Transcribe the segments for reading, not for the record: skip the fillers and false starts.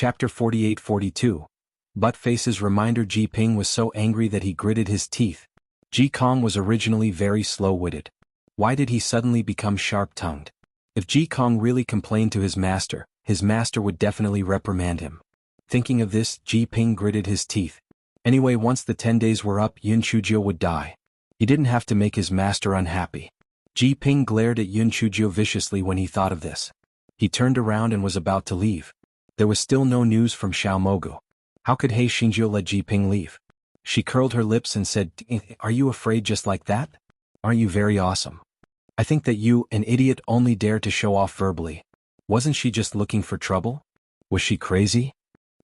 Chapter 48-42. Buttface's reminder. Ji Ping was so angry that he gritted his teeth. Ji Kong was originally very slow-witted. Why did he suddenly become sharp-tongued? If Ji Kong really complained to his master would definitely reprimand him. Thinking of this, Ji Ping gritted his teeth. Anyway, once the 10 days were up, Yun Chuzhou would die. He didn't have to make his master unhappy. Ji Ping glared at Yun Chuzhou viciously when he thought of this. He turned around and was about to leave. There was still no news from Xiao Mogu. How could He Xingjiu let Ji Ping leave? She curled her lips and said, "Are you afraid just like that? Aren't you very awesome? I think that you, an idiot, only dare to show off verbally. Wasn't she just looking for trouble? Was she crazy?"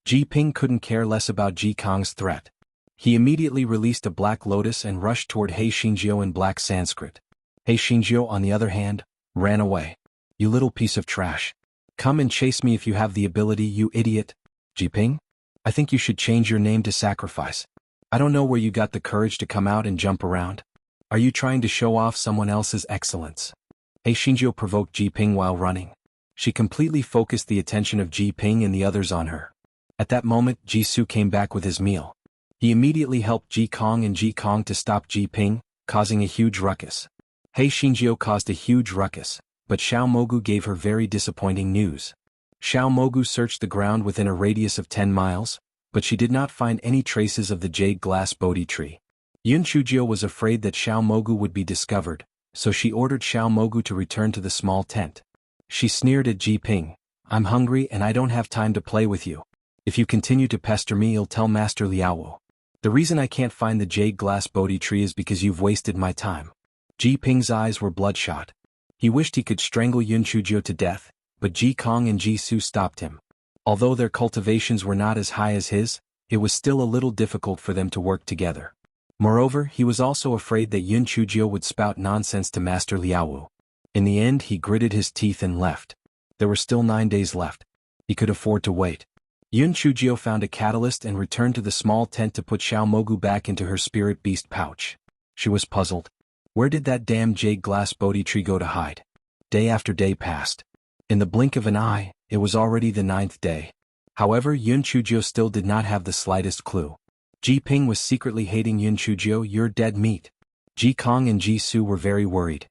Ji Ping couldn't care less about Ji Kong's threat. He immediately released a black lotus and rushed toward He Xingjiu in black Sanskrit. He Xingjiu, on the other hand, ran away. "You little piece of trash. Come and chase me if you have the ability, you idiot." "Ji Ping? I think you should change your name to Sacrifice. I don't know where you got the courage to come out and jump around. Are you trying to show off someone else's excellence?" He Xingjiu provoked Ji Ping while running. She completely focused the attention of Ji Ping and the others on her. At that moment, Ji Su came back with his meal. He immediately helped Ji Kong and Ji Kong to stop Ji Ping, causing a huge ruckus. He Xingjiu caused a huge ruckus, but Xiao Mogu gave her very disappointing news. Xiao Mogu searched the ground within a radius of 10 miles, but she did not find any traces of the jade glass Bodhi tree. Yun Chuzhou was afraid that Xiao Mogu would be discovered, so she ordered Xiao Mogu to return to the small tent. She sneered at Ji Ping, "I'm hungry and I don't have time to play with you. If you continue to pester me, I'll tell Master Liaowu. The reason I can't find the jade glass Bodhi tree is because you've wasted my time." Ji Ping's eyes were bloodshot. He wished he could strangle Yun Chuzhou to death, but Ji Kong and Ji Su stopped him. Although their cultivations were not as high as his, it was still a little difficult for them to work together. Moreover, he was also afraid that Yun Chuzhou would spout nonsense to Master Liaowu. In the end, he gritted his teeth and left. There were still 9 days left. He could afford to wait. Yun Chuzhou found a catalyst and returned to the small tent to put Xiao Mogu back into her spirit beast pouch. She was puzzled. Where did that damn jade glass Bodhi tree go to hide? Day after day passed. In the blink of an eye, it was already the 9th day. However, Yun Chuzhou still did not have the slightest clue. Ji Ping was secretly hating Yun Chuzhou. "You're dead meat." Ji Kong and Ji Su were very worried.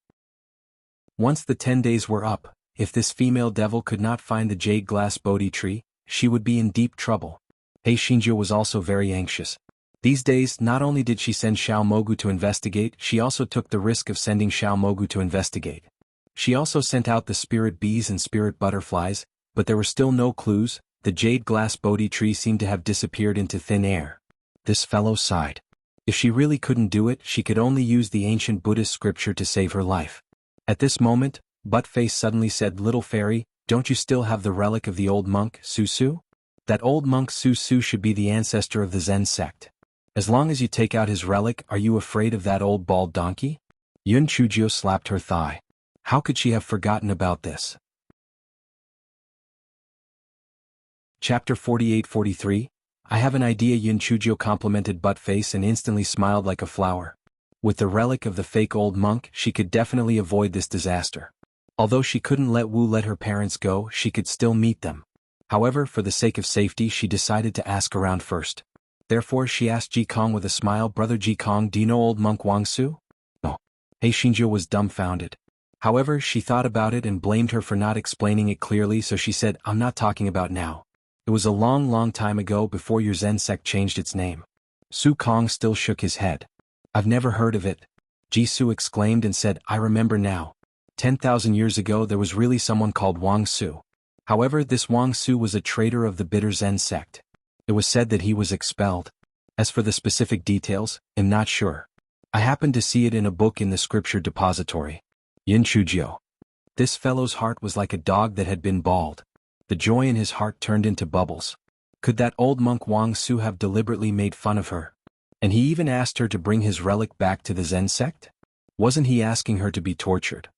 Once the 10 days were up, if this female devil could not find the jade glass Bodhi tree, she would be in deep trouble. He Xingjiu was also very anxious. These days, not only did she send Xiao Mogu to investigate, she also took the risk of sending Xiao Mogu to investigate. She also sent out the spirit bees and spirit butterflies, but there were still no clues. The jade glass Bodhi tree seemed to have disappeared into thin air. This fellow sighed. If she really couldn't do it, she could only use the ancient Buddhist scripture to save her life. At this moment, Buttface suddenly said, "Little fairy, don't you still have the relic of the old monk, Su Su? That old monk Su Su should be the ancestor of the Zen sect. As long as you take out his relic, are you afraid of that old bald donkey?" Yun Chuzhou slapped her thigh. How could she have forgotten about this? Chapter 48-43. I have an idea. Yun Chuzhou complimented Buttface and instantly smiled like a flower. With the relic of the fake old monk, she could definitely avoid this disaster. Although she couldn't let her parents go, she could still meet them. However, for the sake of safety, she decided to ask around first. Therefore, she asked Ji Kong with a smile, "Brother Ji Kong, do you know old monk Wang Su?" No. He Xingjiu was dumbfounded. However, she thought about it and blamed her for not explaining it clearly, so she said, "I'm not talking about now. It was a long, long time ago before your Zen sect changed its name." Su Kong still shook his head. "I've never heard of it." Ji Su exclaimed and said, "I remember now. 10,000 years ago there was really someone called Wang Su. However, this Wang Su was a traitor of the bitter Zen sect. It was said that he was expelled. As for the specific details, I'm not sure. I happened to see it in a book in the scripture depository." Yun Chuzhou. This fellow's heart was like a dog that had been bald. The joy in his heart turned into bubbles. Could that old monk Wang Su have deliberately made fun of her? And he even asked her to bring his relic back to the Zen sect? Wasn't he asking her to be tortured?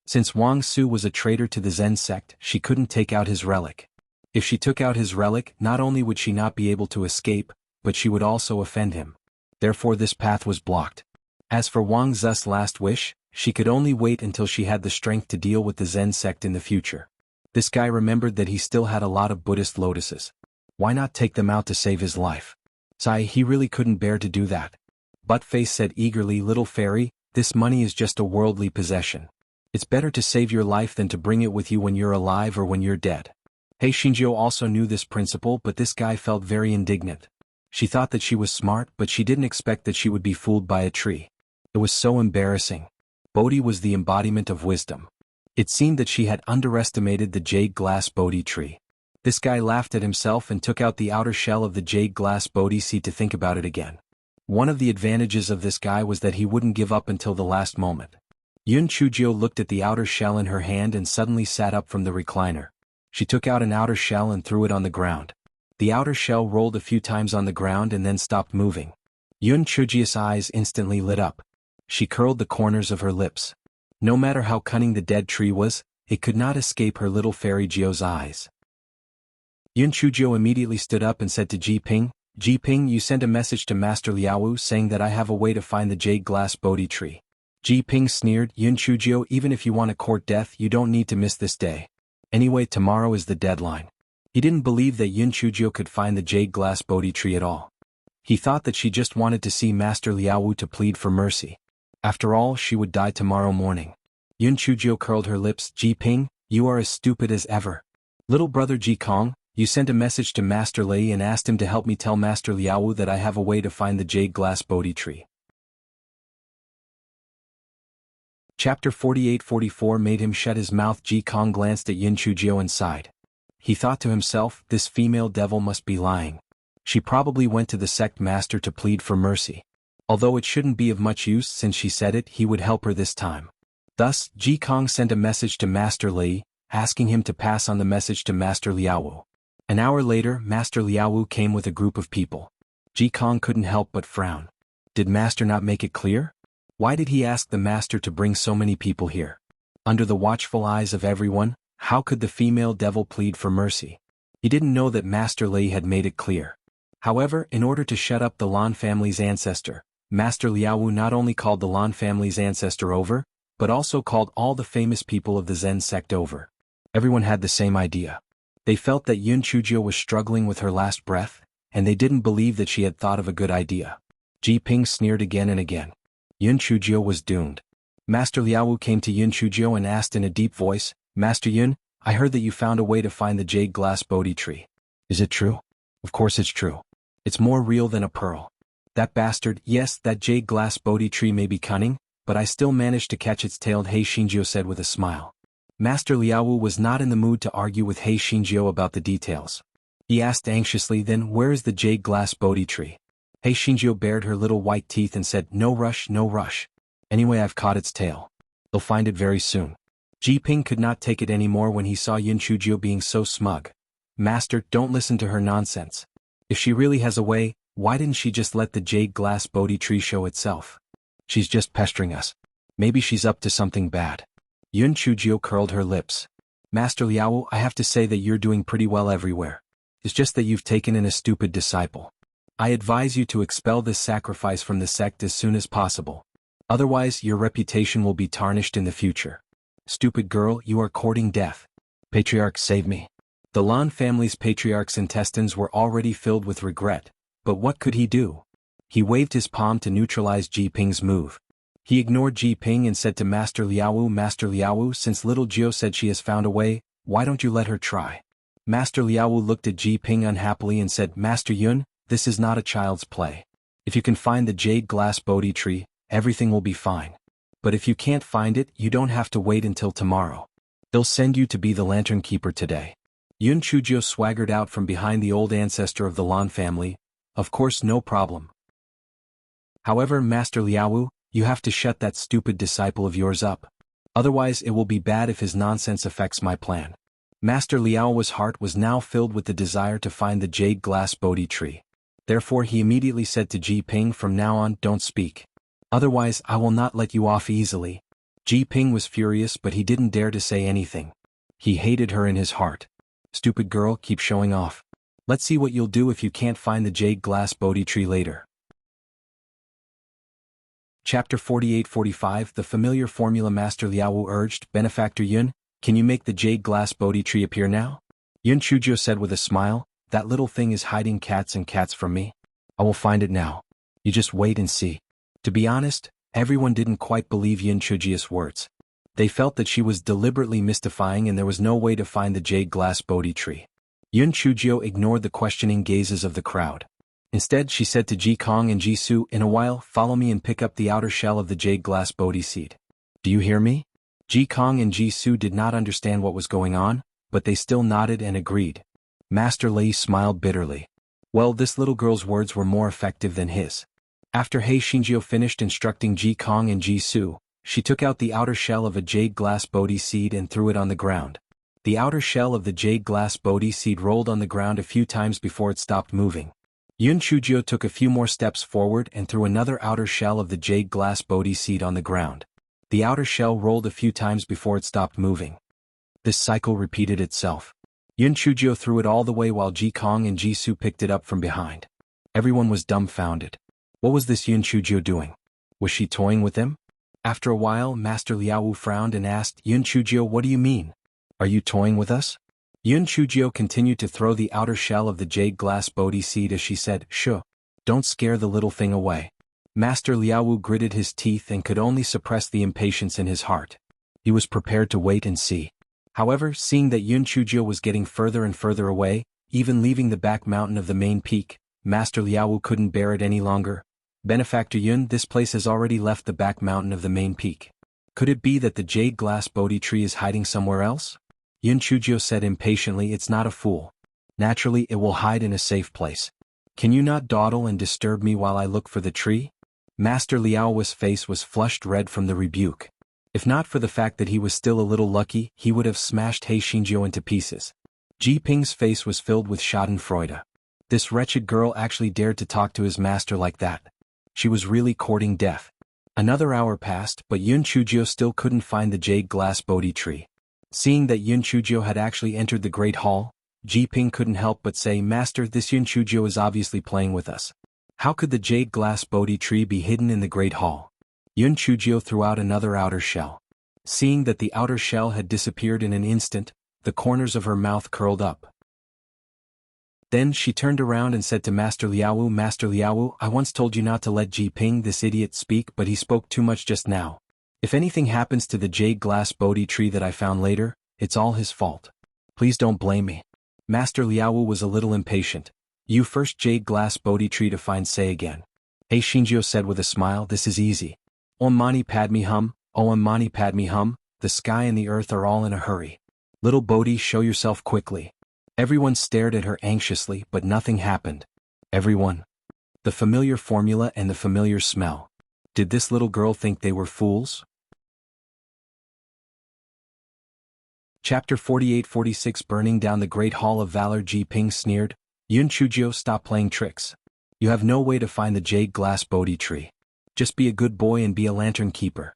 Since Wang Su was a traitor to the Zen sect, she couldn't take out his relic. If she took out his relic, not only would she not be able to escape, but she would also offend him. Therefore this path was blocked. As for Wang Zu's last wish, she could only wait until she had the strength to deal with the Zen sect in the future. This guy remembered that he still had a lot of Buddhist lotuses. Why not take them out to save his life? Sigh, he really couldn't bear to do that. Buttface said eagerly, little fairy, this money is just a worldly possession. It's better to save your life than to bring it with you when you're alive or when you're dead. Shinjo also knew this principle, but this guy felt very indignant. She thought that she was smart, but she didn't expect that she would be fooled by a tree. It was so embarrassing. Bodhi was the embodiment of wisdom. It seemed that she had underestimated the jade glass Bodhi tree. This guy laughed at himself and took out the outer shell of the jade glass Bodhi seed to think about it again. One of the advantages of this guy was that he wouldn't give up until the last moment. Yun Chujio looked at the outer shell in her hand and suddenly sat up from the recliner. She took out an outer shell and threw it on the ground. The outer shell rolled a few times on the ground and then stopped moving. Yun Chujio's eyes instantly lit up. She curled the corners of her lips. No matter how cunning the dead tree was, it could not escape her little fairy Jio's eyes. Yun Chujio immediately stood up and said to Ji Ping, you sent a message to Master Liaowu saying that I have a way to find the jade glass Bodhi tree. Ji Ping sneered, Yun Chujio, even if you want to court death, you don't need to miss this day. Anyway, tomorrow is the deadline. He didn't believe that Yun Chujio could find the jade glass Bodhi tree at all. He thought that she just wanted to see Master Liaowu to plead for mercy. After all, she would die tomorrow morning. Yun Chujio curled her lips, Ji Ping, you are as stupid as ever. Little brother Ji Kong, you sent a message to Master Lei and asked him to help me tell Master Liaowu that I have a way to find the jade glass Bodhi tree. Chapter 48-44 made him shut his mouth. Ji Kong glanced at Yun Chujio and sighed. He thought to himself, this female devil must be lying. She probably went to the sect master to plead for mercy. Although it shouldn't be of much use since she said it, he would help her this time. Thus, Ji Kong sent a message to Master Lei, asking him to pass on the message to Master Liaowu. An hour later, Master Liaowu came with a group of people. Ji Kong couldn't help but frown. Did Master not make it clear? Why did he ask the Master to bring so many people here? Under the watchful eyes of everyone, how could the female devil plead for mercy? He didn't know that Master Lei had made it clear. However, in order to shut up the Lan family's ancestor, Master Liaowu not only called the Lan family's ancestor over, but also called all the famous people of the Zen sect over. Everyone had the same idea. They felt that Yun Chujio was struggling with her last breath, and they didn't believe that she had thought of a good idea. Ji Ping sneered again and again. Yun Chujio was doomed. Master Liaowu came to Yun Chujio and asked in a deep voice, Master Yun, I heard that you found a way to find the jade glass Bodhi tree. Is it true? Of course it's true. It's more real than a pearl. That bastard, yes, that jade glass Bodhi tree may be cunning, but I still managed to catch its tail, Shinjo said with a smile. Master Liaowu was not in the mood to argue with Shinjo about the details. He asked anxiously, then where is the jade glass Bodhi tree? Shinjo bared her little white teeth and said, no rush, no rush. Anyway, I've caught its tail. They'll find it very soon. Ji Ping could not take it anymore when he saw Yun Chujio being so smug. Master, don't listen to her nonsense. If she really has a way, why didn't she just let the jade glass Bodhi tree show itself? She's just pestering us. Maybe she's up to something bad. Yun Chujio curled her lips. Master Liaowu, I have to say that you're doing pretty well everywhere. It's just that you've taken in a stupid disciple. I advise you to expel this sacrifice from the sect as soon as possible. Otherwise, your reputation will be tarnished in the future. Stupid girl, you are courting death. Patriarch, save me. The Lan family's patriarch's intestines were already filled with regret, but what could he do? He waved his palm to neutralize Ji Ping's move. He ignored Ji Ping and said to Master Liaowu, since little Jio said she has found a way, why don't you let her try? Master Liaowu looked at Ji Ping unhappily and said, Master Yun, this is not a child's play. If you can find the jade glass Bodhi tree, everything will be fine. But if you can't find it, you don't have to wait until tomorrow. They'll send you to be the lantern keeper today. Yun Chujio swaggered out from behind the old ancestor of the Lan family. Of course, no problem. However, Master Liaowu, you have to shut that stupid disciple of yours up. Otherwise it will be bad if his nonsense affects my plan. Master Liao's heart was now filled with the desire to find the jade glass Bodhi tree. Therefore he immediately said to Ji Ping, from now on, don't speak. Otherwise I will not let you off easily. Ji Ping was furious, but he didn't dare to say anything. He hated her in his heart. Stupid girl, keep showing off. Let's see what you'll do if you can't find the jade glass Bodhi tree later. Chapter 48-45 The familiar formula. Master Liaowu urged, Benefactor Yun, Can you make the jade glass Bodhi tree appear now? Yun Chujo said with a smile, that little thing is hiding cats and cats from me. I will find it now. You just wait and see. To be honest, everyone didn't quite believe Yun Chujio's words. They felt that she was deliberately mystifying and there was no way to find the jade glass Bodhi tree. Yun Chujio ignored the questioning gazes of the crowd. Instead, she said to Ji Kong and Ji Su, in a while, follow me and pick up the outer shell of the jade glass Bodhi seed. Do you hear me? Ji Kong and Ji Su did not understand what was going on, but they still nodded and agreed. Master Lei smiled bitterly. Well, this little girl's words were more effective than his. After Hei Xinjiu finished instructing Ji Kong and Ji Su, she took out the outer shell of a jade glass Bodhi seed and threw it on the ground. The outer shell of the jade glass Bodhi seed rolled on the ground a few times before it stopped moving. Yun Chujio took a few more steps forward and threw another outer shell of the jade glass Bodhi seed on the ground. The outer shell rolled a few times before it stopped moving. This cycle repeated itself. Yun Chujio threw it all the way while Ji Kong and Ji Su picked it up from behind. Everyone was dumbfounded. What was this Yun Chujio doing? Was she toying with him? After a while, Master Liaowu frowned and asked, Yun Chujio, what do you mean? Are you toying with us? Yun Chujio continued to throw the outer shell of the jade glass Bodhi seed as she said, Shh, don't scare the little thing away. Master Liaowu gritted his teeth and could only suppress the impatience in his heart. He was prepared to wait and see. However, seeing that Yun Chujio was getting further and further away, even leaving the back mountain of the main peak, Master Liaowu couldn't bear it any longer. Benefactor Yun, this place has already left the back mountain of the main peak. Could it be that the jade glass Bodhi tree is hiding somewhere else? Yun Chujio said impatiently, it's not a fool. Naturally, it will hide in a safe place. Can you not dawdle and disturb me while I look for the tree? Master Liaowu's face was flushed red from the rebuke. If not for the fact that he was still a little lucky, he would have smashed Hei Xinjiu into pieces. Ji Ping's face was filled with schadenfreude. This wretched girl actually dared to talk to his master like that. She was really courting death. Another hour passed, but Yun Chujio still couldn't find the jade glass Bodhi tree. Seeing that Yun Chujio had actually entered the Great Hall, Ji Ping couldn't help but say, Master, this Yun Chujio is obviously playing with us. How could the jade glass Bodhi tree be hidden in the Great Hall? Yun Chujio threw out another outer shell. Seeing that the outer shell had disappeared in an instant, the corners of her mouth curled up. Then she turned around and said to Master Liaowu, I once told you not to let Ji Ping, this idiot, speak, but he spoke too much just now. If anything happens to the jade glass Bodhi tree that I found later, it's all his fault. Please don't blame me. Master Liaowu was a little impatient. You first jade glass Bodhi tree to find, say again. Hei Xinjiu said with a smile, this is easy. Om Mani Padme Hum, Om Mani Padme Hum, the sky and the earth are all in a hurry. Little Bodhi, show yourself quickly. Everyone stared at her anxiously, but nothing happened. Everyone. The familiar formula and the familiar smell. Did this little girl think they were fools? Chapter 48-46 Burning down the Great Hall of Valor. Ji Ping sneered, Yun Chujio, stop playing tricks. You have no way to find the jade glass Bodhi tree. Just be a good boy and be a lantern keeper.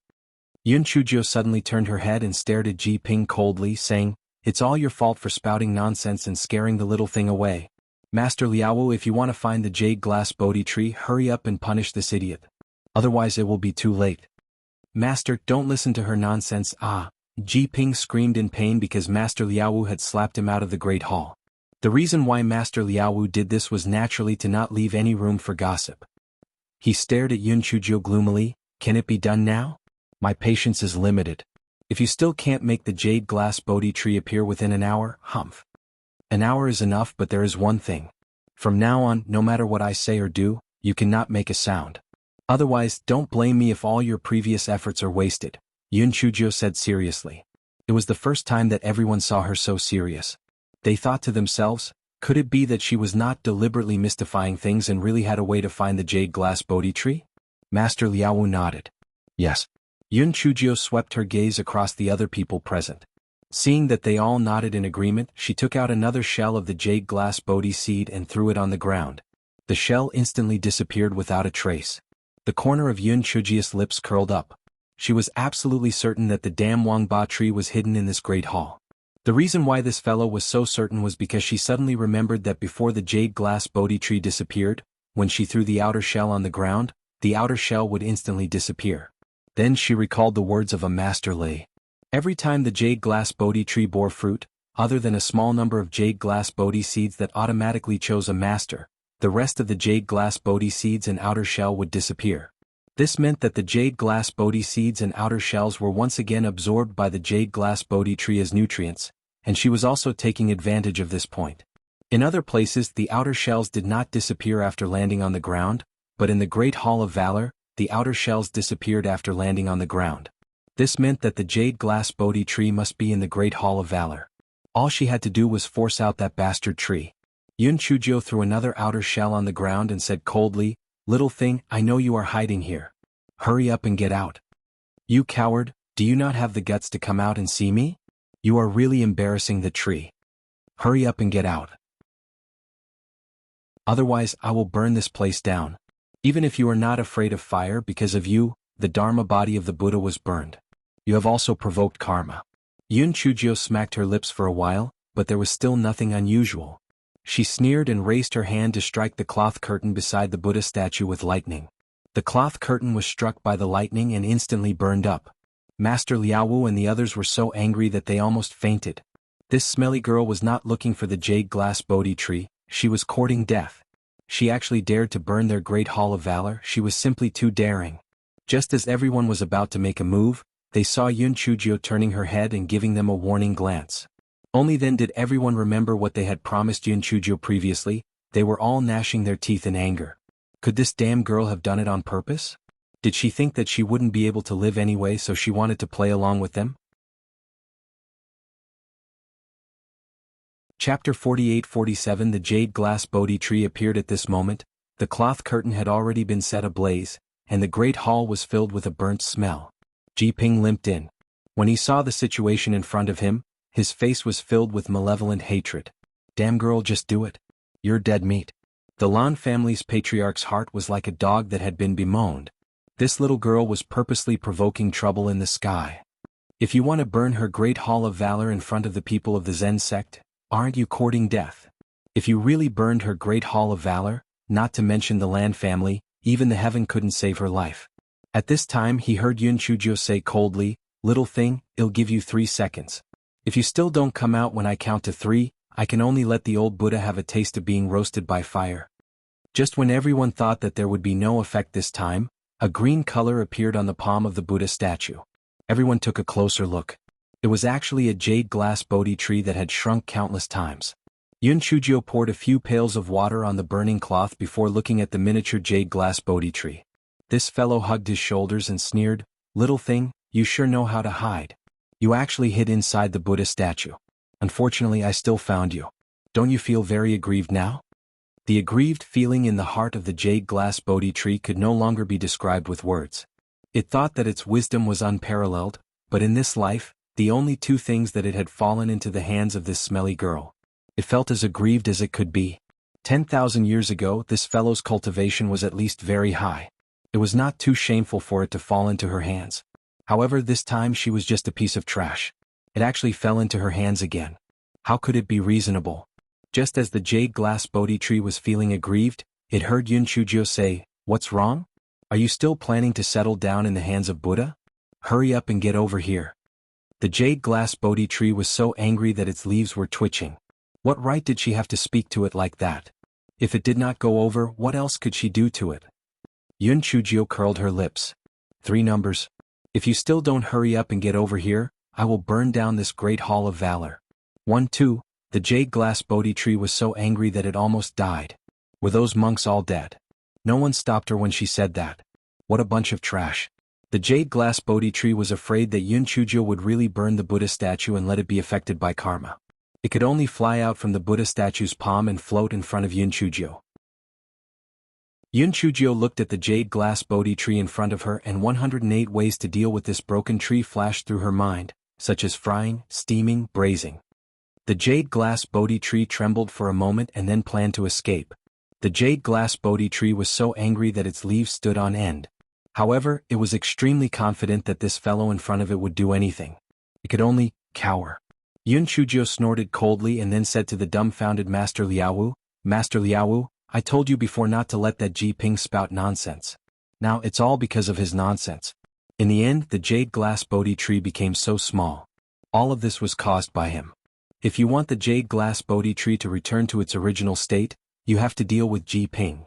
Yun Chujio suddenly turned her head and stared at Ji Ping coldly, saying, it's all your fault for spouting nonsense and scaring the little thing away. Master Liaowu, if you want to find the jade glass Bodhi tree, hurry up and punish this idiot. Otherwise it will be too late. Master, don't listen to her nonsense. Ji Ping screamed in pain because Master Liaowu had slapped him out of the Great Hall. The reason why Master Liaowu did this was naturally to not leave any room for gossip. He stared at Yun Chujio gloomily, can it be done now? My patience is limited. If you still can't make the jade glass Bodhi tree appear within an hour, humph. An hour is enough, but there is one thing. From now on, no matter what I say or do, you cannot make a sound. Otherwise, don't blame me if all your previous efforts are wasted. Yun Chujio said seriously. It was the first time that everyone saw her so serious. They thought to themselves, could it be that she was not deliberately mystifying things and really had a way to find the jade glass Bodhi tree? Master Liaowu nodded. Yes. Yun Chujio swept her gaze across the other people present. Seeing that they all nodded in agreement, she took out another shell of the jade glass Bodhi seed and threw it on the ground. The shell instantly disappeared without a trace. The corner of Yun Chujio's lips curled up. She was absolutely certain that the damn Wangba tree was hidden in this great hall. The reason why this fellow was so certain was because she suddenly remembered that before the jade glass Bodhi tree disappeared, when she threw the outer shell on the ground, the outer shell would instantly disappear. Then she recalled the words of a Master Lei. Every time the jade glass Bodhi tree bore fruit, other than a small number of jade glass Bodhi seeds that automatically chose a master, the rest of the jade glass Bodhi seeds and outer shell would disappear. This meant that the jade glass Bodhi seeds and outer shells were once again absorbed by the jade glass Bodhi tree as nutrients, and she was also taking advantage of this point. In other places, the outer shells did not disappear after landing on the ground, but in the Great Hall of Valor, the outer shells disappeared after landing on the ground. This meant that the jade glass Bodhi tree must be in the Great Hall of Valor. All she had to do was force out that bastard tree. Yun Chujio threw another outer shell on the ground and said coldly, "Little thing, I know you are hiding here. Hurry up and get out. You coward, do you not have the guts to come out and see me? You are really embarrassing the tree. Hurry up and get out. Otherwise I will burn this place down. Even if you are not afraid of fire, because of you, the Dharma body of the Buddha was burned. You have also provoked karma." Yun Chujio smacked her lips for a while, but there was still nothing unusual. She sneered and raised her hand to strike the cloth curtain beside the Buddha statue with lightning. The cloth curtain was struck by the lightning and instantly burned up. Master Liaowu and the others were so angry that they almost fainted. This smelly girl was not looking for the jade glass Bodhi tree, she was courting death. She actually dared to burn their Great Hall of Valor, she was simply too daring. Just as everyone was about to make a move, they saw Yun Chujio turning her head and giving them a warning glance. Only then did everyone remember what they had promised Yun Chujio previously. They were all gnashing their teeth in anger. Could this damn girl have done it on purpose? Did she think that she wouldn't be able to live anyway, so she wanted to play along with them? Chapter 48-47 The jade glass Bodhi tree appeared at this moment. The cloth curtain had already been set ablaze, and the great hall was filled with a burnt smell. Ji Ping limped in. When he saw the situation in front of him, his face was filled with malevolent hatred. "Damn girl, just do it. You're dead meat." The Lan family's patriarch's heart was like a dog that had been bemoaned. This little girl was purposely provoking trouble in the sky. If you want to burn her Great Hall of Valor in front of the people of the Zen sect, aren't you courting death? If you really burned her Great Hall of Valor, not to mention the Lan family, even the heaven couldn't save her life. At this time he heard Yun Chujio say coldly, "Little thing, I'll give you 3 seconds. If you still don't come out when I count to 3, I can only let the old Buddha have a taste of being roasted by fire." Just when everyone thought that there would be no effect this time, a green color appeared on the palm of the Buddha statue. Everyone took a closer look. It was actually a jade glass Bodhi tree that had shrunk countless times. Yun Chujio poured a few pails of water on the burning cloth before looking at the miniature jade glass Bodhi tree. This fellow hugged his shoulders and sneered, "Little thing, you sure know how to hide. You actually hid inside the Buddha statue. Unfortunately I still found you. Don't you feel very aggrieved now?" The aggrieved feeling in the heart of the jade glass Bodhi tree could no longer be described with words. It thought that its wisdom was unparalleled, but in this life, the only 2 things that it had fallen into the hands of this smelly girl. It felt as aggrieved as it could be. 10,000 years ago, this fellow's cultivation was at least very high. It was not too shameful for it to fall into her hands. However, this time she was just a piece of trash. It actually fell into her hands again. How could it be reasonable? Just as the jade glass Bodhi tree was feeling aggrieved, it heard Yun Chujio say, "What's wrong? Are you still planning to settle down in the hands of Buddha? Hurry up and get over here." The jade glass Bodhi tree was so angry that its leaves were twitching. What right did she have to speak to it like that? If it did not go over, what else could she do to it? Yun Chujio curled her lips. 3 numbers. If you still don't hurry up and get over here, I will burn down this Great Hall of Valor. 1, 2. The jade glass Bodhi tree was so angry that it almost died. Were those monks all dead? No one stopped her when she said that. What a bunch of trash. The jade glass Bodhi tree was afraid that Yun Chujio would really burn the Buddha statue and let it be affected by karma. It could only fly out from the Buddha statue's palm and float in front of Yun Chujio. Yun Chujio looked at the jade glass Bodhi tree in front of her, and 108 ways to deal with this broken tree flashed through her mind, such as frying, steaming, braising. The jade glass Bodhi tree trembled for a moment and then planned to escape. The jade glass Bodhi tree was so angry that its leaves stood on end. However, it was extremely confident that this fellow in front of it would do anything. It could only cower. Yun Chujio snorted coldly and then said to the dumbfounded Master Liaowu, "Master Liaowu, I told you before not to let that Ji Ping spout nonsense. Now it's all because of his nonsense. In the end, the jade glass Bodhi tree became so small. All of this was caused by him. If you want the jade glass Bodhi tree to return to its original state, you have to deal with Ji Ping.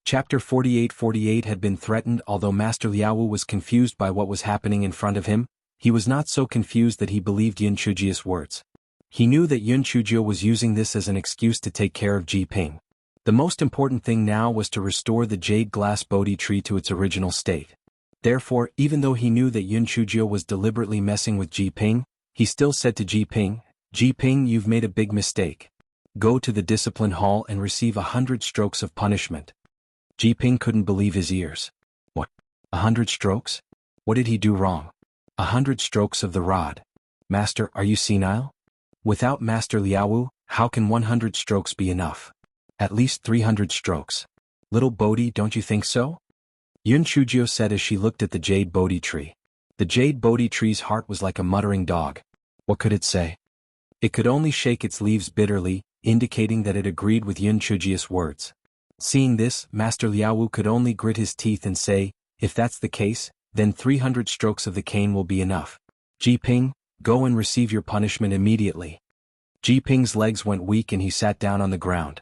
Chapter 48 had been threatened. Although Master Liaowu was confused by what was happening in front of him, he was not so confused that he believed Yun Chujia's words. He knew that Yun Chujia was using this as an excuse to take care of Ji Ping. The most important thing now was to restore the jade glass Bodhi tree to its original state. Therefore, even though he knew that Yun Chujia was deliberately messing with Ji Ping, he still said to Ji Ping, "Ji Ping, you've made a big mistake. Go to the discipline hall and receive 100 strokes of punishment." Ji Ping couldn't believe his ears. What? 100 strokes? What did he do wrong? 100 strokes of the rod. Master, are you senile? Without Master Liaowu, how can 100 strokes be enough? At least 300 strokes. Little Bodhi, don't you think so? Yun Chujio said as she looked at the jade Bodhi tree. The jade Bodhi tree's heart was like a muttering dog. What could it say? It could only shake its leaves bitterly, indicating that it agreed with Yun Chujia's words. Seeing this, Master Liaowu could only grit his teeth and say, "If that's the case, then 300 strokes of the cane will be enough. Ji Ping, go and receive your punishment immediately." Ji Ping's legs went weak and he sat down on the ground.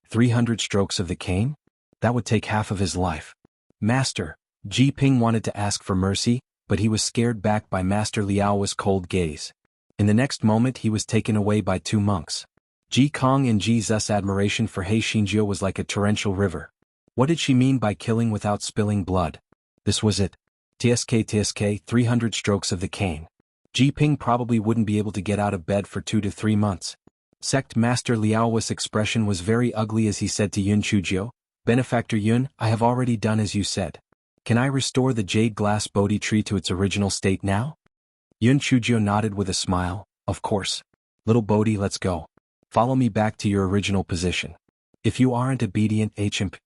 300 strokes of the cane? That would take half of his life. Master, Ji Ping wanted to ask for mercy, but he was scared back by Master Liaowu's cold gaze. In the next moment he was taken away by two monks. Ji Kong and Ji Zu's admiration for He Xinjiu was like a torrential river. What did she mean by killing without spilling blood? This was it. TSK, 300 strokes of the cane. Ji Ping probably wouldn't be able to get out of bed for 2 to 3 months. Sect Master Liaowu's expression was very ugly as he said to Yun Chujio, "Benefactor Yun, I have already done as you said. Can I restore the jade glass Bodhi tree to its original state now?" Yun Chujio nodded with a smile, "Of course. Little Bodhi, let's go. Follow me back to your original position. If you aren't obedient, HMP."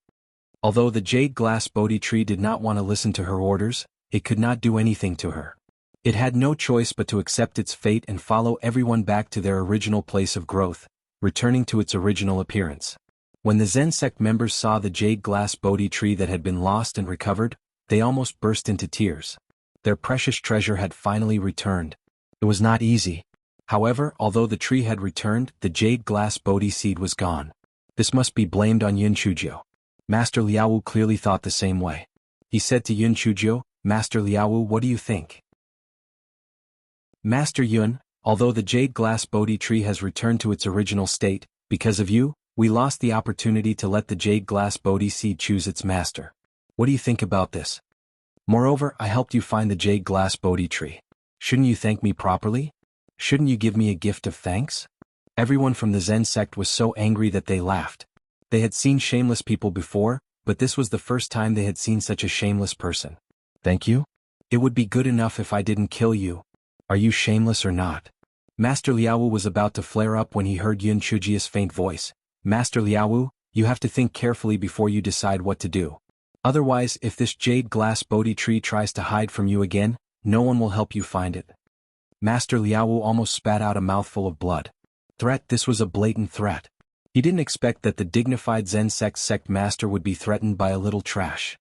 Although the jade glass Bodhi tree did not want to listen to her orders, it could not do anything to her. It had no choice but to accept its fate and follow everyone back to their original place of growth, returning to its original appearance. When the Zen sect members saw the jade glass Bodhi tree that had been lost and recovered, they almost burst into tears. Their precious treasure had finally returned. It was not easy. However, although the tree had returned, the jade glass Bodhi seed was gone. This must be blamed on Yun Chujio. Master Liaowu clearly thought the same way. He said to Yun Chujio, "Master Liaowu, what do you think?" "Master Yun, although the jade glass Bodhi tree has returned to its original state, because of you, we lost the opportunity to let the jade glass Bodhi seed choose its master. What do you think about this? Moreover, I helped you find the jade glass Bodhi tree. Shouldn't you thank me properly? Shouldn't you give me a gift of thanks?" Everyone from the Zen sect was so angry that they laughed. They had seen shameless people before, but this was the first time they had seen such a shameless person. "Thank you? It would be good enough if I didn't kill you. Are you shameless or not?" Master Liaowu was about to flare up when he heard Yun Chujia's faint voice. "Master Liaowu, you have to think carefully before you decide what to do. Otherwise, if this jade glass Bodhi tree tries to hide from you again, no one will help you find it." Master Liaowu almost spat out a mouthful of blood. Threat, this was a blatant threat. He didn't expect that the dignified Zen sect master would be threatened by a little trash.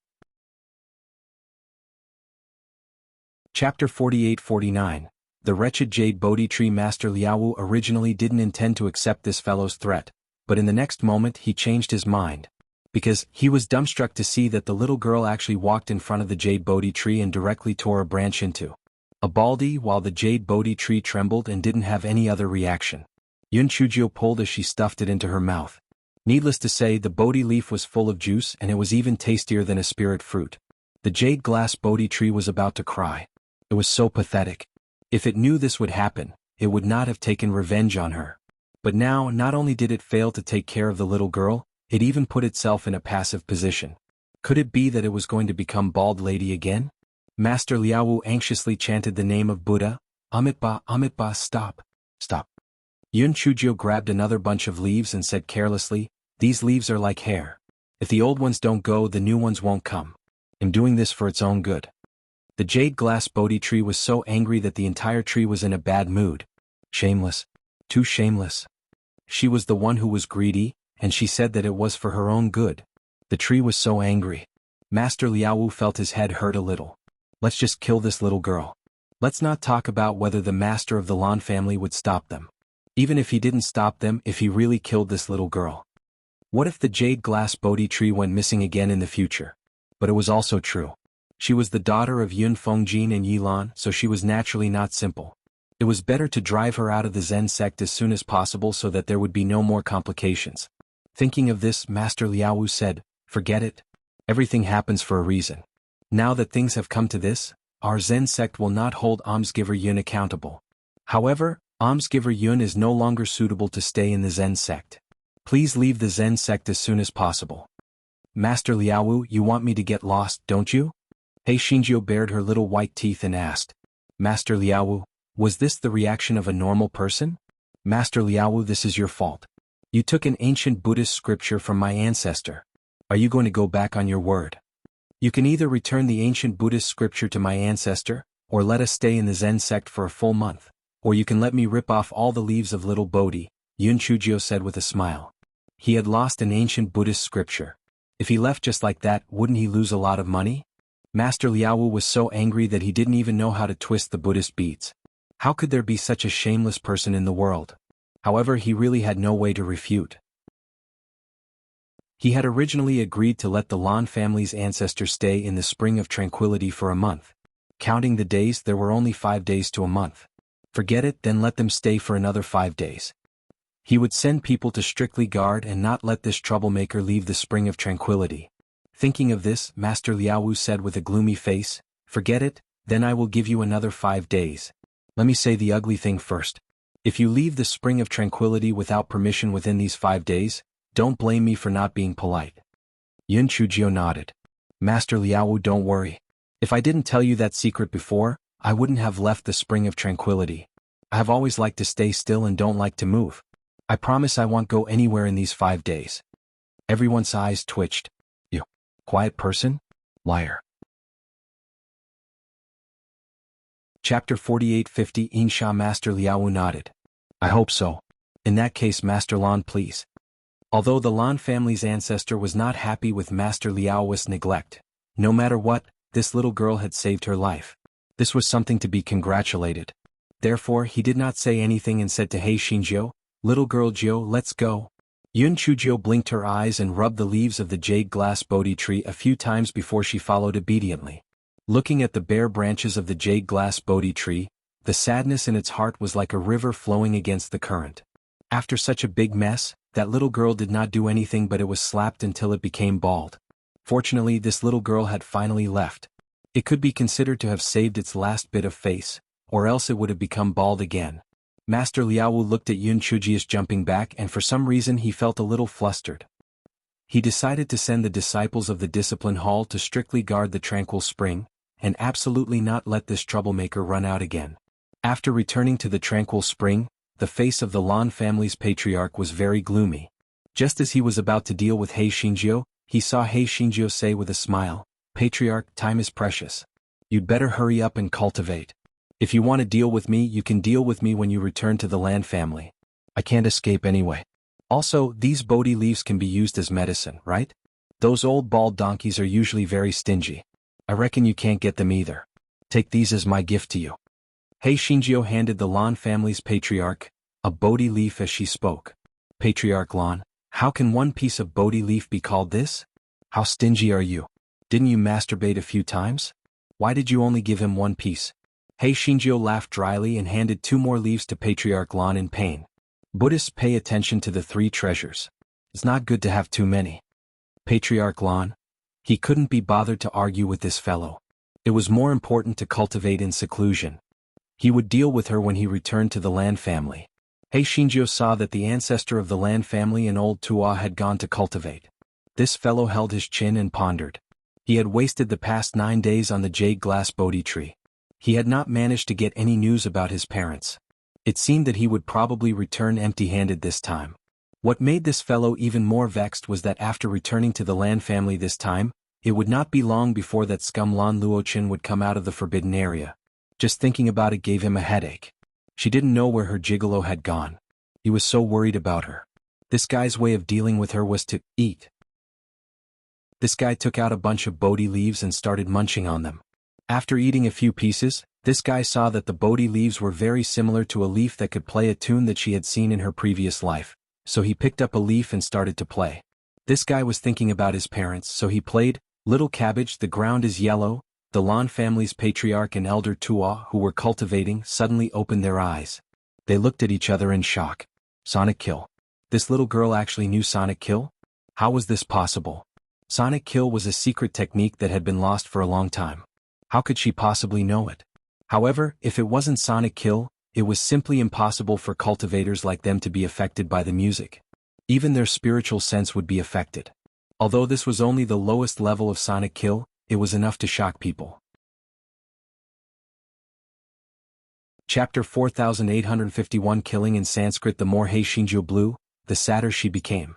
Chapter 48-49. The wretched jade Bodhi tree. Master Liaowu originally didn't intend to accept this fellow's threat, but in the next moment he changed his mind. Because he was dumbstruck to see that the little girl actually walked in front of the jade Bodhi tree and directly tore a branch into a baldy, while the jade Bodhi tree trembled and didn't have any other reaction. Yun Chujio pulled as she stuffed it into her mouth. Needless to say, the Bodhi leaf was full of juice and it was even tastier than a spirit fruit. The jade glass Bodhi tree was about to cry. It was so pathetic. If it knew this would happen, it would not have taken revenge on her. But now, not only did it fail to take care of the little girl, it even put itself in a passive position. Could it be that it was going to become bald lady again? Master Liaowu anxiously chanted the name of Buddha. Amitabha, stop. Stop. Yun Chujio grabbed another bunch of leaves and said carelessly, "These leaves are like hair. If the old ones don't go, the new ones won't come. I'm doing this for its own good." The jade glass Bodhi tree was so angry that the entire tree was in a bad mood. Shameless. Too shameless. She was the one who was greedy, and she said that it was for her own good. The tree was so angry. Master Liaowu felt his head hurt a little. Let's just kill this little girl. Let's not talk about whether the master of the Lan family would stop them. Even if he didn't stop them, if he really killed this little girl. What if the jade glass Bodhi tree went missing again in the future? But it was also true. She was the daughter of Yun Fengjin and Yi Lan, so she was naturally not simple. It was better to drive her out of the Zen sect as soon as possible so that there would be no more complications. Thinking of this, Master Liaowu said, "Forget it. Everything happens for a reason. Now that things have come to this, our Zen sect will not hold almsgiver Yun accountable. However, almsgiver Yun is no longer suitable to stay in the Zen sect. Please leave the Zen sect as soon as possible." "Master Liaowu, you want me to get lost, don't you?" Hei Xingjiu bared her little white teeth and asked. "Master Liaowu, was this the reaction of a normal person?" "Master Liaowu, this is your fault. You took an ancient Buddhist scripture from my ancestor. Are you going to go back on your word? You can either return the ancient Buddhist scripture to my ancestor, or let us stay in the Zen sect for a full month, or you can let me rip off all the leaves of little Bodhi," Yun Chujio said with a smile. He had lost an ancient Buddhist scripture. If he left just like that, wouldn't he lose a lot of money? Master Liaowu was so angry that he didn't even know how to twist the Buddhist beads. How could there be such a shameless person in the world? However, he really had no way to refute. He had originally agreed to let the Lan family's ancestor stay in the Spring of Tranquility for a month. Counting the days, there were only 5 days to a month. Forget it, then let them stay for another 5 days. He would send people to strictly guard and not let this troublemaker leave the Spring of Tranquility. Thinking of this, Master Liaowu said with a gloomy face, "Forget it, then I will give you another 5 days. Let me say the ugly thing first. If you leave the Spring of Tranquility without permission within these 5 days, don't blame me for not being polite." Yun Chujio nodded. "Master Liaowu, don't worry. If I didn't tell you that secret before, I wouldn't have left the Spring of Tranquility. I have always liked to stay still and don't like to move. I promise I won't go anywhere in these 5 days." Everyone's eyes twitched. "You quiet person? Liar." Chapter 4850 Insha. Master Liaowu nodded. "I hope so. In that case, Master Lan, please." Although the Lan family's ancestor was not happy with Master Liaowu's neglect, no matter what, this little girl had saved her life. This was something to be congratulated. Therefore, he did not say anything and said to Hei Xingjiu, "Little girl Jiu, let's go." Yun Chujio blinked her eyes and rubbed the leaves of the jade glass Bodhi tree a few times before she followed obediently. Looking at the bare branches of the jade glass Bodhi tree, the sadness in its heart was like a river flowing against the current. After such a big mess, that little girl did not do anything, but it was slapped until it became bald. Fortunately, this little girl had finally left. It could be considered to have saved its last bit of face, or else it would have become bald again. Master Liaowu looked at Yun Chujio's jumping back, and for some reason he felt a little flustered. He decided to send the disciples of the Discipline Hall to strictly guard the tranquil spring, and absolutely not let this troublemaker run out again. After returning to the tranquil spring, the face of the Lan family's patriarch was very gloomy. Just as he was about to deal with Hei Xingjiu, he saw Hei Xingjiu say with a smile, "Patriarch, time is precious. You'd better hurry up and cultivate. If you want to deal with me, you can deal with me when you return to the Lan family. I can't escape anyway. Also, these Bodhi leaves can be used as medicine, right? Those old bald donkeys are usually very stingy. I reckon you can't get them either. Take these as my gift to you." Hei Xingjiu handed the Lan family's patriarch a Bodhi leaf as she spoke. "Patriarch Lan, how can one piece of Bodhi leaf be called this? How stingy are you? Didn't you masturbate a few times? Why did you only give him one piece?" Hei Xingjiu laughed dryly and handed 2 more leaves to Patriarch Lan in pain. Buddhists pay attention to the 3 treasures. It's not good to have too many. Patriarch Lan, he couldn't be bothered to argue with this fellow. It was more important to cultivate in seclusion. He would deal with her when he returned to the Lan family. Hei Xingjiu saw that the ancestor of the Lan family and old Tua had gone to cultivate. This fellow held his chin and pondered. He had wasted the past 9 days on the jade glass Bodhi tree. He had not managed to get any news about his parents. It seemed that he would probably return empty-handed this time. What made this fellow even more vexed was that after returning to the Lan family this time, it would not be long before that scum Lan Luochen would come out of the forbidden area. Just thinking about it gave him a headache. She didn't know where her gigolo had gone. He was so worried about her. This guy's way of dealing with her was to eat. This guy took out a bunch of Bodhi leaves and started munching on them. After eating a few pieces, this guy saw that the Bodhi leaves were very similar to a leaf that could play a tune that she had seen in her previous life, so he picked up a leaf and started to play. This guy was thinking about his parents, so he played, "Little cabbage, the ground is yellow." The Lan family's patriarch and elder Tua, who were cultivating, suddenly opened their eyes. They looked at each other in shock. Sonic Kill. This little girl actually knew Sonic Kill? How was this possible? Sonic Kill was a secret technique that had been lost for a long time. How could she possibly know it? However, if it wasn't Sonic Kill, it was simply impossible for cultivators like them to be affected by the music. Even their spiritual sense would be affected. Although this was only the lowest level of Sonic Kill, it was enough to shock people. Chapter 4851. Killing in Sanskrit. The more Heishinju blew, the sadder she became.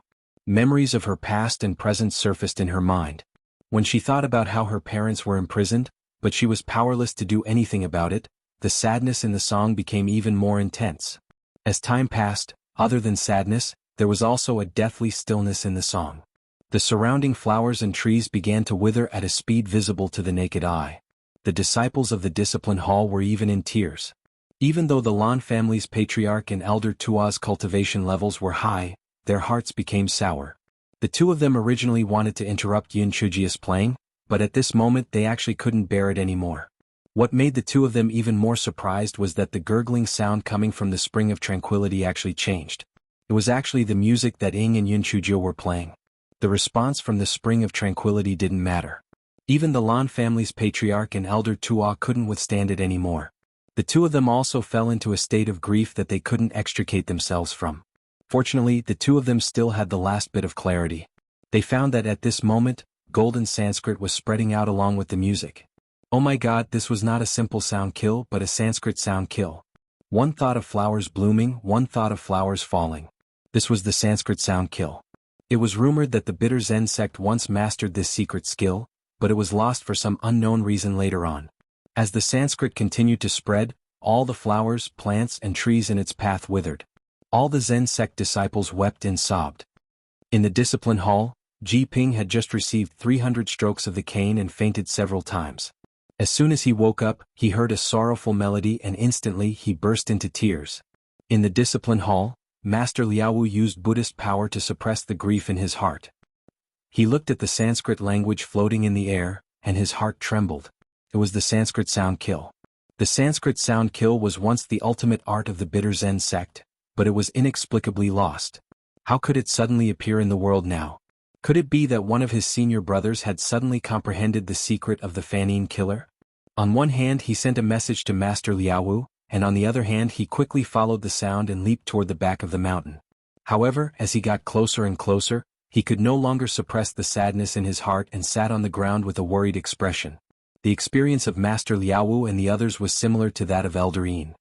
Memories of her past and present surfaced in her mind. When she thought about how her parents were imprisoned, but she was powerless to do anything about it, the sadness in the song became even more intense. As time passed, other than sadness, there was also a deathly stillness in the song. The surrounding flowers and trees began to wither at a speed visible to the naked eye. The disciples of the discipline hall were even in tears. Even though the Lan family's patriarch and elder Tua's cultivation levels were high, their hearts became sour. The two of them originally wanted to interrupt Yin Chujia's playing, but at this moment they actually couldn't bear it anymore. What made the two of them even more surprised was that the gurgling sound coming from the Spring of Tranquility actually changed. It was actually the music that Ying and Yin Chujia were playing. The response from the Spring of Tranquility didn't matter. Even the Lan family's patriarch and elder Tua couldn't withstand it anymore. The two of them also fell into a state of grief that they couldn't extricate themselves from. Fortunately, the two of them still had the last bit of clarity. They found that at this moment, golden Sanskrit was spreading out along with the music. Oh my god, this was not a simple sound kill but a Sanskrit sound kill. One thought of flowers blooming, one thought of flowers falling. This was the Sanskrit sound kill. It was rumored that the bitter Zen sect once mastered this secret skill, but it was lost for some unknown reason later on. As the Sanskrit continued to spread, all the flowers, plants and trees in its path withered. All the Zen sect disciples wept and sobbed. In the discipline hall, Ji Ping had just received 300 strokes of the cane and fainted several times. As soon as he woke up, he heard a sorrowful melody and instantly he burst into tears. In the discipline hall, Master Liaowu used Buddhist power to suppress the grief in his heart. He looked at the Sanskrit language floating in the air, and his heart trembled. It was the Sanskrit sound kill. The Sanskrit sound kill was once the ultimate art of the bitter Zen sect, but it was inexplicably lost. How could it suddenly appear in the world now? Could it be that one of his senior brothers had suddenly comprehended the secret of the Fanine killer? On one hand he sent a message to Master Liaowu, and on the other hand he quickly followed the sound and leaped toward the back of the mountain. However, as he got closer and closer, he could no longer suppress the sadness in his heart and sat on the ground with a worried expression. The experience of Master Liaowu and the others was similar to that of Elder Yin.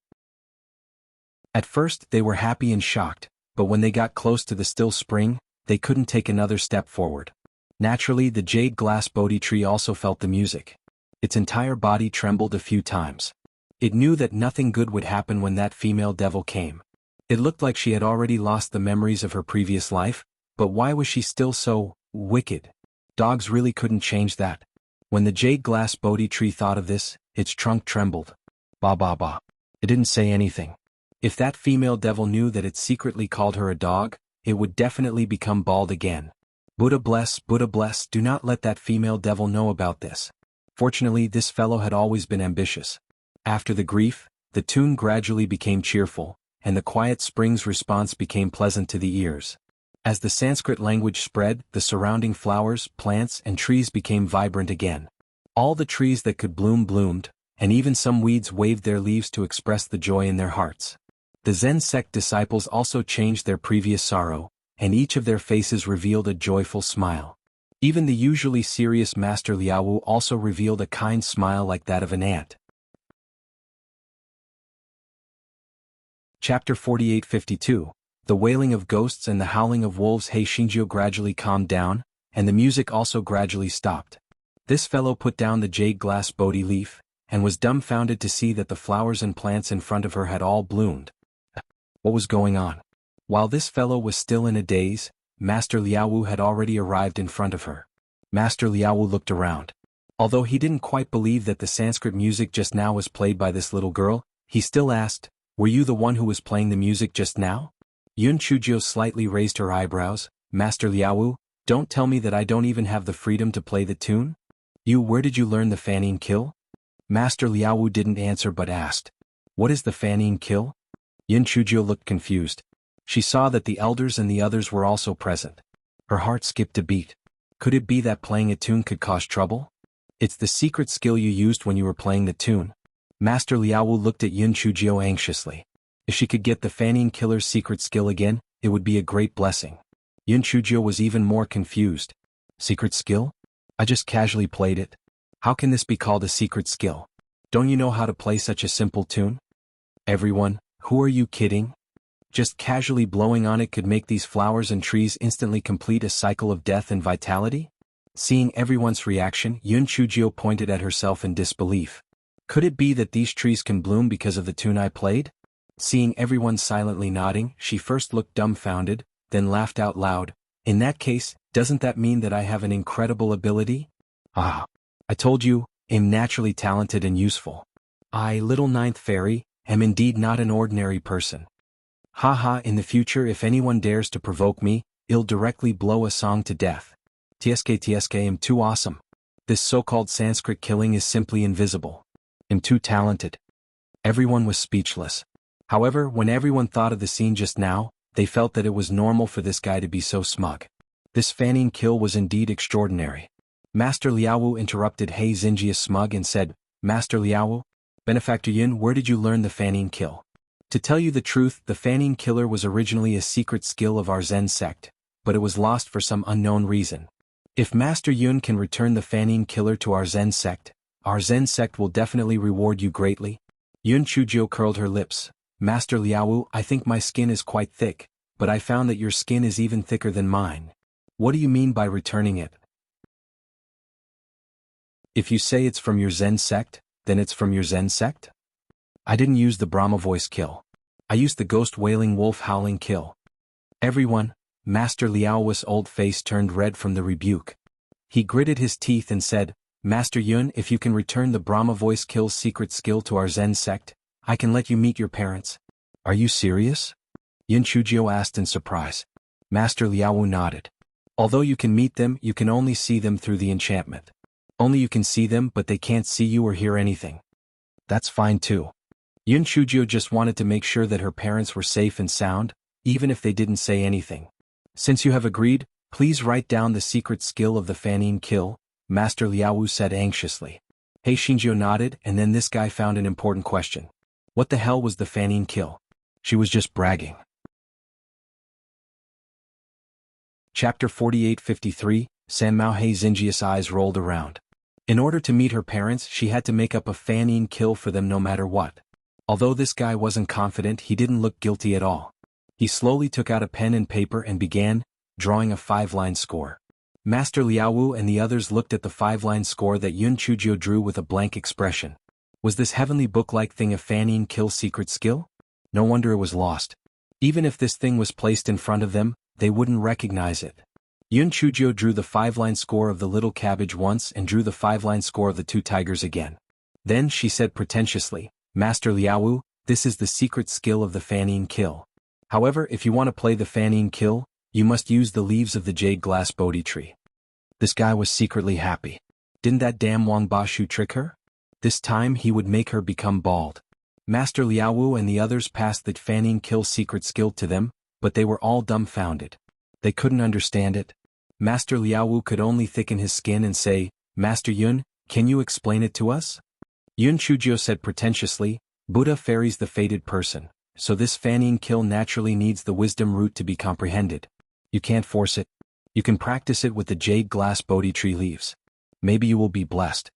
At first they were happy and shocked, but when they got close to the still spring, they couldn't take another step forward. Naturally, the jade glass Bodhi tree also felt the music. Its entire body trembled a few times. It knew that nothing good would happen when that female devil came. It looked like she had already lost the memories of her previous life, but why was she still so wicked? Dogs really couldn't change that. When the jade glass Bodhi tree thought of this, its trunk trembled. Ba ba ba. It didn't say anything. If that female devil knew that it secretly called her a dog, it would definitely become bald again. Buddha bless, do not let that female devil know about this. Fortunately, this fellow had always been ambitious. After the grief, the tune gradually became cheerful, and the quiet spring's response became pleasant to the ears. As the Sanskrit language spread, the surrounding flowers, plants, and trees became vibrant again. All the trees that could bloom bloomed, and even some weeds waved their leaves to express the joy in their hearts. The Zen sect disciples also changed their previous sorrow, and each of their faces revealed a joyful smile. Even the usually serious Master Liaowu also revealed a kind smile like that of an ant. Chapter 4852. The wailing of ghosts and the howling of wolves. Heishinju gradually calmed down, and the music also gradually stopped. This fellow put down the jade glass Bodhi leaf, and was dumbfounded to see that the flowers and plants in front of her had all bloomed. What was going on? While this fellow was still in a daze, Master Liaowu had already arrived in front of her. Master Liaowu looked around. Although he didn't quite believe that the Sanskrit music just now was played by this little girl, he still asked, "Were you the one who was playing the music just now?" Yun Chujio slightly raised her eyebrows. "Master Liaowu, don't tell me that I don't even have the freedom to play the tune? Where did you learn the Fanning kill?" Master Liaowu didn't answer but asked, "What is the Fanning kill?" Yun Chujio looked confused. She saw that the elders and the others were also present. Her heart skipped a beat. Could it be that playing a tune could cause trouble? "It's the secret skill you used when you were playing the tune." Master Liaowu looked at Yun Chujio anxiously. If she could get the Fanning killer's secret skill again, it would be a great blessing. Yun Chujio was even more confused. "Secret skill? I just casually played it. How can this be called a secret skill? Don't you know how to play such a simple tune?" "Everyone, who are you kidding? Just casually blowing on it could make these flowers and trees instantly complete a cycle of death and vitality?" Seeing everyone's reaction, Yun Chujio pointed at herself in disbelief. "Could it be that these trees can bloom because of the tune I played?" Seeing everyone silently nodding, she first looked dumbfounded, then laughed out loud. "In that case, doesn't that mean that I have an incredible ability? Ah, I told you, I'm naturally talented and useful. I, little ninth fairy, am indeed not an ordinary person. Haha, in the future if anyone dares to provoke me, I'll directly blow a song to death. TSK I'm too awesome. This so-called Sanskrit killing is simply invisible. I'm too talented." Everyone was speechless. However, when everyone thought of the scene just now, they felt that it was normal for this guy to be so smug. This Fanning kill was indeed extraordinary. Master Liaowu interrupted He Xinjia's smug and said, "Master Liaowu, Benefactor Yun, where did you learn the Fanning kill?" To tell you the truth, the Fanning killer was originally a secret skill of our Zen sect, but it was lost for some unknown reason. If Master Yun can return the Fanning killer to our Zen sect will definitely reward you greatly. Yun Chujio curled her lips. "Master Liaowu, I think my skin is quite thick, but I found that your skin is even thicker than mine. What do you mean by returning it? If you say it's from your Zen sect, then it's from your Zen sect? I didn't use the Brahma voice kill. I used the ghost wailing wolf howling kill." Everyone, Master Liaowu's old face turned red from the rebuke. He gritted his teeth and said, "Master Yun, if you can return the Brahma voice kill's secret skill to our Zen sect, I can let you meet your parents." "Are you serious?" Yun Chujio asked in surprise. Master Liaowu nodded. "Although you can meet them, you can only see them through the enchantment. Only you can see them but they can't see you or hear anything." "That's fine too." Yun Chujio just wanted to make sure that her parents were safe and sound, even if they didn't say anything. "Since you have agreed, please write down the secret skill of the Fanning kill," Master Liaowu said anxiously. He Xinjio nodded, and then this guy found an important question. What the hell was the Fanning kill? She was just bragging. Chapter 48-53, Sanmao He Xinjia's eyes rolled around. In order to meet her parents, she had to make up a Fanning kill for them no matter what. Although this guy wasn't confident, he didn't look guilty at all. He slowly took out a pen and paper and began drawing a 5-line score. Master Liaowu and the others looked at the 5-line score that Yun Chujio drew with a blank expression. Was this heavenly book-like thing a Fanning kill secret skill? No wonder it was lost. Even if this thing was placed in front of them, they wouldn't recognize it. Yun Chujio drew the 5-line score of the little cabbage once and drew the 5-line score of the 2 tigers again. Then she said pretentiously, "Master Liaowu, this is the secret skill of the Fanning kill. However, if you want to play the Fanning kill, you must use the leaves of the jade glass Bodhi tree." This guy was secretly happy. Didn't that damn Wang Bashu trick her? This time he would make her become bald. Master Liaowu and the others passed the Fanning kill secret skill to them, but they were all dumbfounded. They couldn't understand it. Master Liaowu could only thicken his skin and say, "Master Yun, can you explain it to us?" Yun Chujio said pretentiously, "Buddha ferries the fated person, so this Fanning kill naturally needs the wisdom root to be comprehended. You can't force it. You can practice it with the jade glass Bodhi tree leaves. Maybe you will be blessed."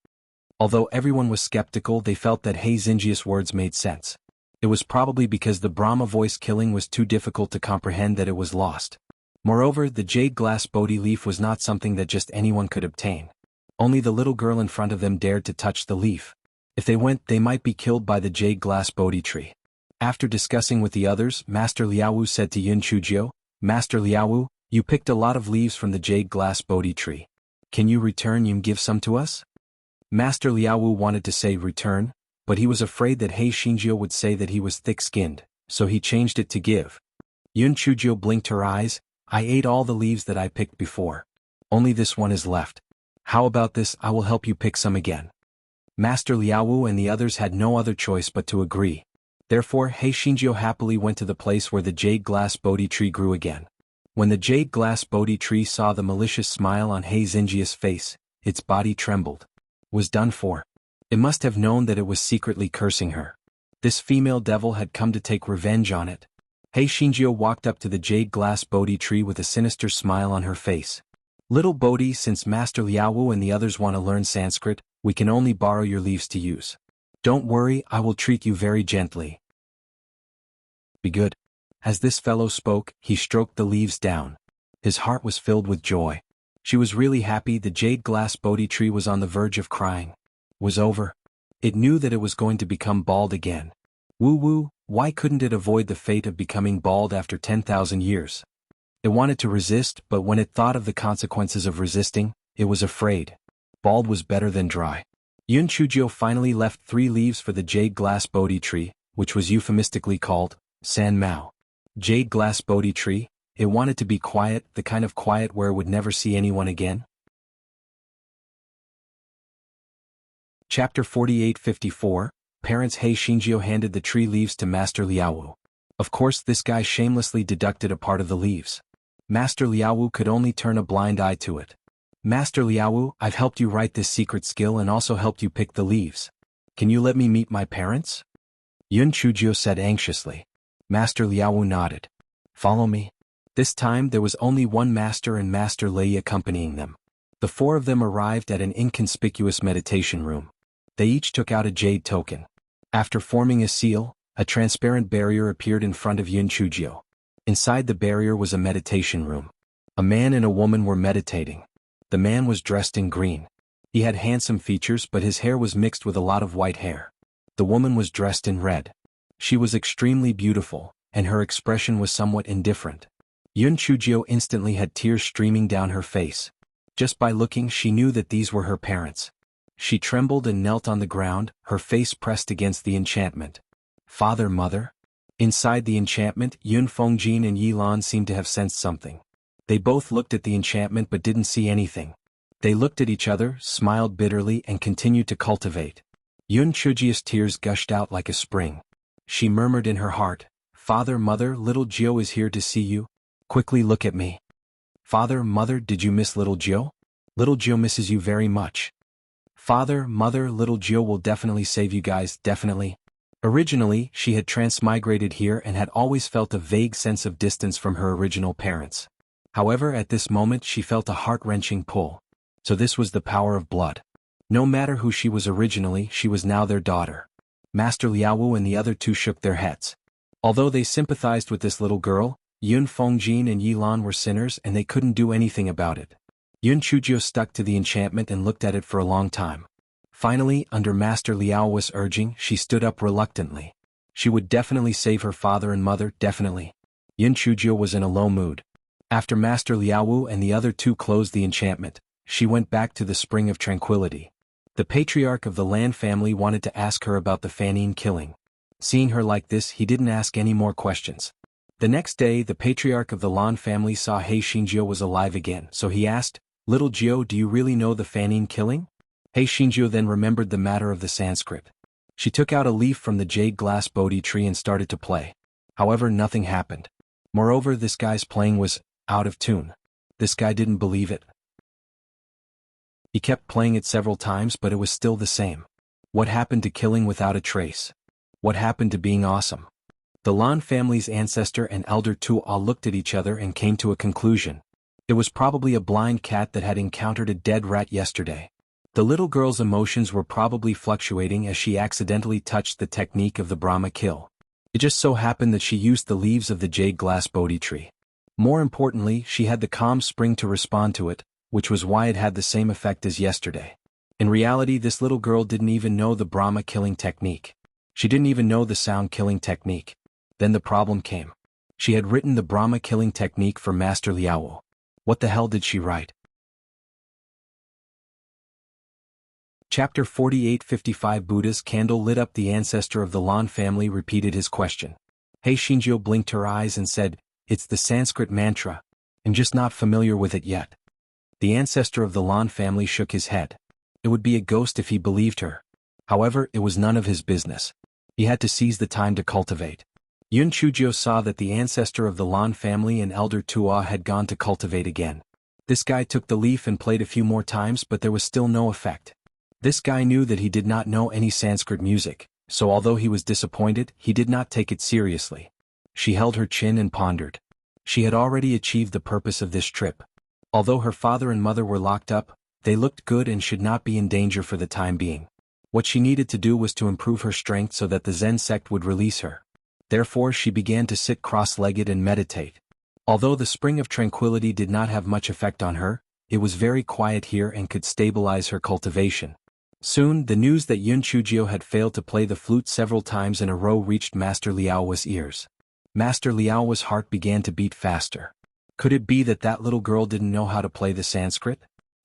Although everyone was skeptical, they felt that He Xinjia's words made sense. It was probably because the Brahma voice killing was too difficult to comprehend that it was lost. Moreover, the jade glass Bodhi leaf was not something that just anyone could obtain. Only the little girl in front of them dared to touch the leaf. If they went, they might be killed by the jade glass Bodhi tree. After discussing with the others, Master Liaowu said to Yun Chujio, "Master Liaowu, you picked a lot of leaves from the jade glass Bodhi tree. Can you return and give some to us? Master Liaowu wanted to say return, but he was afraid that He Xingjiu would say that he was thick-skinned, so he changed it to give. Yun Chujiu blinked her eyes. I ate all the leaves that I picked before. Only this one is left. How about this? I will help you pick some again. Master Liaowu and the others had no other choice but to agree. Therefore He Xingjiu happily went to the place where the jade glass Bodhi tree grew again. When the jade glass Bodhi tree saw the malicious smile on He Xingjiu's face, its body trembled. Was done for. It must have known that it was secretly cursing her. This female devil had come to take revenge on it. He Xingjiu walked up to the jade glass Bodhi tree with a sinister smile on her face. Little Bodhi, since Master Liaowu and the others want to learn Sanskrit, we can only borrow your leaves to use. Don't worry, I will treat you very gently. Be good. As this fellow spoke, he stroked the leaves down. His heart was filled with joy. She was really happy. The jade glass Bodhi tree was on the verge of crying. Was over. It knew that it was going to become bald again. Woo-woo, why couldn't it avoid the fate of becoming bald after 10,000 years? It wanted to resist, but when it thought of the consequences of resisting, it was afraid. Bald was better than dry. Yun Chujiu finally left 3 leaves for the jade glass Bodhi tree, which was euphemistically called San Mao. Jade glass Bodhi tree, it wanted to be quiet, the kind of quiet where it would never see anyone again. Chapter 48-54, Parents. He Xingjiu handed the tree leaves to Master Liaowu. Of course this guy shamelessly deducted a part of the leaves. Master Liaowu could only turn a blind eye to it. Master Liaowu, I've helped you write this secret skill and also helped you pick the leaves. Can you let me meet my parents? Yun Chujiu said anxiously. Master Liaowu nodded. Follow me. This time there was only one master and Master Lei accompanying them. The 4 of them arrived at an inconspicuous meditation room. They each took out a jade token. After forming a seal, a transparent barrier appeared in front of Yun Chujiu. Inside the barrier was a meditation room. A man and a woman were meditating. The man was dressed in green. He had handsome features, but his hair was mixed with a lot of white hair. The woman was dressed in red. She was extremely beautiful, and her expression was somewhat indifferent. Yun Chujiu instantly had tears streaming down her face. Just by looking she knew that these were her parents. She trembled and knelt on the ground, her face pressed against the enchantment. Father, mother? Inside the enchantment, Yun Fengjin and Yi Lan seemed to have sensed something. They both looked at the enchantment but didn't see anything. They looked at each other, smiled bitterly and continued to cultivate. Yun Chujiu's tears gushed out like a spring. She murmured in her heart, Father, mother, little Jiu is here to see you. Quickly look at me. Father, mother, did you miss little Jiu? Little Jiu misses you very much. Father, mother, little Jiu will definitely save you guys, definitely. Originally, she had transmigrated here and had always felt a vague sense of distance from her original parents. However, at this moment she felt a heart-wrenching pull. So this was the power of blood. No matter who she was originally, she was now their daughter. Master Liaowu and the other 2 shook their heads. Although they sympathized with this little girl, Yun Fengjin and Yi Lan were sinners and they couldn't do anything about it. Yun Chujiu stuck to the enchantment and looked at it for a long time. Finally, under Master Liaowu's urging, she stood up reluctantly. She would definitely save her father and mother, definitely. Yun Chujiu was in a low mood. After Master Liaowu and the other 2 closed the enchantment, she went back to the Spring of Tranquility. The patriarch of the Lan family wanted to ask her about the Fanine killing. Seeing her like this, he didn't ask any more questions. The next day, the patriarch of the Lan family saw He Xingjiu was alive again, so he asked, Little Jiu, do you really know the Fanine killing? He Xingjiu then remembered the matter of the Sanskrit. She took out a leaf from the jade glass Bodhi tree and started to play. However, nothing happened. Moreover, this guy's playing was out of tune. This guy didn't believe it. He kept playing it several times but it was still the same. What happened to killing without a trace? What happened to being awesome? The Lan family's ancestor and elder Tu'a looked at each other and came to a conclusion. It was probably a blind cat that had encountered a dead rat yesterday. The little girl's emotions were probably fluctuating as she accidentally touched the technique of the Brahma kill. It just so happened that she used the leaves of the jade glass Bodhi tree. More importantly, she had the calm spring to respond to it, which was why it had the same effect as yesterday. In reality, this little girl didn't even know the Brahma killing technique. She didn't even know the sound killing technique. Then the problem came. She had written the Brahma killing technique for Master Liaowu. What the hell did she write? Chapter 48:55 Buddha's candle lit up. The ancestor of the Lan family repeated his question. Hei Shinjio blinked her eyes and said, "It's the Sanskrit mantra. I'm just not familiar with it yet." The ancestor of the Lan family shook his head. It would be a ghost if he believed her. However, it was none of his business. He had to seize the time to cultivate. Yun Chujio saw that the ancestor of the Lan family and Elder Tua had gone to cultivate again. This guy took the leaf and played a few more times, but there was still no effect. This guy knew that he did not know any Sanskrit music, so although he was disappointed, he did not take it seriously. She held her chin and pondered. She had already achieved the purpose of this trip. Although her father and mother were locked up, they looked good and should not be in danger for the time being. What she needed to do was to improve her strength so that the Zen sect would release her. Therefore she began to sit cross-legged and meditate. Although the spring of tranquility did not have much effect on her, it was very quiet here and could stabilize her cultivation. Soon, the news that Yun Chujio had failed to play the flute several times in a row reached Master Liao's ears. Master Liao's heart began to beat faster. Could it be that that little girl didn't know how to play the Sanskrit?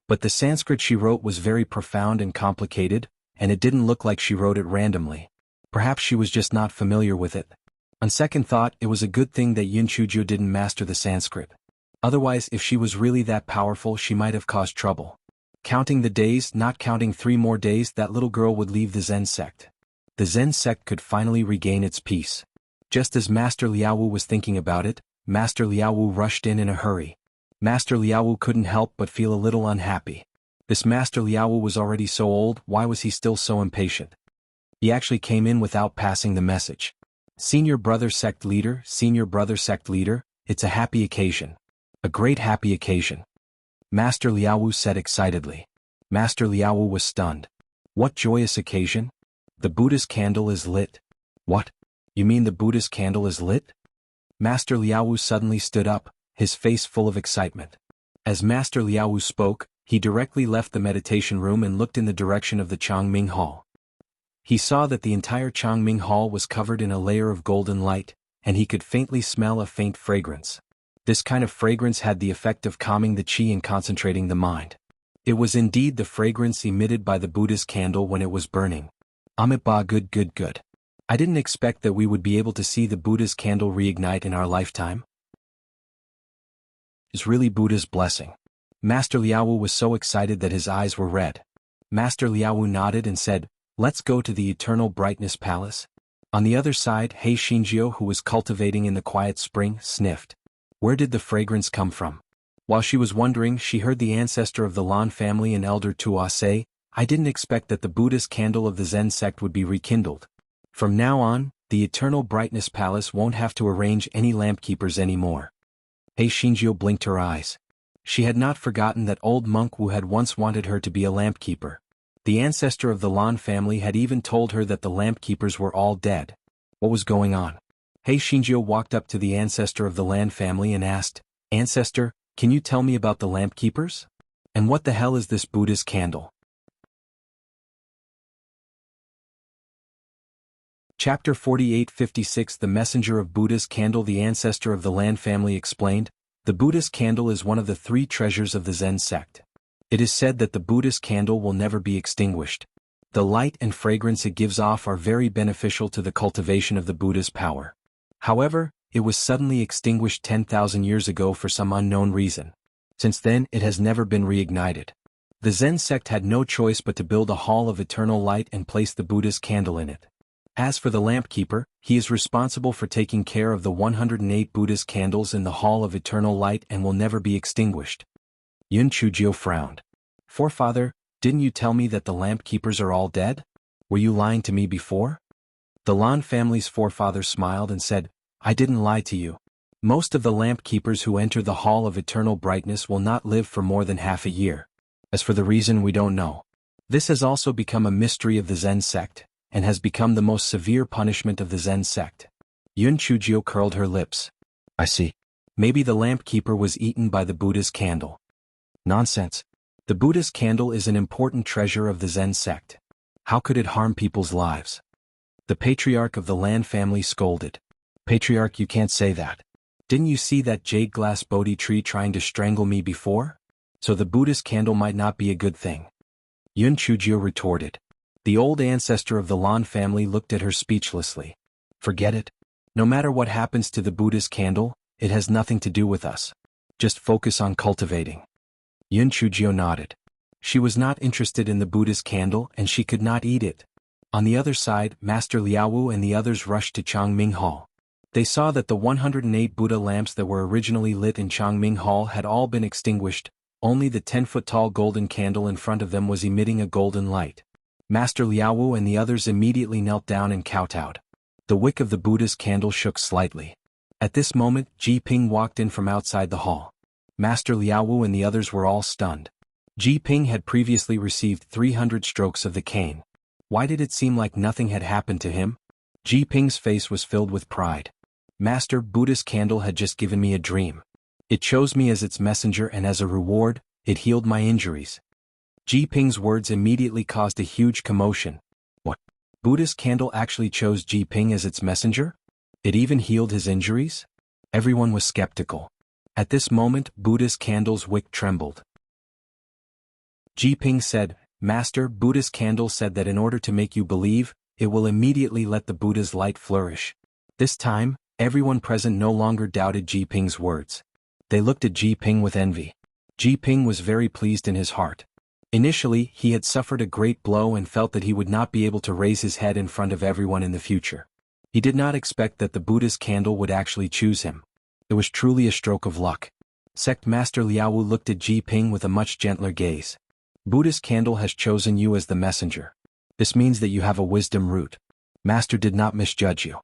But the Sanskrit she wrote was very profound and complicated, and it didn't look like she wrote it randomly. Perhaps she was just not familiar with it. On second thought, it was a good thing that Yun Chujio didn't master the Sanskrit. Otherwise, if she was really that powerful, she might have caused trouble. Counting the days, not counting 3 more days, that little girl would leave the Zen sect. The Zen sect could finally regain its peace. Just as Master Liaowu was thinking about it, Master Liaowu rushed in a hurry. Master Liaowu couldn't help but feel a little unhappy. This Master Liaowu was already so old, why was he still so impatient? He actually came in without passing the message. Senior brother sect leader, it's a happy occasion. A great happy occasion. Master Liaowu said excitedly. Master Liaowu was stunned. What joyous occasion? The Buddha's candle is lit. What? You mean the Buddha's candle is lit? Master Liaowu suddenly stood up, his face full of excitement. As Master Liaowu spoke, he directly left the meditation room and looked in the direction of the Changming Hall. He saw that the entire Changming Hall was covered in a layer of golden light, and he could faintly smell a faint fragrance. This kind of fragrance had the effect of calming the qi and concentrating the mind. It was indeed the fragrance emitted by the Buddha's candle when it was burning. Amitabha, good. I didn't expect that we would be able to see the Buddha's candle reignite in our lifetime. It's really Buddha's blessing. Master Liaowu was so excited that his eyes were red. Master Liaowu nodded and said, "Let's go to the Eternal Brightness Palace." On the other side, Hei Shinjio, who was cultivating in the quiet spring, sniffed. Where did the fragrance come from? While she was wondering, she heard the ancestor of the Lan family and Elder Tua say, "I didn't expect that the Buddha's candle of the Zen sect would be rekindled. From now on, the Eternal Brightness Palace won't have to arrange any lampkeepers anymore." Hei Shinjio blinked her eyes. She had not forgotten that old monk Wu had once wanted her to be a lampkeeper. The ancestor of the Lan family had even told her that the lampkeepers were all dead. What was going on? Hei Shinjio walked up to the ancestor of the Lan family and asked, "Ancestor, can you tell me about the lampkeepers? And what the hell is this Buddha's candle?" Chapter 48:56 The Messenger of Buddha's Candle. The ancestor of the Lan family explained, "The Buddha's candle is one of the 3 treasures of the Zen sect. It is said that the Buddha's candle will never be extinguished. The light and fragrance it gives off are very beneficial to the cultivation of the Buddha's power. However, it was suddenly extinguished 10,000 years ago for some unknown reason. Since then, it has never been reignited. The Zen sect had no choice but to build a hall of eternal light and place the Buddha's candle in it. As for the lampkeeper, he is responsible for taking care of the 108 Buddha's candles in the hall of eternal light and will never be extinguished." Yun Chujio frowned. "Forefather, didn't you tell me that the lampkeepers are all dead? Were you lying to me before?" The Lan family's forefather smiled and said, "I didn't lie to you. Most of the lampkeepers who enter the Hall of Eternal Brightness will not live for more than half a year. As for the reason, we don't know. This has also become a mystery of the Zen sect, and has become the most severe punishment of the Zen sect." Yun Chujio curled her lips. "I see. Maybe the lampkeeper was eaten by the Buddha's candle." "Nonsense. The Buddha's candle is an important treasure of the Zen sect. How could it harm people's lives?" The patriarch of the Lan family scolded. "Patriarch, you can't say that. Didn't you see that jade glass Bodhi tree trying to strangle me before? So the Buddha's candle might not be a good thing." Yun Chujio retorted. The old ancestor of the Lan family looked at her speechlessly. Forget it. No matter what happens to the Buddha's candle, it has nothing to do with us. Just focus on cultivating. Yun Chujio nodded. She was not interested in the Buddha's candle and she could not eat it. On the other side, Master Liaowu and the others rushed to Changming Hall. They saw that the 108 Buddha lamps that were originally lit in Changming Hall had all been extinguished, only the 10-foot-tall golden candle in front of them was emitting a golden light. Master Liaowu and the others immediately knelt down and kowtowed. The wick of the Buddha's candle shook slightly. At this moment, Ji Ping walked in from outside the hall. Master Liaowu and the others were all stunned. Ji Ping had previously received 300 strokes of the cane. Why did it seem like nothing had happened to him? Ji Ping's face was filled with pride. Master, Buddha's candle had just given me a dream. It chose me as its messenger and as a reward, it healed my injuries. Ji Ping's words immediately caused a huge commotion. What? Buddha's candle actually chose Ji Ping as its messenger? It even healed his injuries? Everyone was skeptical. At this moment, Buddha's candle's wick trembled. Ji Ping said, Master, Buddha's candle said that in order to make you believe, it will immediately let the Buddha's light flourish. This time, everyone present no longer doubted Ji Ping's words. They looked at Ji Ping with envy. Ji Ping was very pleased in his heart. Initially, he had suffered a great blow and felt that he would not be able to raise his head in front of everyone in the future. He did not expect that the Buddha's candle would actually choose him. It was truly a stroke of luck. Sect Master Liaowu looked at Ji Ping with a much gentler gaze. Buddha's candle has chosen you as the messenger. This means that you have a wisdom root. Master did not misjudge you.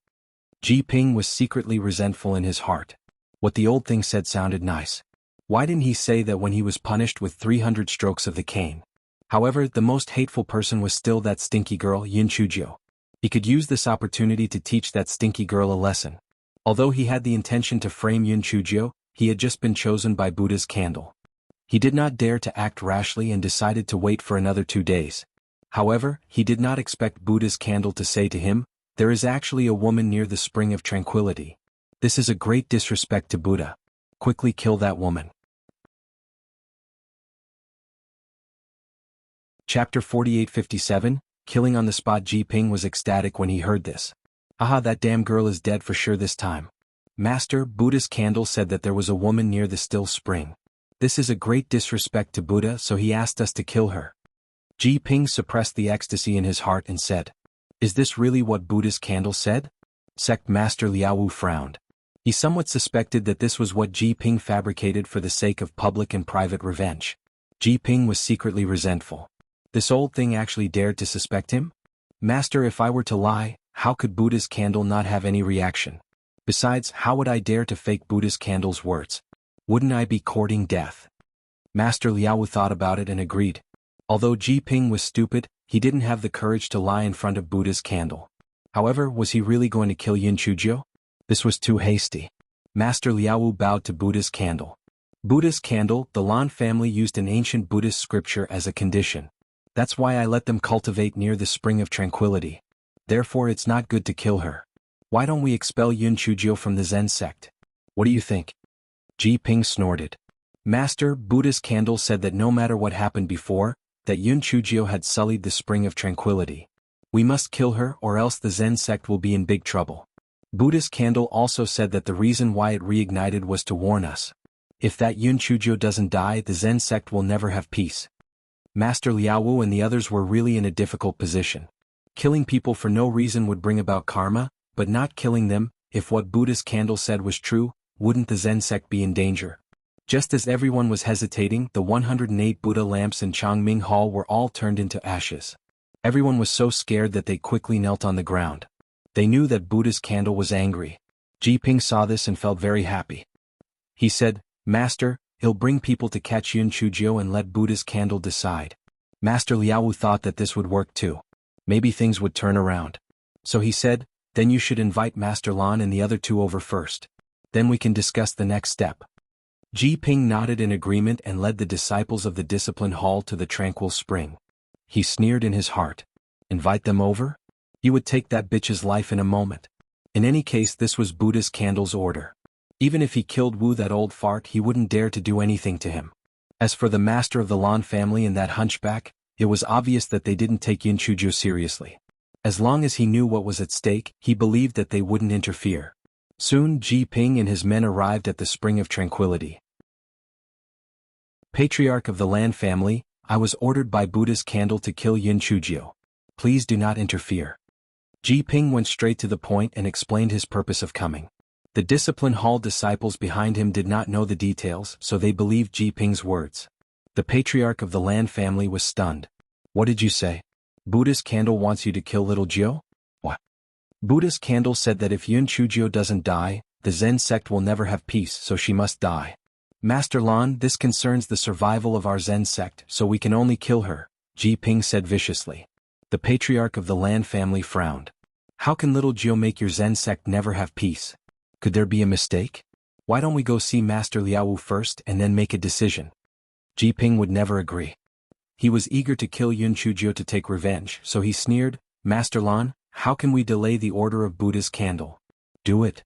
Ji Ping was secretly resentful in his heart. What the old thing said sounded nice. Why didn't he say that when he was punished with 300 strokes of the cane? However, the most hateful person was still that stinky girl, Yun Chujio. He could use this opportunity to teach that stinky girl a lesson. Although he had the intention to frame Yun Chujio, he had just been chosen by Buddha's candle. He did not dare to act rashly and decided to wait for another 2 days. However, he did not expect Buddha's candle to say to him, there is actually a woman near the spring of tranquility. This is a great disrespect to Buddha. Quickly kill that woman. Chapter 4857, Killing on the Spot. Ji Ping was ecstatic when he heard this. Aha, that damn girl is dead for sure this time. Master, Buddha's candle said that there was a woman near the still spring. This is a great disrespect to Buddha, so he asked us to kill her. Ji Ping suppressed the ecstasy in his heart and said, is this really what Buddha's candle said? Sect Master Liaowu frowned. He somewhat suspected that this was what Ji Ping fabricated for the sake of public and private revenge. Ji Ping was secretly resentful. This old thing actually dared to suspect him? Master, if I were to lie, how could Buddha's candle not have any reaction? Besides, how would I dare to fake Buddha's candle's words? Wouldn't I be courting death? Master Liaowu thought about it and agreed. Although Ji Ping was stupid, he didn't have the courage to lie in front of Buddha's candle. However, was he really going to kill Yun Chujio? This was too hasty. Master Liaowu bowed to Buddha's candle. Buddha's candle, the Lan family used an ancient Buddhist scripture as a condition. That's why I let them cultivate near the spring of tranquility. Therefore it's not good to kill her. Why don't we expel Yun Chujio from the Zen sect? What do you think? Ji Ping snorted. Master, Buddha's candle said that no matter what happened before, that Yun Chujio had sullied the spring of tranquility. We must kill her or else the Zen sect will be in big trouble. Buddha's candle also said that the reason why it reignited was to warn us. If that Yun Chujio doesn't die, the Zen sect will never have peace. Master Liaowu and the others were really in a difficult position. Killing people for no reason would bring about karma, but not killing them, if what Buddha's candle said was true, wouldn't the Zen sect be in danger? Just as everyone was hesitating, the 108 Buddha lamps in Changming Hall were all turned into ashes. Everyone was so scared that they quickly knelt on the ground. They knew that Buddha's candle was angry. Ji Ping saw this and felt very happy. He said, Master, he'll bring people to catch Yun Chujio and let Buddha's candle decide. Master Liaowu thought that this would work too. Maybe things would turn around. So he said, then you should invite Master Lan and the other 2 over first. Then we can discuss the next step. Ji Ping nodded in agreement and led the disciples of the discipline hall to the tranquil spring. He sneered in his heart. Invite them over? You would take that bitch's life in a moment. In any case, this was Buddha's candle's order. Even if he killed Wu, that old fart, he wouldn't dare to do anything to him. As for the master of the Lan family and that hunchback, It was obvious that they didn't take Yun Chuzhou seriously. As long as he knew what was at stake, he believed that they wouldn't interfere. Soon Ji Ping and his men arrived at the Spring of Tranquility. Patriarch of the Lan family, I was ordered by Buddha's candle to kill Yun Chuzhou. Please do not interfere. Ji Ping went straight to the point and explained his purpose of coming. The Discipline Hall disciples behind him did not know the details, so they believed Ji Ping's words. The patriarch of the Lan family was stunned. What did you say? Buddha's candle wants you to kill little Jiu? What? Buddha's candle said that if Yun Chuzhou doesn't die, the Zen sect will never have peace, so she must die. Master Lan, this concerns the survival of our Zen sect, so we can only kill her, Ji Ping said viciously. The patriarch of the Lan family frowned. How can little Jiu make your Zen sect never have peace? Could there be a mistake? Why don't we go see Master Liaowu first and then make a decision? Ji Ping would never agree. He was eager to kill Yun Chuzhou to take revenge, so he sneered, Master Lan, how can we delay the order of Buddha's candle? Do it.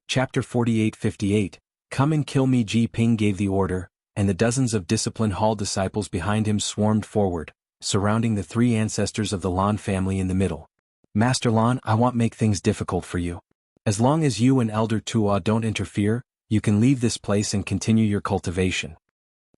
Chapter 48-58, Come and kill me. Ji Ping gave the order, and the dozens of Discipline Hall disciples behind him swarmed forward, surrounding the three ancestors of the Lan family in the middle. Master Lan, I won't make things difficult for you. As long as you and Elder Tua don't interfere, you can leave this place and continue your cultivation.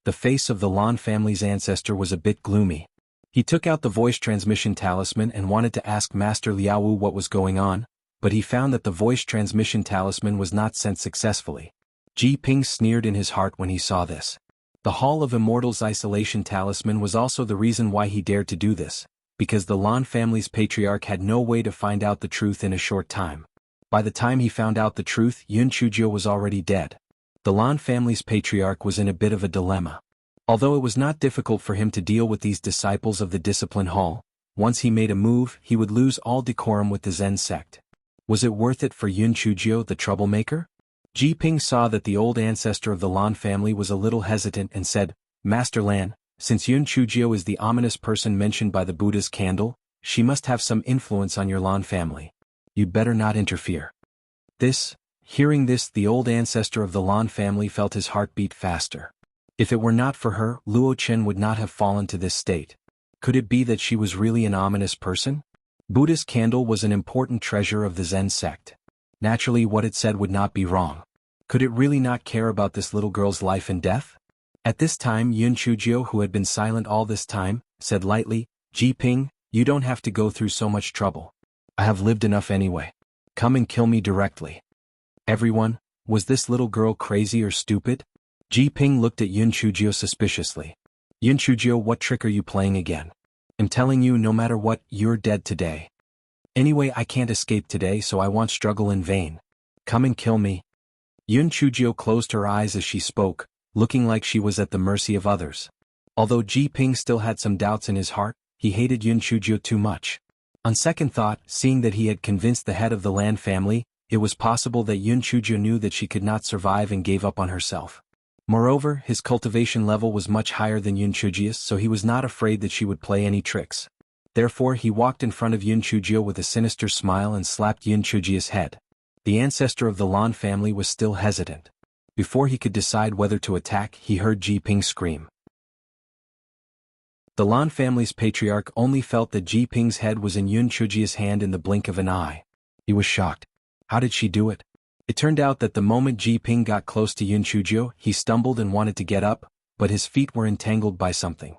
The face of the Lan family's ancestor was a bit gloomy. He took out the voice transmission talisman and wanted to ask Master Liaowu what was going on, but he found that the voice transmission talisman was not sent successfully. Ji Ping sneered in his heart when he saw this. The Hall of Immortals isolation talisman was also the reason why he dared to do this, because the Lan family's patriarch had no way to find out the truth in a short time. By the time he found out the truth, Yun Chuzhou was already dead. The Lan family's patriarch was in a bit of a dilemma. Although it was not difficult for him to deal with these disciples of the Discipline Hall, once he made a move, he would lose all decorum with the Zen sect. Was it worth it for Yun Chuzhou, the troublemaker? Ji Ping saw that the old ancestor of the Lan family was a little hesitant and said, Master Lan, since Yun Chuzhou is the ominous person mentioned by the Buddha's candle, she must have some influence on your Lan family. You'd better not interfere. Hearing this, the old ancestor of the Lan family felt his heart beat faster. If it were not for her, Luo Chen would not have fallen to this state. Could it be that she was really an ominous person? Buddha's candle was an important treasure of the Zen sect. Naturally, what it said would not be wrong. Could it really not care about this little girl's life and death? At this time, Yun Chuzhou, who had been silent all this time, said lightly, Ji Ping, you don't have to go through so much trouble. I have lived enough anyway. Come and kill me directly. Everyone, was this little girl crazy or stupid? Ji Ping looked at Yun Chuzhou suspiciously. Yun Chuzhou, what trick are you playing again? I'm telling you, no matter what, you're dead today. Anyway, I can't escape today, so I won't struggle in vain. Come and kill me. Yun Chuzhou closed her eyes as she spoke, looking like she was at the mercy of others. Although Ji Ping still had some doubts in his heart, he hated Yun Chuzhou too much. On second thought, seeing that he had convinced the head of the Lan family, it was possible that Yun Chuzhou knew that she could not survive and gave up on herself. Moreover, his cultivation level was much higher than Yun Chuzhou's, so he was not afraid that she would play any tricks. Therefore, he walked in front of Yun Chuzhou with a sinister smile and slapped Yun Chuzhou's head. The ancestor of the Lan family was still hesitant. Before he could decide whether to attack, he heard Ji Ping scream. The Lan family's patriarch only felt that Ji Ping's head was in Yun Chuzhou's hand in the blink of an eye. He was shocked. How did she do it? It turned out that the moment Ji Ping got close to Yun Chuzhou, he stumbled and wanted to get up, but his feet were entangled by something.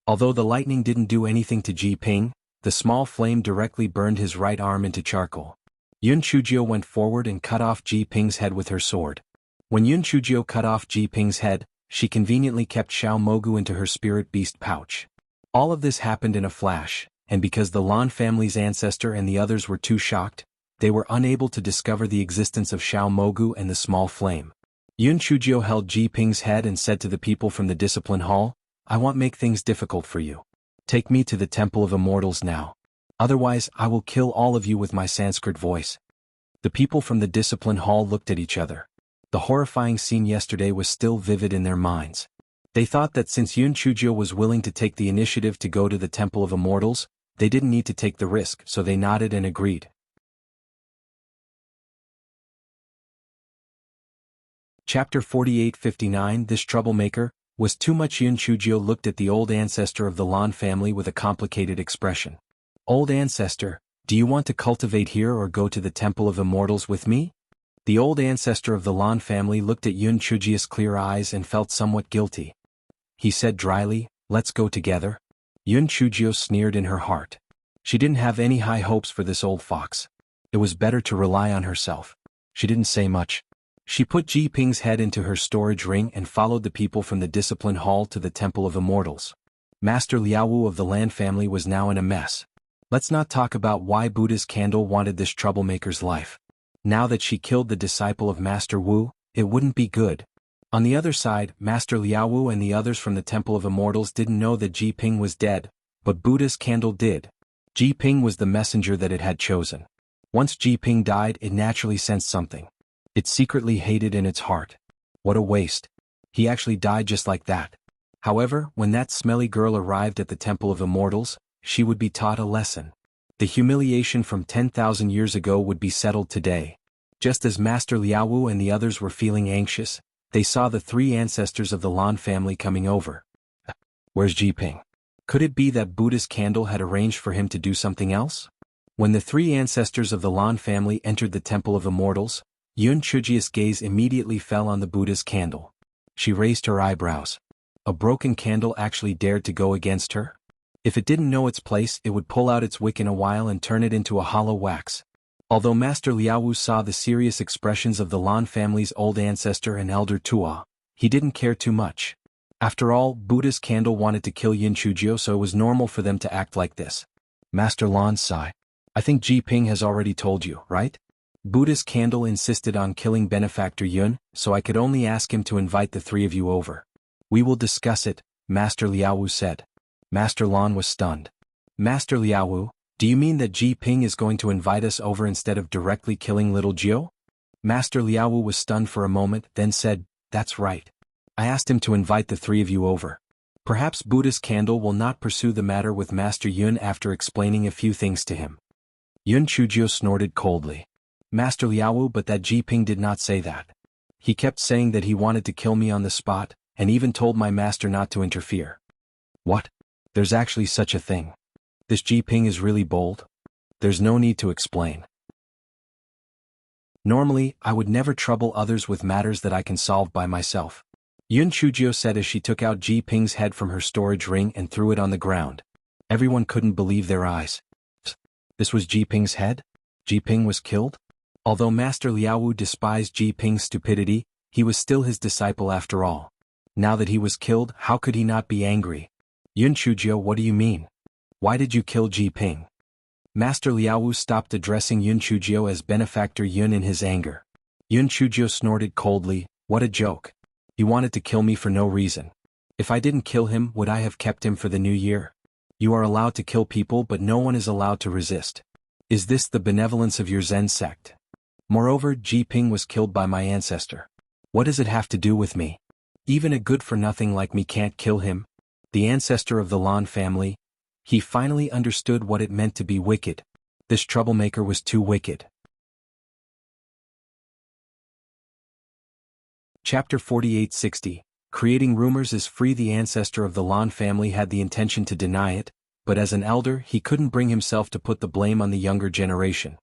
Although the lightning didn't do anything to Ji Ping, the small flame directly burned his right arm into charcoal. Yun Chuzhou went forward and cut off Ji Ping's head with her sword. When Yun Chuzhou cut off Ji Ping's head, she conveniently kept Xiao Mogu into her spirit beast pouch. All of this happened in a flash, and because the Lan family's ancestor and the others were too shocked, they were unable to discover the existence of Xiao Mogu and the small flame. Yun Chuzhou held Ji Ping's head and said to the people from the Discipline Hall, I won't make things difficult for you. Take me to the Temple of Immortals now. Otherwise, I will kill all of you with my Sanskrit voice. The people from the Discipline Hall looked at each other. The horrifying scene yesterday was still vivid in their minds. They thought that since Yun Chuzhou was willing to take the initiative to go to the Temple of Immortals, they didn't need to take the risk, so they nodded and agreed. Chapter 48-59 This troublemaker, Was too much. Yun Chujio looked at the old ancestor of the Lan family with a complicated expression. Old ancestor, do you want to cultivate here or go to the Temple of Immortals with me? The old ancestor of the Lan family looked at Yun Chujio's clear eyes and felt somewhat guilty. He said dryly, let's go together. Yun Chujio sneered in her heart. She didn't have any high hopes for this old fox. It was better to rely on herself. She didn't say much. She put Ji Ping's head into her storage ring and followed the people from the discipline hall to the Temple of Immortals. Master Liaowu of the Lan family was now in a mess. Let's not talk about why Buddha's candle wanted this troublemaker's life. Now that she killed the disciple of Master Wu, it wouldn't be good. On the other side, Master Liaowu and the others from the Temple of Immortals didn't know that Ji Ping was dead, but Buddha's candle did. Ji Ping was the messenger that it had chosen. Once Ji Ping died, it naturally sensed something. It secretly hated in its heart. What a waste. He actually died just like that. However, when that smelly girl arrived at the Temple of Immortals, she would be taught a lesson. The humiliation from 10,000 years ago would be settled today. Just as Master Liaowu and the others were feeling anxious, they saw the three ancestors of the Lan family coming over. Where's Ji Ping? Could it be that Buddha's candle had arranged for him to do something else? When the three ancestors of the Lan family entered the Temple of Immortals, Yun Chujio's gaze immediately fell on the Buddha's candle. She raised her eyebrows. A broken candle actually dared to go against her? If it didn't know its place, it would pull out its wick in a while and turn it into a hollow wax. Although Master Liaowu saw the serious expressions of the Lan family's old ancestor and elder Tua, he didn't care too much. After all, Buddha's candle wanted to kill Yun Chujio, so it was normal for them to act like this. Master Lan sighed. I think Ji Ping has already told you, right? Buddha's candle insisted on killing benefactor Yun, so I could only ask him to invite the three of you over. We will discuss it, Master Liaowu said. Master Lan was stunned. Master Liaowu, do you mean that Ji Ping is going to invite us over instead of directly killing little Jiu? Master Liaowu was stunned for a moment, then said, that's right. I asked him to invite the three of you over. Perhaps Buddha's candle will not pursue the matter with Master Yun after explaining a few things to him. Yun Chujio snorted coldly. Master Liaowu, but that Ji Ping did not say that. He kept saying that he wanted to kill me on the spot, and even told my master not to interfere. What? There's actually such a thing. This Ji Ping is really bold. There's no need to explain. Normally, I would never trouble others with matters that I can solve by myself. Yun Chujio said as she took out Ji Ping's head from her storage ring and threw it on the ground. Everyone couldn't believe their eyes. This was Ji Ping's head? Ji Ping was killed? Although Master Liaowu despised Ji Ping's stupidity, he was still his disciple after all. Now that he was killed, how could he not be angry? Yun Chujio, what do you mean? Why did you kill Ji Ping? Master Liaowu stopped addressing Yun Chujio as benefactor Yun in his anger. Yun Chujio snorted coldly, what a joke. He wanted to kill me for no reason. If I didn't kill him, would I have kept him for the new year? You are allowed to kill people, but no one is allowed to resist. Is this the benevolence of your Zen sect? Moreover, Ji Ping was killed by my ancestor. What does it have to do with me? Even a good-for-nothing like me can't kill him. The ancestor of the Lan family. He finally understood what it meant to be wicked. This troublemaker was too wicked. Chapter 4860. Creating rumors is free. The ancestor of the Lan family had the intention to deny it, but as an elder he couldn't bring himself to put the blame on the younger generation.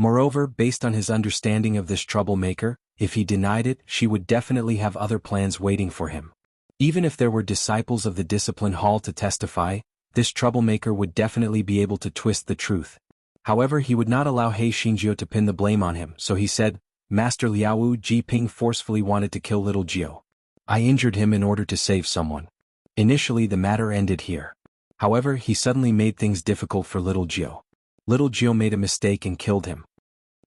Moreover, based on his understanding of this troublemaker, if he denied it, she would definitely have other plans waiting for him. Even if there were disciples of the discipline hall to testify, this troublemaker would definitely be able to twist the truth. However, he would not allow He Xinjiu to pin the blame on him, so he said, Master Liaowu, Ji Ping forcefully wanted to kill little Jiu. I injured him in order to save someone. Initially the matter ended here. However, he suddenly made things difficult for little Jiu. Little Jiu made a mistake and killed him.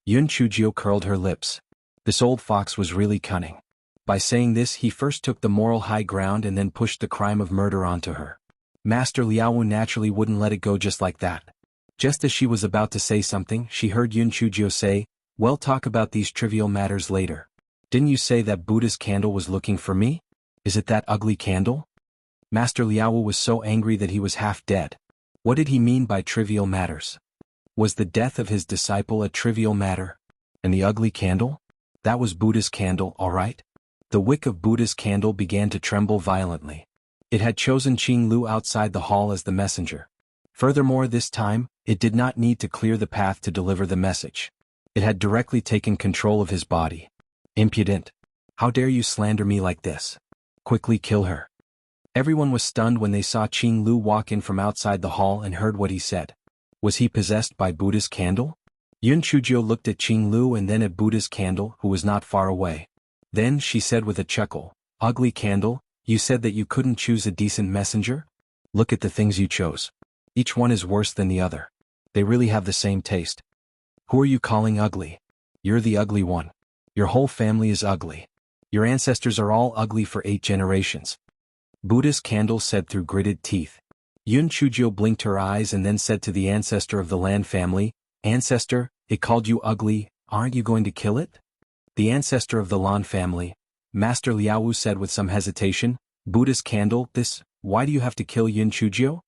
Yun Chujio curled her lips. This old fox was really cunning. By saying this, he first took the moral high ground and then pushed the crime of murder onto her. Master Liaowu naturally wouldn't let it go just like that. Just as she was about to say something, she heard Yun Chujio say, We'll talk about these trivial matters later. Didn't you say that Buddha's candle was looking for me? Is it that ugly candle? Master Liaowu was so angry that he was half dead. What did he mean by trivial matters? Was the death of his disciple a trivial matter? And the ugly candle? That was Buddha's candle, all right? The wick of Buddha's candle began to tremble violently. It had chosen Qing Lu outside the hall as the messenger. Furthermore, this time, it did not need to clear the path to deliver the message. It had directly taken control of his body. Impudent! How dare you slander me like this? Quickly kill her. Everyone was stunned when they saw Qing Lu walk in from outside the hall and heard what he said. Was he possessed by Buddha's candle? Yun Chujio looked at Qing Lu and then at Buddha's candle, who was not far away. Then she said with a chuckle, "Ugly candle, you said that you couldn't choose a decent messenger? Look at the things you chose. Each one is worse than the other. They really have the same taste. Who are you calling ugly? You're the ugly one. Your whole family is ugly. Your ancestors are all ugly for 8 generations." Buddha's candle said through gritted teeth. Yun Chujio blinked her eyes and then said to the ancestor of the Lan family, "Ancestor, it called you ugly, aren't you going to kill it?" The ancestor of the Lan family, Master Liaowu, said with some hesitation, "Buddha's candle, why do you have to kill Yun Chujio?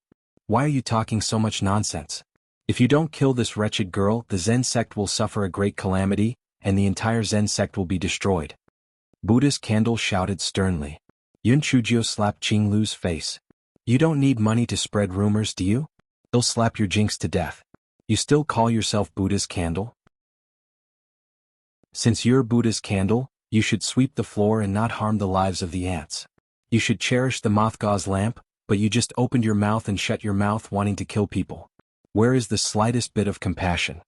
Why are you talking so much nonsense? If you don't kill this wretched girl, the Zen sect will suffer a great calamity, and the entire Zen sect will be destroyed." Buddha's candle shouted sternly. Yun Chujio slapped Qing Lu's face. "You don't need money to spread rumors, do you? They'll slap your jinx to death. You still call yourself Buddha's candle? Since you're Buddha's candle, you should sweep the floor and not harm the lives of the ants. You should cherish the moth gauze lamp, but you just opened your mouth and shut your mouth wanting to kill people. Where is the slightest bit of compassion?"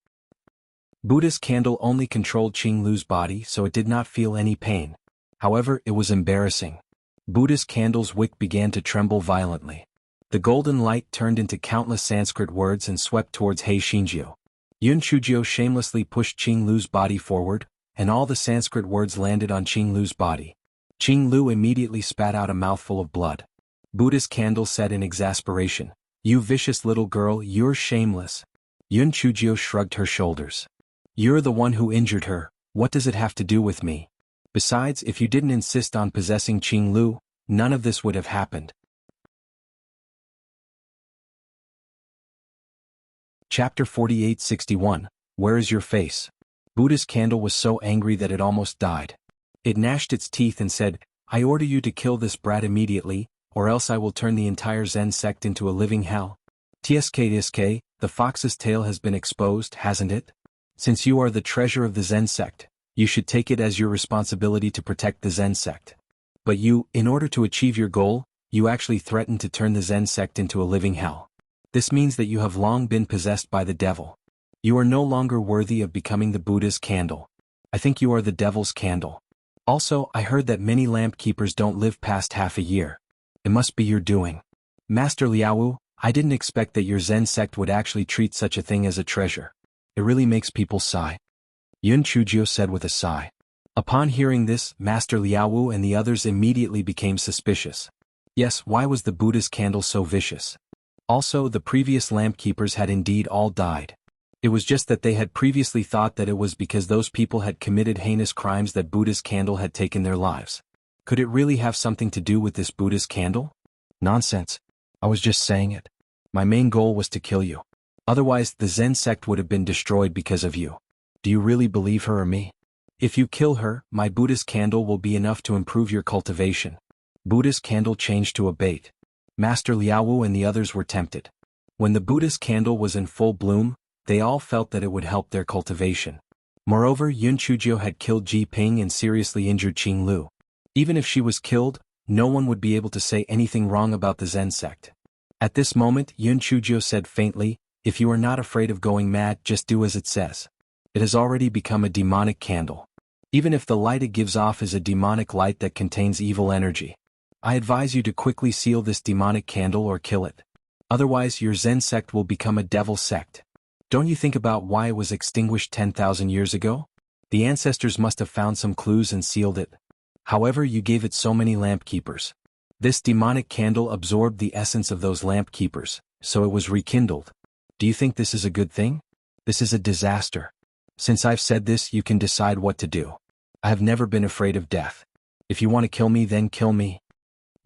Buddha's candle only controlled Qing Lu's body, so it did not feel any pain. However, it was embarrassing. Buddha's candle's wick began to tremble violently. The golden light turned into countless Sanskrit words and swept towards Hei Shinjio. Yun Chujio shamelessly pushed Qing Lu's body forward, and all the Sanskrit words landed on Qing Lu's body. Qing Lu immediately spat out a mouthful of blood. Buddha's candle said in exasperation, "You vicious little girl, you're shameless." Yun Chujio shrugged her shoulders. "You're the one who injured her, what does it have to do with me? Besides, if you didn't insist on possessing Qing Lu, none of this would have happened." Chapter 48-61, Where is your face? Buddha's candle was so angry that it almost died. It gnashed its teeth and said, "I order you to kill this brat immediately, or else I will turn the entire Zen sect into a living hell." "Tsk, the fox's tail has been exposed, hasn't it? Since you are the treasure of the Zen sect, you should take it as your responsibility to protect the Zen sect. But you, in order to achieve your goal, you actually threatened to turn the Zen sect into a living hell. This means that you have long been possessed by the devil. You are no longer worthy of becoming the Buddha's candle. I think you are the devil's candle. Also, I heard that many lamp keepers don't live past half a year. It must be your doing. Master Liaowu, I didn't expect that your Zen sect would actually treat such a thing as a treasure. It really makes people sigh." Yun Chujio said with a sigh. Upon hearing this, Master Liaowu and the others immediately became suspicious. Yes, why was the Buddha's candle so vicious? Also, the previous lamp keepers had indeed all died. It was just that they had previously thought that it was because those people had committed heinous crimes that Buddha's candle had taken their lives. Could it really have something to do with this Buddha's candle? Nonsense. I was just saying it. My main goal was to kill you. Otherwise, the Zen sect would have been destroyed because of you. Do you really believe her or me? If you kill her, my Buddha's candle will be enough to improve your cultivation. Buddha's candle changed to a bait. Master Liaowu and the others were tempted. When the Buddha's candle was in full bloom, they all felt that it would help their cultivation. Moreover, Yun Chujio had killed Ji Ping and seriously injured Qing Lu. Even if she was killed, no one would be able to say anything wrong about the Zen sect. At this moment, Yun Chujio said faintly, "If you are not afraid of going mad, just do as it says. It has already become a demonic candle. Even if the light it gives off is a demonic light that contains evil energy. I advise you to quickly seal this demonic candle or kill it. Otherwise, your Zen sect will become a devil sect. Don't you think about why it was extinguished 10,000 years ago? The ancestors must have found some clues and sealed it. However, you gave it so many lamp keepers. This demonic candle absorbed the essence of those lamp keepers, so it was rekindled. Do you think this is a good thing? This is a disaster. Since I've said this, you can decide what to do. I have never been afraid of death. If you want to kill me, then kill me."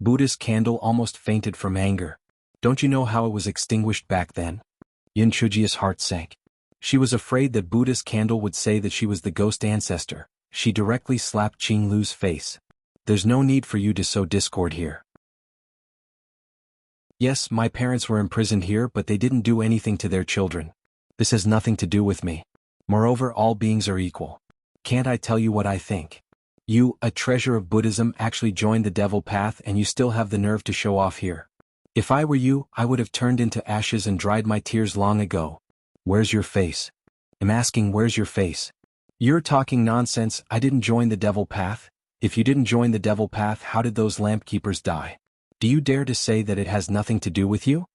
Buddha's candle almost fainted from anger. Don't you know how it was extinguished back then? Yun Chujio's heart sank. She was afraid that Buddha's candle would say that she was the ghost ancestor. She directly slapped Qing Lu's face. There's no need for you to sow discord here. Yes, my parents were imprisoned here, but they didn't do anything to their children. This has nothing to do with me. Moreover, all beings are equal. Can't I tell you what I think? You, a treasure of Buddhism, actually joined the devil path and you still have the nerve to show off here. If I were you, I would have turned into ashes and dried my tears long ago. Where's your face? I'm asking, where's your face? You're talking nonsense. I didn't join the devil path. If you didn't join the devil path, how did those lamp keepers die? Do you dare to say that it has nothing to do with you?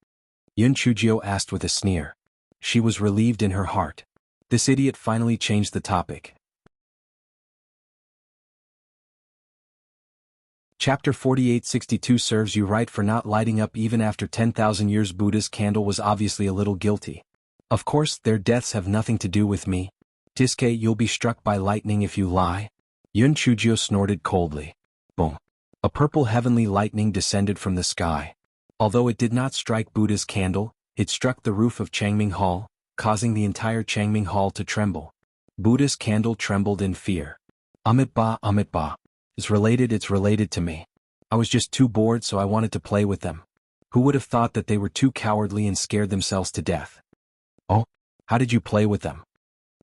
Yun Chujio asked with a sneer. She was relieved in her heart. This idiot finally changed the topic. Chapter 4862 serves you right for not lighting up even after 10,000 years. Buddha's candle was obviously a little guilty. Of course, their deaths have nothing to do with me. Tisuke, you'll be struck by lightning if you lie. Yun Chujio snorted coldly. Boom. A purple heavenly lightning descended from the sky. Although it did not strike Buddha's candle, it struck the roof of Changming Hall, causing the entire Changming Hall to tremble. Buddha's candle trembled in fear. Amitabha. It's related to me. I was just too bored, so I wanted to play with them. Who would have thought that they were too cowardly and scared themselves to death? Oh? How did you play with them?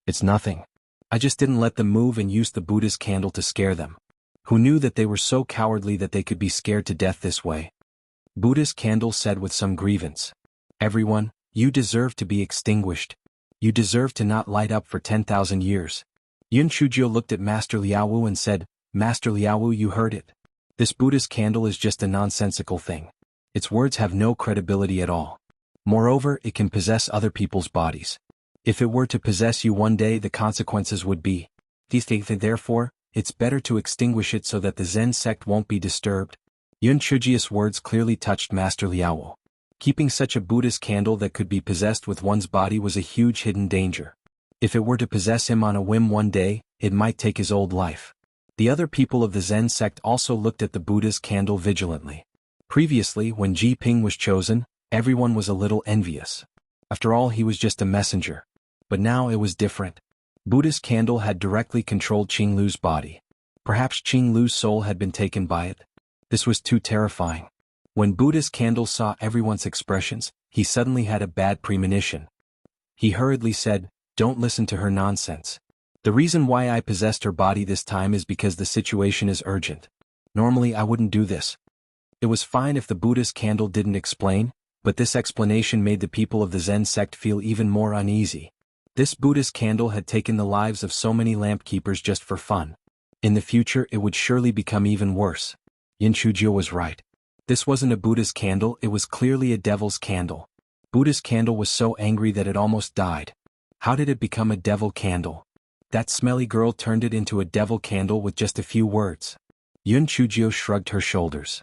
It's nothing. I just didn't let them move and used the Buddha's candle to scare them. Who knew that they were so cowardly that they could be scared to death this way? Buddha's candle said with some grievance. Everyone, you deserve to be extinguished. You deserve to not light up for 10,000 years. Yun Chujio looked at Master Liaowu and said, Master Liaowu, you heard it. This Buddha's candle is just a nonsensical thing. Its words have no credibility at all. Moreover, it can possess other people's bodies. If it were to possess you one day, the consequences would be. Therefore, it's better to extinguish it so that the Zen sect won't be disturbed. Yun Chujio's words clearly touched Master Liaowu. Keeping such a Buddha's candle that could be possessed with one's body was a huge hidden danger. If it were to possess him on a whim one day, it might take his old life. The other people of the Zen sect also looked at the Buddha's candle vigilantly. Previously, when Ji Ping was chosen, everyone was a little envious. After all, he was just a messenger. But now it was different. Buddha's candle had directly controlled Qing Lu's body. Perhaps Qing Lu's soul had been taken by it. This was too terrifying. When Buddha's candle saw everyone's expressions, he suddenly had a bad premonition. He hurriedly said, Don't listen to her nonsense. The reason why I possessed her body this time is because the situation is urgent. Normally I wouldn't do this. It was fine if the Buddha's candle didn't explain, but this explanation made the people of the Zen sect feel even more uneasy. This Buddha's candle had taken the lives of so many lamp keepers just for fun. In the future it would surely become even worse. Yun Chujio was right. This wasn't a Buddha's candle, it was clearly a devil's candle. Buddha's candle was so angry that it almost died. How did it become a devil candle? That smelly girl turned it into a devil candle with just a few words. Yun Chujio shrugged her shoulders.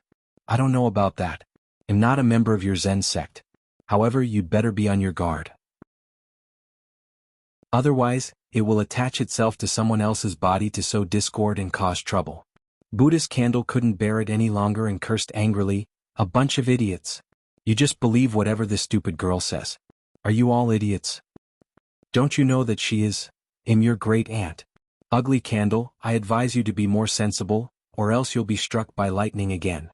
I don't know about that. I'm not a member of your Zen sect. However, you'd better be on your guard. Otherwise, it will attach itself to someone else's body to sow discord and cause trouble. Buddha's candle couldn't bear it any longer and cursed angrily, A bunch of idiots. You just believe whatever this stupid girl says. Are you all idiots? Don't you know that she is, your great aunt? Ugly candle, I advise you to be more sensible, or else you'll be struck by lightning again.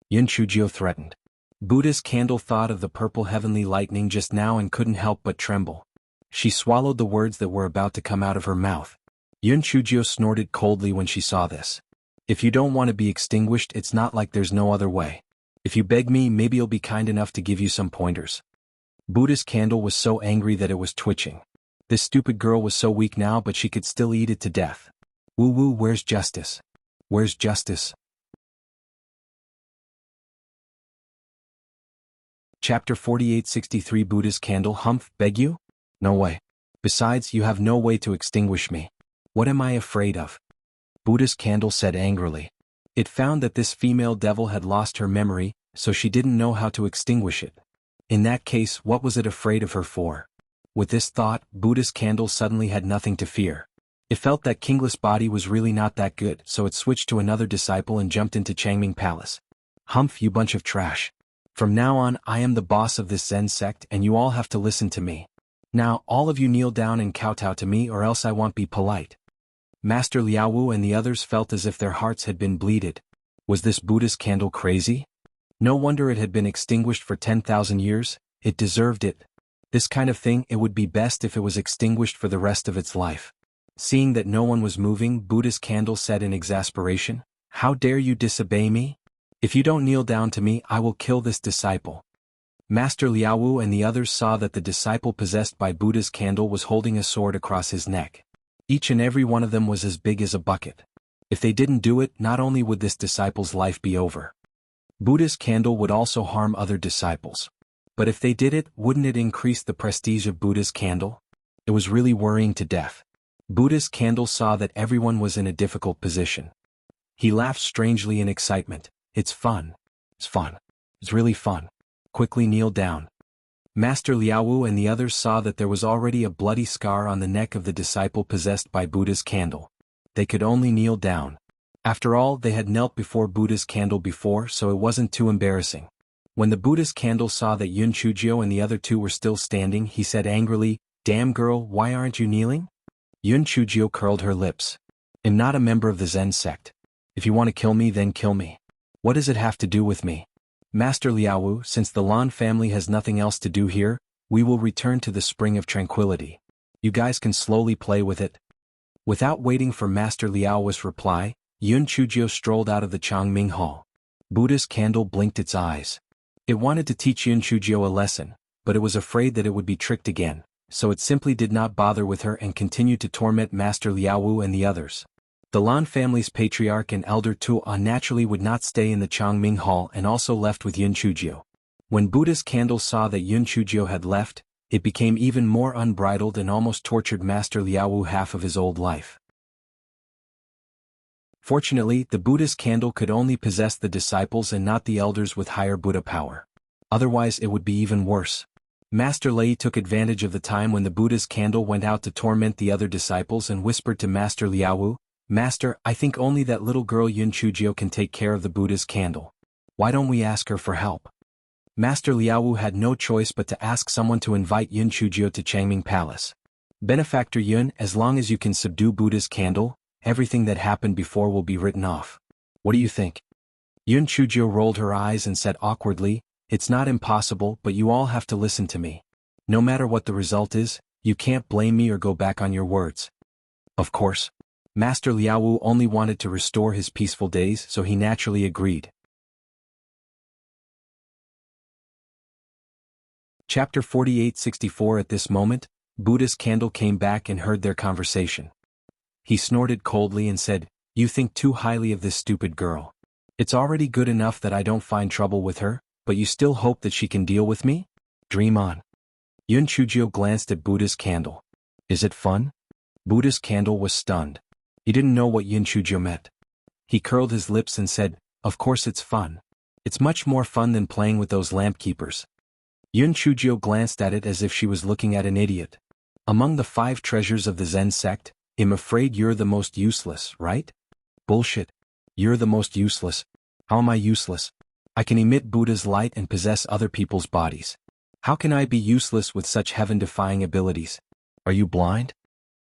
Yun Chujio threatened. Buddha's candle thought of the purple heavenly lightning just now and couldn't help but tremble. She swallowed the words that were about to come out of her mouth. Yun Chujio snorted coldly when she saw this. If you don't want to be extinguished, it's not like there's no other way. If you beg me, maybe you'll be kind enough to give you some pointers. Buddha's candle was so angry that it was twitching. This stupid girl was so weak now, but she could still eat it to death. Woo, where's justice? Where's justice? Chapter 4863 Buddha's candle. Humph, beg you? No way. Besides, you have no way to extinguish me. What am I afraid of? Buddha's candle said angrily. It found that this female devil had lost her memory, so she didn't know how to extinguish it. In that case, what was it afraid of her for? With this thought, Buddha's candle suddenly had nothing to fear. It felt that Kingless body was really not that good, so it switched to another disciple and jumped into Changming Palace. Humph, you bunch of trash. From now on, I am the boss of this Zen sect and you all have to listen to me. Now, all of you kneel down and kowtow to me or else I won't be polite. Master Liaowu and the others felt as if their hearts had been bleeded. Was this Buddhist candle crazy? No wonder it had been extinguished for 10,000 years, it deserved it. This kind of thing, it would be best if it was extinguished for the rest of its life. Seeing that no one was moving, Buddhist candle said in exasperation, "How dare you disobey me? If you don't kneel down to me, I will kill this disciple." Master Liaowu and the others saw that the disciple possessed by Buddha's candle was holding a sword across his neck. Each and every one of them was as big as a bucket. If they didn't do it, not only would this disciple's life be over, Buddha's candle would also harm other disciples. But if they did it, wouldn't it increase the prestige of Buddha's candle? It was really worrying to death. Buddha's candle saw that everyone was in a difficult position. He laughed strangely in excitement. "It's fun. It's fun. It's really fun. Quickly kneel down." Master Liaowu and the others saw that there was already a bloody scar on the neck of the disciple possessed by Buddha's candle. They could only kneel down. After all, they had knelt before Buddha's candle before, so it wasn't too embarrassing. When the Buddha's candle saw that Yun Chujio and the other two were still standing, he said angrily, "Damn girl, why aren't you kneeling?" Yun Chujio curled her lips. "I'm not a member of the Zen sect. If you want to kill me, then kill me. What does it have to do with me? Master Liaowu, since the Lan family has nothing else to do here, we will return to the Spring of Tranquility. You guys can slowly play with it." Without waiting for Master Liaowu's reply, Yun Chujio strolled out of the Changming Hall. Buddha's candle blinked its eyes. It wanted to teach Yun Chujio a lesson, but it was afraid that it would be tricked again, so it simply did not bother with her and continued to torment Master Liaowu and the others. The Lan family's patriarch and elder Tuan naturally would not stay in the Changming Hall and also left with Yun Chujio. When Buddha's candle saw that Yun Chujio had left, it became even more unbridled and almost tortured Master Liaowu half of his old life. Fortunately, the Buddha's candle could only possess the disciples and not the elders with higher Buddha power. Otherwise it would be even worse. Master Lei took advantage of the time when the Buddha's candle went out to torment the other disciples and whispered to Master Liaowu, "Master, I think only that little girl Yun Chujio can take care of the Buddha's candle. Why don't we ask her for help?" Master Liaowu had no choice but to ask someone to invite Yun Chujio to Changming Palace. "Benefactor Yun, as long as you can subdue Buddha's candle, everything that happened before will be written off. What do you think?" Yun Chujio rolled her eyes and said awkwardly, "It's not impossible, but you all have to listen to me. No matter what the result is, you can't blame me or go back on your words." Of course. Master Liaowu only wanted to restore his peaceful days, so he naturally agreed. Chapter 48-64. At this moment, Buddha's candle came back and heard their conversation. He snorted coldly and said, "You think too highly of this stupid girl. It's already good enough that I don't find trouble with her, but you still hope that she can deal with me? Dream on." Yun Chujio glanced at Buddha's candle. "Is it fun?" Buddha's candle was stunned. He didn't know what Yun Chujio meant. He curled his lips and said, "Of course it's fun. It's much more fun than playing with those lamp keepers." Yun Chujio glanced at it as if she was looking at an idiot. "Among the 5 treasures of the Zen sect, I'm afraid you're the most useless, right?" "Bullshit. You're the most useless. How am I useless? I can emit Buddha's light and possess other people's bodies. How can I be useless with such heaven-defying abilities? Are you blind?"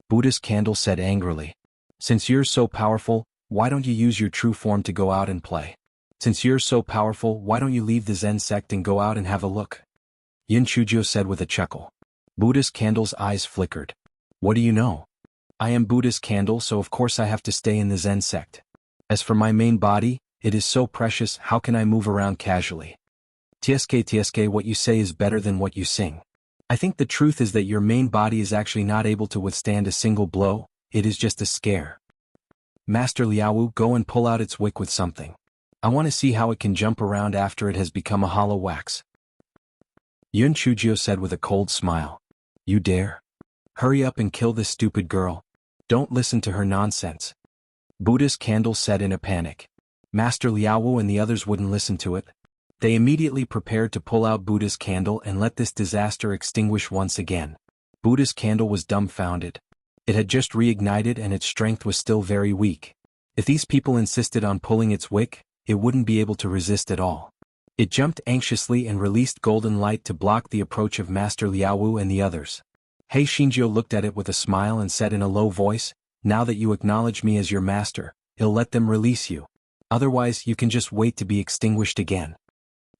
Buddha's candle said angrily. "Since you're so powerful, why don't you use your true form to go out and play? Since you're so powerful, why don't you leave the Zen sect and go out and have a look?" Yun Chujio said with a chuckle. Buddha's candle's eyes flickered. "What do you know? I am Buddha's candle, so of course I have to stay in the Zen sect. As for my main body, it is so precious, how can I move around casually?" "Tsk, what you say is better than what you sing. I think the truth is that your main body is actually not able to withstand a single blow, it is just a scare. Master Liaowu, go and pull out its wick with something. I want to see how it can jump around after it has become a hollow wax." Yun Chujio said with a cold smile. "You dare? Hurry up and kill this stupid girl. Don't listen to her nonsense." Buddha's candle said in a panic. Master Liaowu and the others wouldn't listen to it. They immediately prepared to pull out Buddha's candle and let this disaster extinguish once again. Buddha's candle was dumbfounded. It had just reignited and its strength was still very weak. If these people insisted on pulling its wick, it wouldn't be able to resist at all. It jumped anxiously and released golden light to block the approach of Master Liaowu and the others. Hei Xinjiu looked at it with a smile and said in a low voice, "Now that you acknowledge me as your master, I'll let them release you." Otherwise you can just wait to be extinguished again.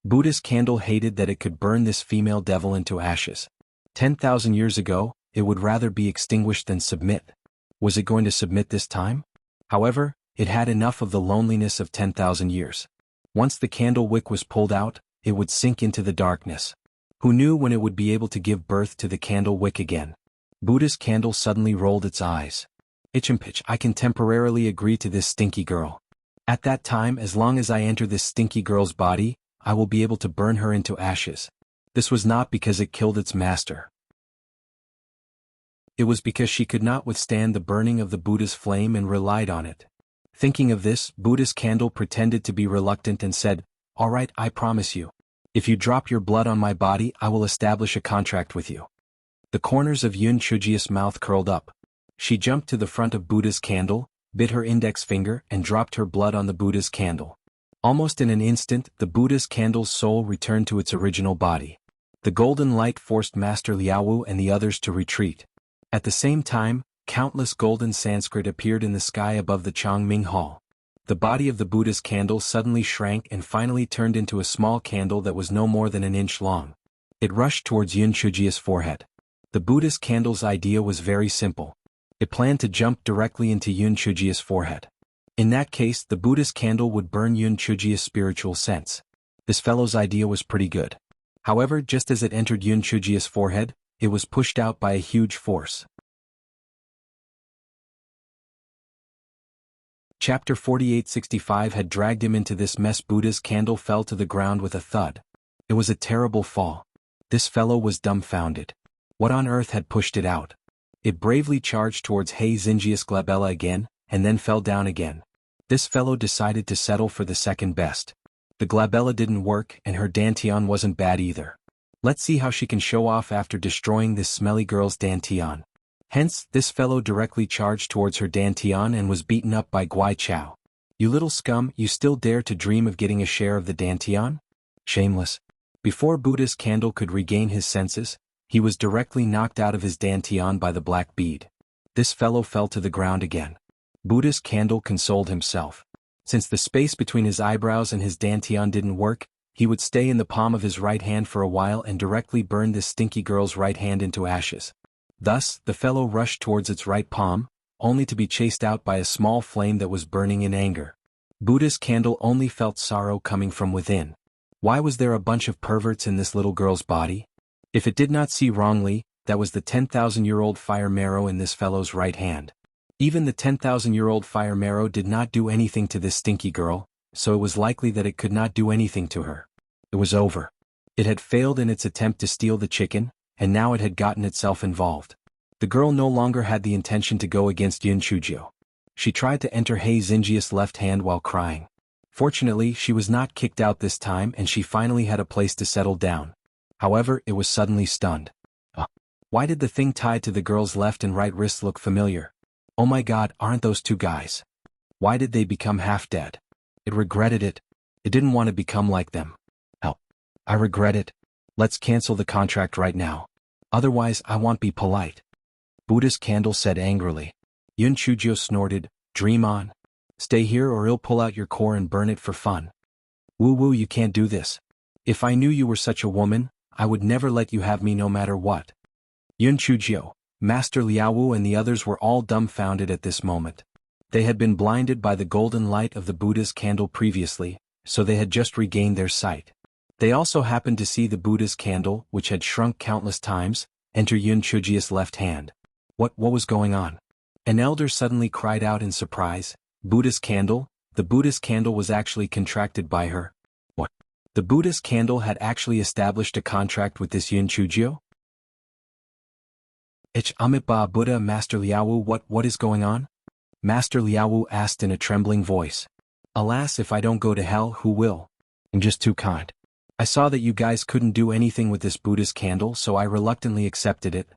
Buddha's candle hated that it could burn this female devil into ashes. 10,000 years ago, it would rather be extinguished than submit. Was it going to submit this time? However, it had enough of the loneliness of 10,000 years. Once the candle wick was pulled out, it would sink into the darkness. Who knew when it would be able to give birth to the candle wick again? Buddha's candle suddenly rolled its eyes. Pitch, I can temporarily agree to this stinky girl. At that time, as long as I enter this stinky girl's body, I will be able to burn her into ashes. This was not because it killed its master. It was because she could not withstand the burning of the Buddha's flame and relied on it. Thinking of this, Buddha's candle pretended to be reluctant and said, "All right, I promise you. If you drop your blood on my body, I will establish a contract with you." The corners of Yun Chujia's mouth curled up. She jumped to the front of Buddha's candle, bit her index finger and dropped her blood on the Buddha's candle. Almost in an instant, the Buddha's candle's soul returned to its original body. The golden light forced Master Liaowu and the others to retreat. At the same time, countless golden Sanskrit appeared in the sky above the Changming Hall. The body of the Buddha's candle suddenly shrank and finally turned into a small candle that was no more than an inch long. It rushed towards Yun Chujia's forehead. The Buddha's candle's idea was very simple. It planned to jump directly into Yun Chujia's forehead. In that case, the Buddha's candle would burn Yun Chujia's spiritual sense. This fellow's idea was pretty good. However, just as it entered Yun Chujia's forehead, it was pushed out by a huge force. Chapter 4865 had dragged him into this mess. Buddha's candle fell to the ground with a thud. It was a terrible fall. This fellow was dumbfounded. What on earth had pushed it out? It bravely charged towards Hei Xinjia's glabella again, and then fell down again. This fellow decided to settle for the second best. The glabella didn't work and her dantian wasn't bad either. Let's see how she can show off after destroying this smelly girl's dantian. Hence, this fellow directly charged towards her dantian and was beaten up by Guai Chao. You little scum, you still dare to dream of getting a share of the dantian? Shameless. Before Buddha's candle could regain his senses, he was directly knocked out of his dantian by the black bead. This fellow fell to the ground again. Buddha's candle consoled himself. Since the space between his eyebrows and his dantian didn't work, he would stay in the palm of his right hand for a while and directly burn this stinky girl's right hand into ashes. Thus, the fellow rushed towards its right palm, only to be chased out by a small flame that was burning in anger. Buddha's candle only felt sorrow coming from within. Why was there a bunch of perverts in this little girl's body? If it did not see wrongly, that was the 10,000-year-old fire marrow in this fellow's right hand. Even the 10,000-year-old fire marrow did not do anything to this stinky girl, so it was likely that it could not do anything to her. It was over. It had failed in its attempt to steal the chicken, and now it had gotten itself involved. The girl no longer had the intention to go against Yun Chujio. She tried to enter Hei Xinjia's left hand while crying. Fortunately, she was not kicked out this time and she finally had a place to settle down. However, it was suddenly stunned. Why did the thing tied to the girl's left and right wrists look familiar? Oh my god, aren't those two guys? Why did they become half dead? It regretted it. It didn't want to become like them. Oh, I regret it. Let's cancel the contract right now. Otherwise, I won't be polite. Buddha's candle said angrily. Yun Chujio snorted, dream on. Stay here or I'll pull out your core and burn it for fun. Woo, you can't do this. If I knew you were such a woman, I would never let you have me no matter what. Yun Chujio, Master Liaowu and the others were all dumbfounded at this moment. They had been blinded by the golden light of the Buddha's candle previously, so they had just regained their sight. They also happened to see the Buddha's candle, which had shrunk countless times, enter Yun Chujia's left hand. What was going on? An elder suddenly cried out in surprise. Buddha's candle? The Buddha's candle was actually contracted by her. What? The Buddha's candle had actually established a contract with this Yun Chujio? Amit Buddha, Master Liaowu, what is going on? Master Liaowu asked in a trembling voice. Alas, if I don't go to hell, who will? I'm just too kind. I saw that you guys couldn't do anything with this Buddha's candle, so I reluctantly accepted it.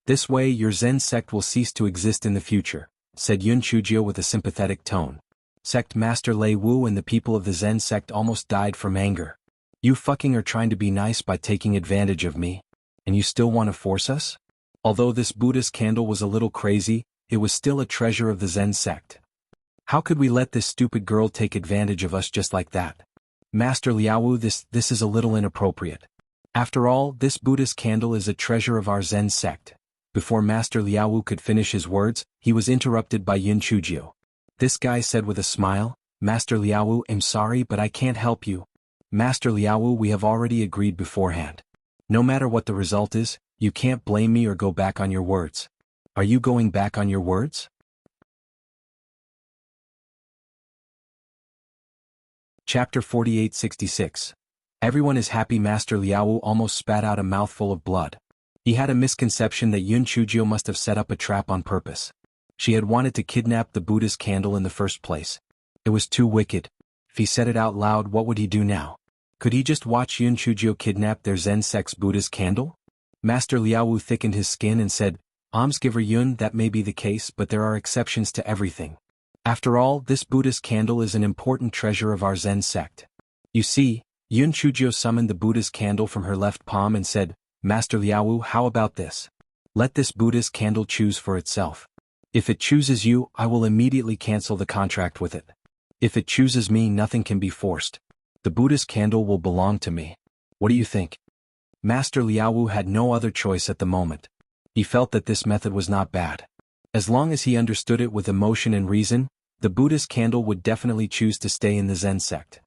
This way your Zen sect will cease to exist in the future, said Yun Chujio with a sympathetic tone. Sect Master Lei Wu and the people of the Zen sect almost died from anger. You fucking are trying to be nice by taking advantage of me. And you still want to force us? Although this Buddha's candle was a little crazy, it was still a treasure of the Zen sect. How could we let this stupid girl take advantage of us just like that? Master Liaowu, this is a little inappropriate. After all, this Buddhist candle is a treasure of our Zen sect. Before Master Liaowu could finish his words, he was interrupted by Yun Chujio. This guy said with a smile, Master Liaowu, I'm sorry but I can't help you. Master Liaowu, we have already agreed beforehand. No matter what the result is, you can't blame me or go back on your words. Are you going back on your words? Chapter 4866. Everyone is happy. Master Liaowu almost spat out a mouthful of blood. He had a misconception that Yun Chujio must have set up a trap on purpose. She had wanted to kidnap the Buddhist candle in the first place. It was too wicked. If he said it out loud, what would he do now? Could he just watch Yun Chujio kidnap their Zen sect's Buddhist candle? Master Liaowu thickened his skin and said, Almsgiver Yun, that may be the case, but there are exceptions to everything. After all, this Buddhist candle is an important treasure of our Zen sect. You see, Yun Chujio summoned the Buddhist candle from her left palm and said, Master Liaowu, how about this? Let this Buddhist candle choose for itself. If it chooses you, I will immediately cancel the contract with it. If it chooses me, nothing can be forced. The Buddhist candle will belong to me. What do you think? Master Liaowu had no other choice at the moment. He felt that this method was not bad. As long as he understood it with emotion and reason, the Buddhist candle would definitely choose to stay in the Zen sect.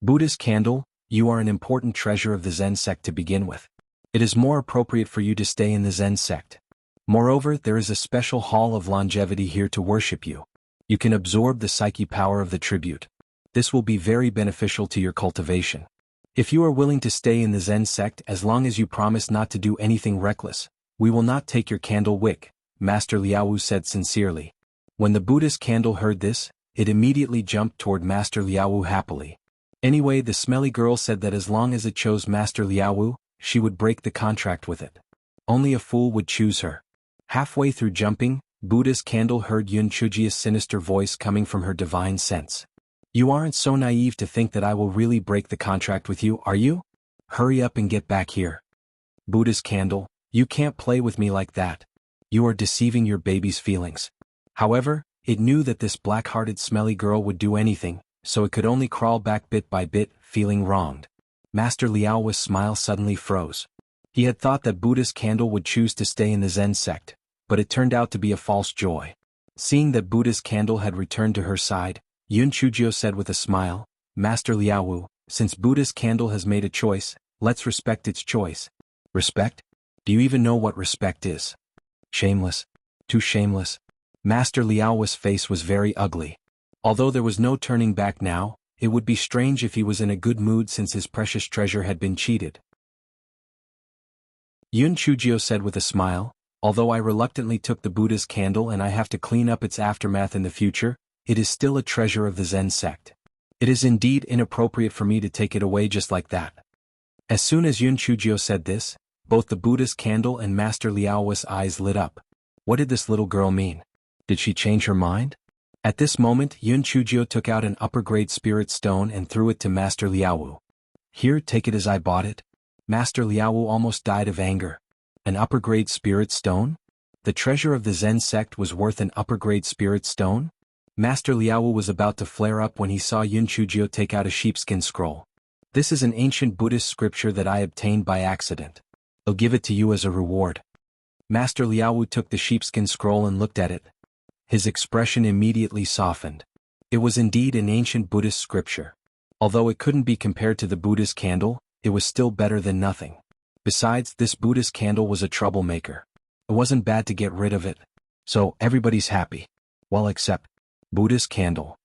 Buddhist candle, you are an important treasure of the Zen sect to begin with. It is more appropriate for you to stay in the Zen sect. Moreover, there is a special hall of longevity here to worship you. You can absorb the psyche power of the tribute. This will be very beneficial to your cultivation. If you are willing to stay in the Zen sect as long as you promise not to do anything reckless, we will not take your candle wick, Master Liaowu said sincerely. When the Buddhist candle heard this, it immediately jumped toward Master Liaowu happily. Anyway, the smelly girl said that as long as it chose Master Liaowu, she would break the contract with it. Only a fool would choose her. Halfway through jumping, Buddhist candle heard Yun Chujio's sinister voice coming from her divine sense. You aren't so naive to think that I will really break the contract with you, are you? Hurry up and get back here. Buddhist candle, you can't play with me like that. You are deceiving your baby's feelings. However, it knew that this black-hearted smelly girl would do anything, so it could only crawl back bit by bit, feeling wronged. Master Liaowa's smile suddenly froze. He had thought that Buddhist candle would choose to stay in the Zen sect, but it turned out to be a false joy. Seeing that Buddhist candle had returned to her side, Yun Chujio said with a smile, Master Liaowu, since Buddhist candle has made a choice, let's respect its choice. Respect? Do you even know what respect is? Shameless. Too shameless. Master Liaowa's face was very ugly. Although there was no turning back now, it would be strange if he was in a good mood since his precious treasure had been cheated. Yun Chujio said with a smile, although I reluctantly took the Buddhist candle and I have to clean up its aftermath in the future, it is still a treasure of the Zen sect. It is indeed inappropriate for me to take it away just like that. As soon as Yun Chujio said this, both the Buddhist candle and Master Liaowa's eyes lit up. What did this little girl mean? Did she change her mind? At this moment, Yun Chujio took out an upper-grade spirit stone and threw it to Master Liaowu. Here, take it as I bought it. Master Liaowu almost died of anger. An upper-grade spirit stone? The treasure of the Zen sect was worth an upper-grade spirit stone? Master Liaowu was about to flare up when he saw Yun Chujio take out a sheepskin scroll. This is an ancient Buddhist scripture that I obtained by accident. I'll give it to you as a reward. Master Liaowu took the sheepskin scroll and looked at it. His expression immediately softened. It was indeed an ancient Buddhist scripture. Although it couldn't be compared to the Buddhist candle, it was still better than nothing. Besides, this Buddhist candle was a troublemaker. It wasn't bad to get rid of it. So, everybody's happy. Well, except Buddhist candle.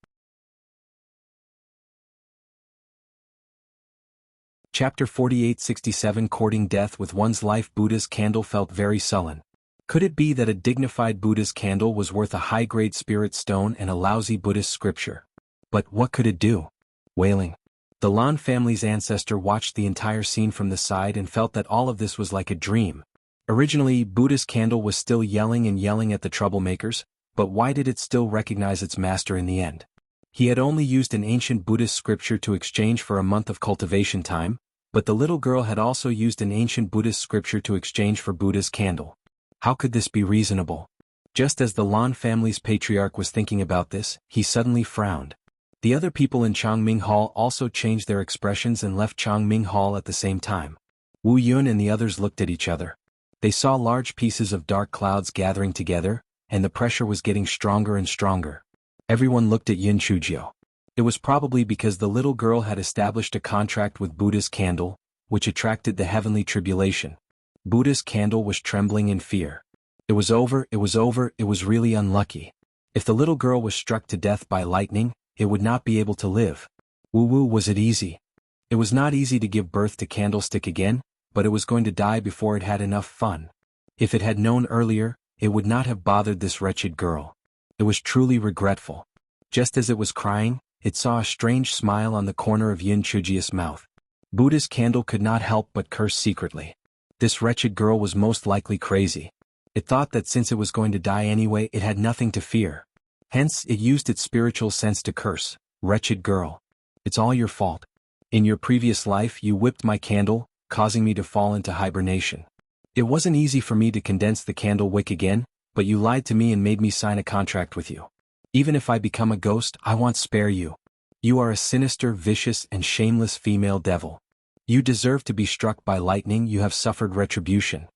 Chapter 4867 Courting Death with One's Life. Buddhist candle felt very sullen. Could it be that a dignified Buddhist candle was worth a high-grade spirit stone and a lousy Buddhist scripture? But what could it do? Wailing. The Lan family's ancestor watched the entire scene from the side and felt that all of this was like a dream. Originally, Buddhist candle was still yelling and yelling at the troublemakers, but why did it still recognize its master in the end? He had only used an ancient Buddhist scripture to exchange for a month of cultivation time, but the little girl had also used an ancient Buddhist scripture to exchange for Buddha's candle. How could this be reasonable? Just as the Lan family's patriarch was thinking about this, he suddenly frowned. The other people in Changming Hall also changed their expressions and left Changming Hall at the same time. Wu Yun and the others looked at each other. They saw large pieces of dark clouds gathering together, and the pressure was getting stronger and stronger. Everyone looked at Yin Chujio. It was probably because the little girl had established a contract with Buddha's candle, which attracted the heavenly tribulation. Buddha's candle was trembling in fear. It was over, it was over, it was really unlucky. If the little girl was struck to death by lightning, it would not be able to live. Woo-woo, was it easy? It was not easy to give birth to Candlestick again, but it was going to die before it had enough fun. If it had known earlier, it would not have bothered this wretched girl. It was truly regretful. Just as it was crying, it saw a strange smile on the corner of Yin Chujio's mouth. Buddha's candle could not help but curse secretly. This wretched girl was most likely crazy. It thought that since it was going to die anyway, it had nothing to fear. Hence, it used its spiritual sense to curse. Wretched girl. It's all your fault. In your previous life you whipped my candle, causing me to fall into hibernation. It wasn't easy for me to condense the candle wick again, but you lied to me and made me sign a contract with you. Even if I become a ghost, I won't spare you. You are a sinister, vicious, and shameless female devil. You deserve to be struck by lightning. You have suffered retribution.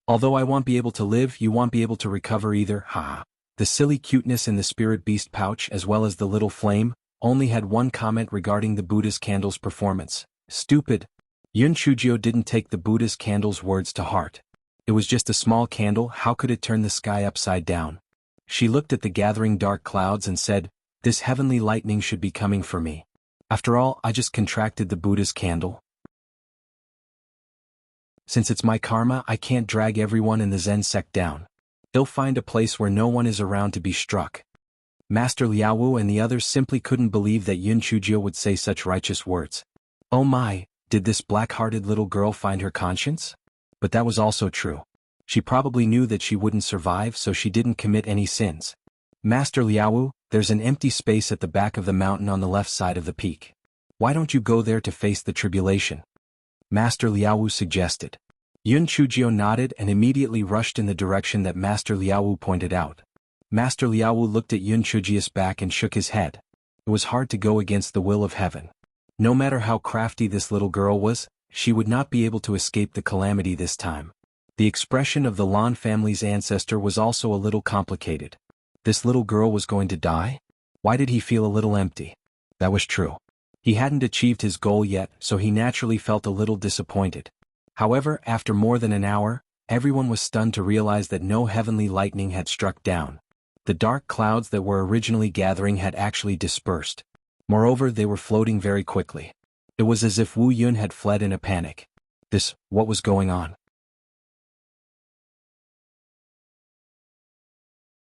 Although I won't be able to live, you won't be able to recover either, ha. The silly cuteness in the spirit beast pouch as well as the little flame, only had one comment regarding the Buddha's candle's performance. Stupid. Yun Chujio didn't take the Buddha's candle's words to heart. It was just a small candle, how could it turn the sky upside down? She looked at the gathering dark clouds and said, this heavenly lightning should be coming for me. After all, I just contracted the Buddha's candle. Since it's my karma, I can't drag everyone in the Zen sect down. They'll find a place where no one is around to be struck. Master Liaowu and the others simply couldn't believe that Yun Chujio would say such righteous words. Oh my, did this black-hearted little girl find her conscience? But that was also true. She probably knew that she wouldn't survive, so she didn't commit any sins. Master Liaowu, there's an empty space at the back of the mountain on the left side of the peak. Why don't you go there to face the tribulation? Master Liaowu suggested. Yun Chujio nodded and immediately rushed in the direction that Master Liaowu pointed out. Master Liaowu looked at Yun Chujio's back and shook his head. It was hard to go against the will of heaven. No matter how crafty this little girl was, she would not be able to escape the calamity this time. The expression of the Lan family's ancestor was also a little complicated. This little girl was going to die? Why did he feel a little empty? That was true. He hadn't achieved his goal yet, so he naturally felt a little disappointed. However, after more than an hour, everyone was stunned to realize that no heavenly lightning had struck down. The dark clouds that were originally gathering had actually dispersed. Moreover, they were floating very quickly. It was as if Wu Yun had fled in a panic. What was going on?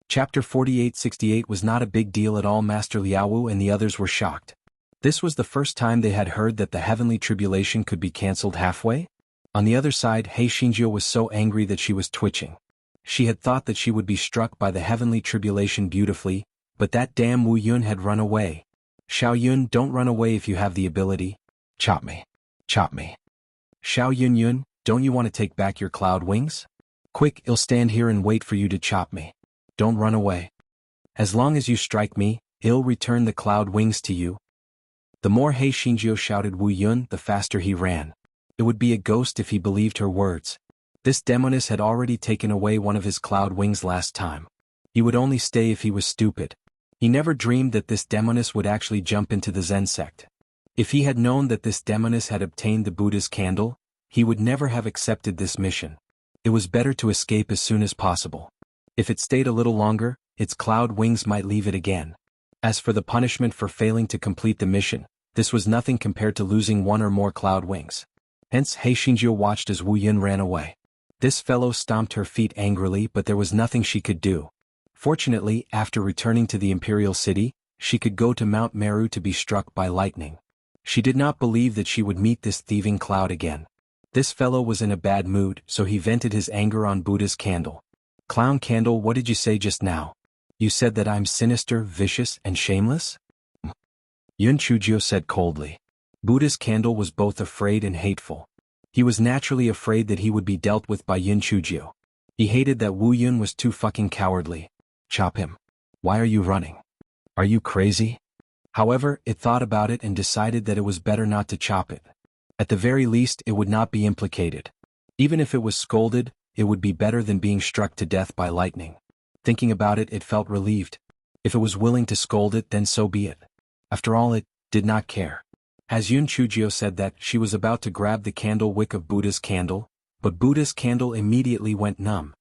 Chapter 4868 was not a big deal at all. Master Liaowu and the others were shocked. This was the first time they had heard that the heavenly tribulation could be cancelled halfway. On the other side, Hei Xinjiu was so angry that she was twitching. She had thought that she would be struck by the heavenly tribulation beautifully, but that damn Wu Yun had run away. Xiao Yun, don't run away if you have the ability. Chop me. Chop me. Xiao Yun Yun, don't you want to take back your cloud wings? Quick, I'll stand here and wait for you to chop me. Don't run away. As long as you strike me, I'll return the cloud wings to you. The more Hei Xinjiu shouted Wu Yun, the faster he ran. It would be a ghost if he believed her words. This demoness had already taken away one of his cloud wings last time. He would only stay if he was stupid. He never dreamed that this demoness would actually jump into the Zen sect. If he had known that this demoness had obtained the Buddha's candle, he would never have accepted this mission. It was better to escape as soon as possible. If it stayed a little longer, its cloud wings might leave it again. As for the punishment for failing to complete the mission, this was nothing compared to losing one or more cloud wings. Hence, Hei Xinjiu watched as Wu Yun ran away. This fellow stomped her feet angrily, but there was nothing she could do. Fortunately, after returning to the imperial city, she could go to Mount Meru to be struck by lightning. She did not believe that she would meet this thieving cloud again. This fellow was in a bad mood, so he vented his anger on Buddha's candle. Clown candle, what did you say just now? You said that I'm sinister, vicious, and shameless? Yun Chujio said coldly. Buddha's candle was both afraid and hateful. He was naturally afraid that he would be dealt with by Yun Chujio. He hated that Wu Yun was too fucking cowardly. Chop him. Why are you running? Are you crazy? However, it thought about it and decided that it was better not to chop it. At the very least, it would not be implicated. Even if it was scolded, it would be better than being struck to death by lightning. Thinking about it, it felt relieved. If it was willing to scold it, then so be it. After all, it did not care. As Yun Chujio said that, she was about to grab the candle wick of Buddha's candle, but Buddha's candle immediately went numb.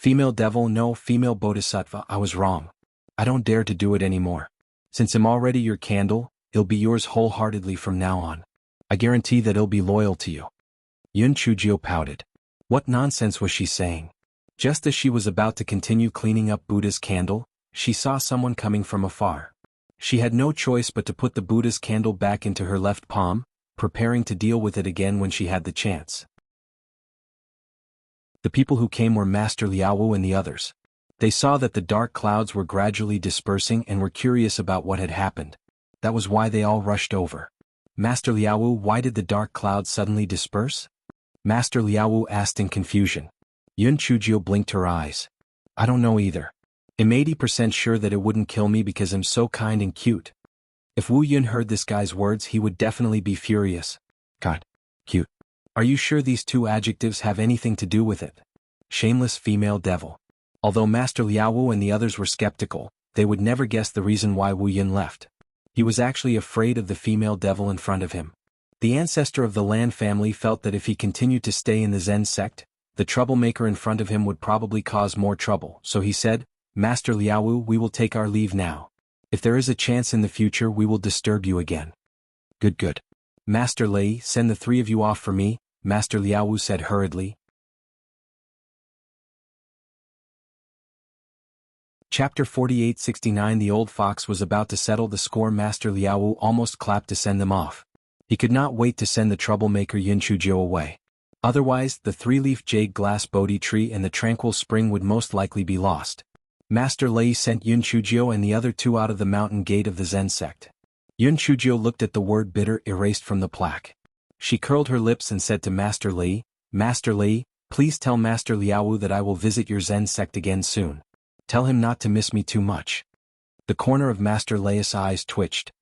Female devil, no, female bodhisattva, I was wrong. I don't dare to do it anymore. Since I'm already your candle, it'll be yours wholeheartedly from now on. I guarantee that it'll be loyal to you. Yun Chujio pouted. What nonsense was she saying? Just as she was about to continue cleaning up Buddha's candle, she saw someone coming from afar. She had no choice but to put the Buddha's candle back into her left palm, preparing to deal with it again when she had the chance. The people who came were Master Liaowu and the others. They saw that the dark clouds were gradually dispersing and were curious about what had happened. That was why they all rushed over. Master Liaowu, why did the dark clouds suddenly disperse? Master Liaowu asked in confusion. Yun Chujio blinked her eyes. I don't know either. I'm 80% sure that it wouldn't kill me because I'm so kind and cute. If Wu Yun heard this guy's words, he would definitely be furious. God, cute. Are you sure these two adjectives have anything to do with it? Shameless female devil. Although Master Liaowu and the others were skeptical, they would never guess the reason why Wu Yun left. He was actually afraid of the female devil in front of him. The ancestor of the Lan family felt that if he continued to stay in the Zen sect, the troublemaker in front of him would probably cause more trouble, so he said, Master Liaowu, we will take our leave now. If there is a chance in the future, we will disturb you again. Good. Master Lei, send the three of you off for me, Master Liaowu said hurriedly. Chapter 4869. The old fox was about to settle the score. Master Liaowu almost clapped to send them off. He could not wait to send the troublemaker Yun Chujio away. Otherwise, the three-leaf jade glass Bodhi tree and the tranquil spring would most likely be lost. Master Lei sent Yun Chujio and the other two out of the mountain gate of the Zen sect. Yun Chujio looked at the word bitter erased from the plaque. She curled her lips and said to Master Lei, please tell Master Liaowu that I will visit your Zen sect again soon. Tell him not to miss me too much. The corner of Master Lei's eyes twitched.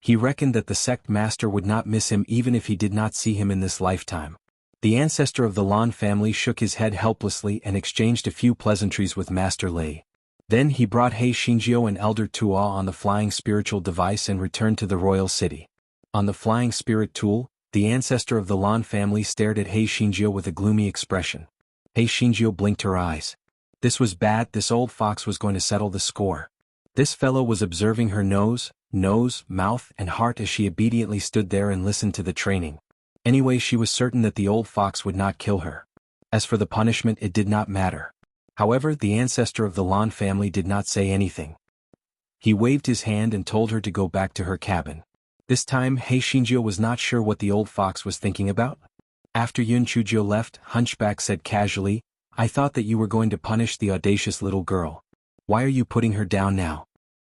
He reckoned that the sect master would not miss him even if he did not see him in this lifetime. The ancestor of the Lan family shook his head helplessly and exchanged a few pleasantries with Master Lei. Then he brought Hei Xinjiu and Elder Tua on the flying spiritual device and returned to the royal city. On the flying spirit tool, the ancestor of the Lan family stared at Hei Xinjiu with a gloomy expression. Hei Xinjiu blinked her eyes. This was bad. This old fox was going to settle the score. This fellow was observing her nose, mouth, and heart as she obediently stood there and listened to the training. Anyway, she was certain that the old fox would not kill her. As for the punishment, it did not matter. However, the ancestor of the Lan family did not say anything. He waved his hand and told her to go back to her cabin. This time, Hei Xinjiu was not sure what the old fox was thinking about. After Yun Chujio left, Hunchback said casually, I thought that you were going to punish the audacious little girl. Why are you putting her down now?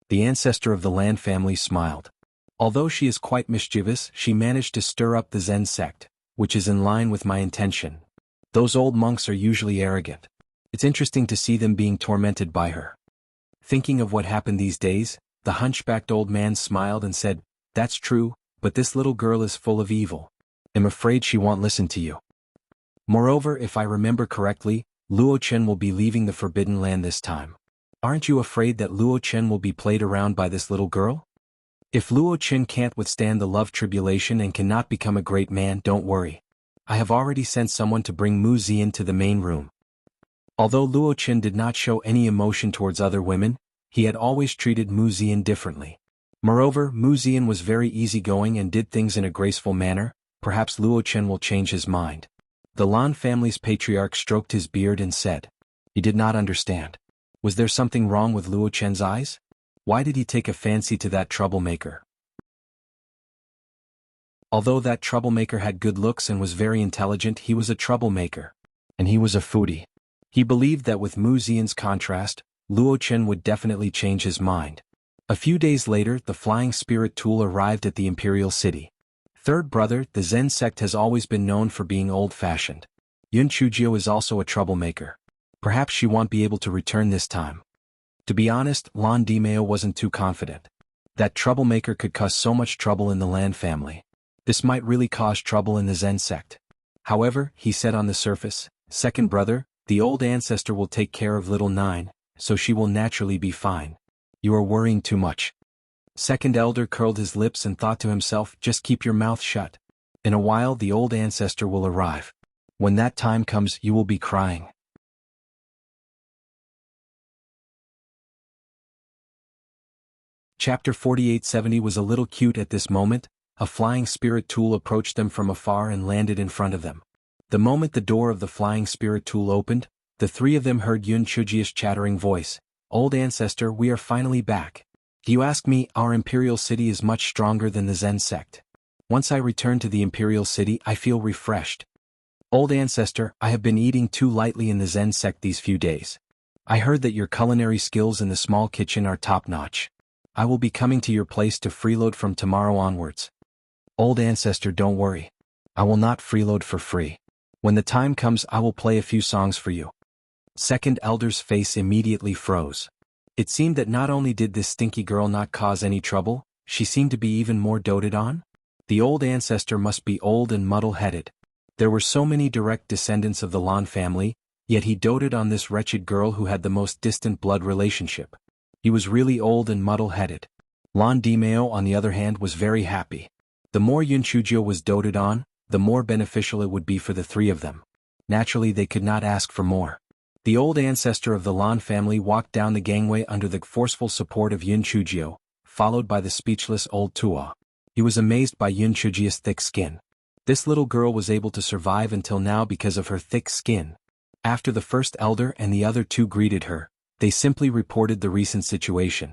The ancestor of the Lan family smiled. Although she is quite mischievous, she managed to stir up the Zen sect, which is in line with my intention. Those old monks are usually arrogant. It's interesting to see them being tormented by her. Thinking of what happened these days, the hunchbacked old man smiled and said, That's true, but this little girl is full of evil. I'm afraid she won't listen to you. Moreover, if I remember correctly, Luo Chen will be leaving the Forbidden Land this time. Aren't you afraid that Luo Chen will be played around by this little girl? If Luo Chen can't withstand the love tribulation and cannot become a great man, don't worry. I have already sent someone to bring Mu Zian to the main room. Although Luo Chen did not show any emotion towards other women, he had always treated Mu Zian differently. Moreover, Mu Zian was very easygoing and did things in a graceful manner. Perhaps Luo Chen will change his mind. The Lan family's patriarch stroked his beard and said. He did not understand. Was there something wrong with Luo Chen's eyes? Why did he take a fancy to that troublemaker? Although that troublemaker had good looks and was very intelligent, he was a troublemaker. And he was a foodie. He believed that with Mu Zian's contrast, Luo Chen would definitely change his mind. A few days later, the flying spirit tool arrived at the imperial city. Third brother, the Zen sect has always been known for being old-fashioned. Yun Chujio is also a troublemaker. Perhaps she won't be able to return this time. To be honest, Lan Dimeo wasn't too confident. That troublemaker could cause so much trouble in the Lan family. This might really cause trouble in the Zen sect. However, he said on the surface, second brother, the old ancestor will take care of little Nine, so she will naturally be fine. You are worrying too much. Second elder curled his lips and thought to himself, just keep your mouth shut. In a while the old ancestor will arrive. When that time comes you will be crying. Chapter 4870 was a little cute at this moment. A flying spirit tool approached them from afar and landed in front of them. The moment the door of the flying spirit tool opened, the three of them heard Yun Chujia's chattering voice. Old ancestor, we are finally back. Do you ask me, our imperial city is much stronger than the Zen sect. Once I return to the imperial city I feel refreshed. Old ancestor, I have been eating too lightly in the Zen sect these few days. I heard that your culinary skills in the small kitchen are top-notch. I will be coming to your place to freeload from tomorrow onwards. Old ancestor, don't worry. I will not freeload for free. When the time comes I will play a few songs for you. Second elder's face immediately froze. It seemed that not only did this stinky girl not cause any trouble, she seemed to be even more doted on. The old ancestor must be old and muddle-headed. There were so many direct descendants of the Lan family, yet he doted on this wretched girl who had the most distant blood relationship. He was really old and muddle-headed. Lan Dimeo, on the other hand, was very happy. The more Yun Chujio was doted on, the more beneficial it would be for the three of them. Naturally they could not ask for more. The old ancestor of the Lan family walked down the gangway under the forceful support of Yun Chujio, followed by the speechless old Tua. He was amazed by Yun Chujia's thick skin. This little girl was able to survive until now because of her thick skin. After the first elder and the other two greeted her, they simply reported the recent situation.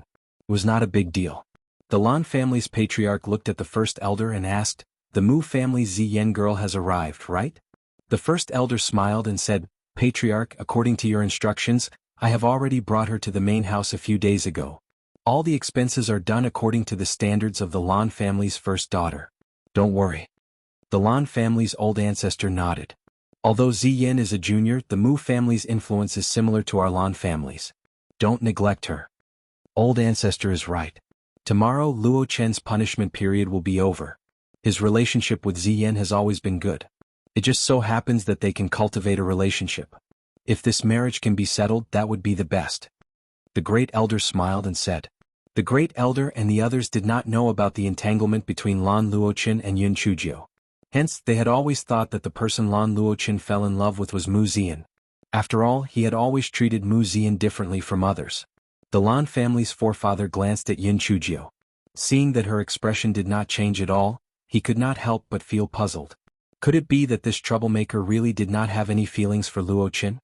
It was not a big deal. The Lan family's patriarch looked at the first elder and asked, the Mu family's Ziyen girl has arrived, right? The first elder smiled and said, Patriarch, according to your instructions, I have already brought her to the main house a few days ago. All the expenses are done according to the standards of the Lan family's first daughter. Don't worry. The Lan family's old ancestor nodded. Although Ziyen is a junior, the Mu family's influence is similar to our Lan family's. Don't neglect her. Old ancestor is right. Tomorrow Luo Chen's punishment period will be over. His relationship with Ziyen has always been good. It just so happens that they can cultivate a relationship. If this marriage can be settled, that would be the best. The great elder smiled and said. The great elder and the others did not know about the entanglement between Lan Luochen and Yun Chujio. Hence, they had always thought that the person Lan Luochen fell in love with was Mu Ziyan. After all, he had always treated Mu Ziyan differently from others. The Lan family's forefather glanced at Yun Chujio. Seeing that her expression did not change at all, he could not help but feel puzzled. Could it be that this troublemaker really did not have any feelings for Luochen?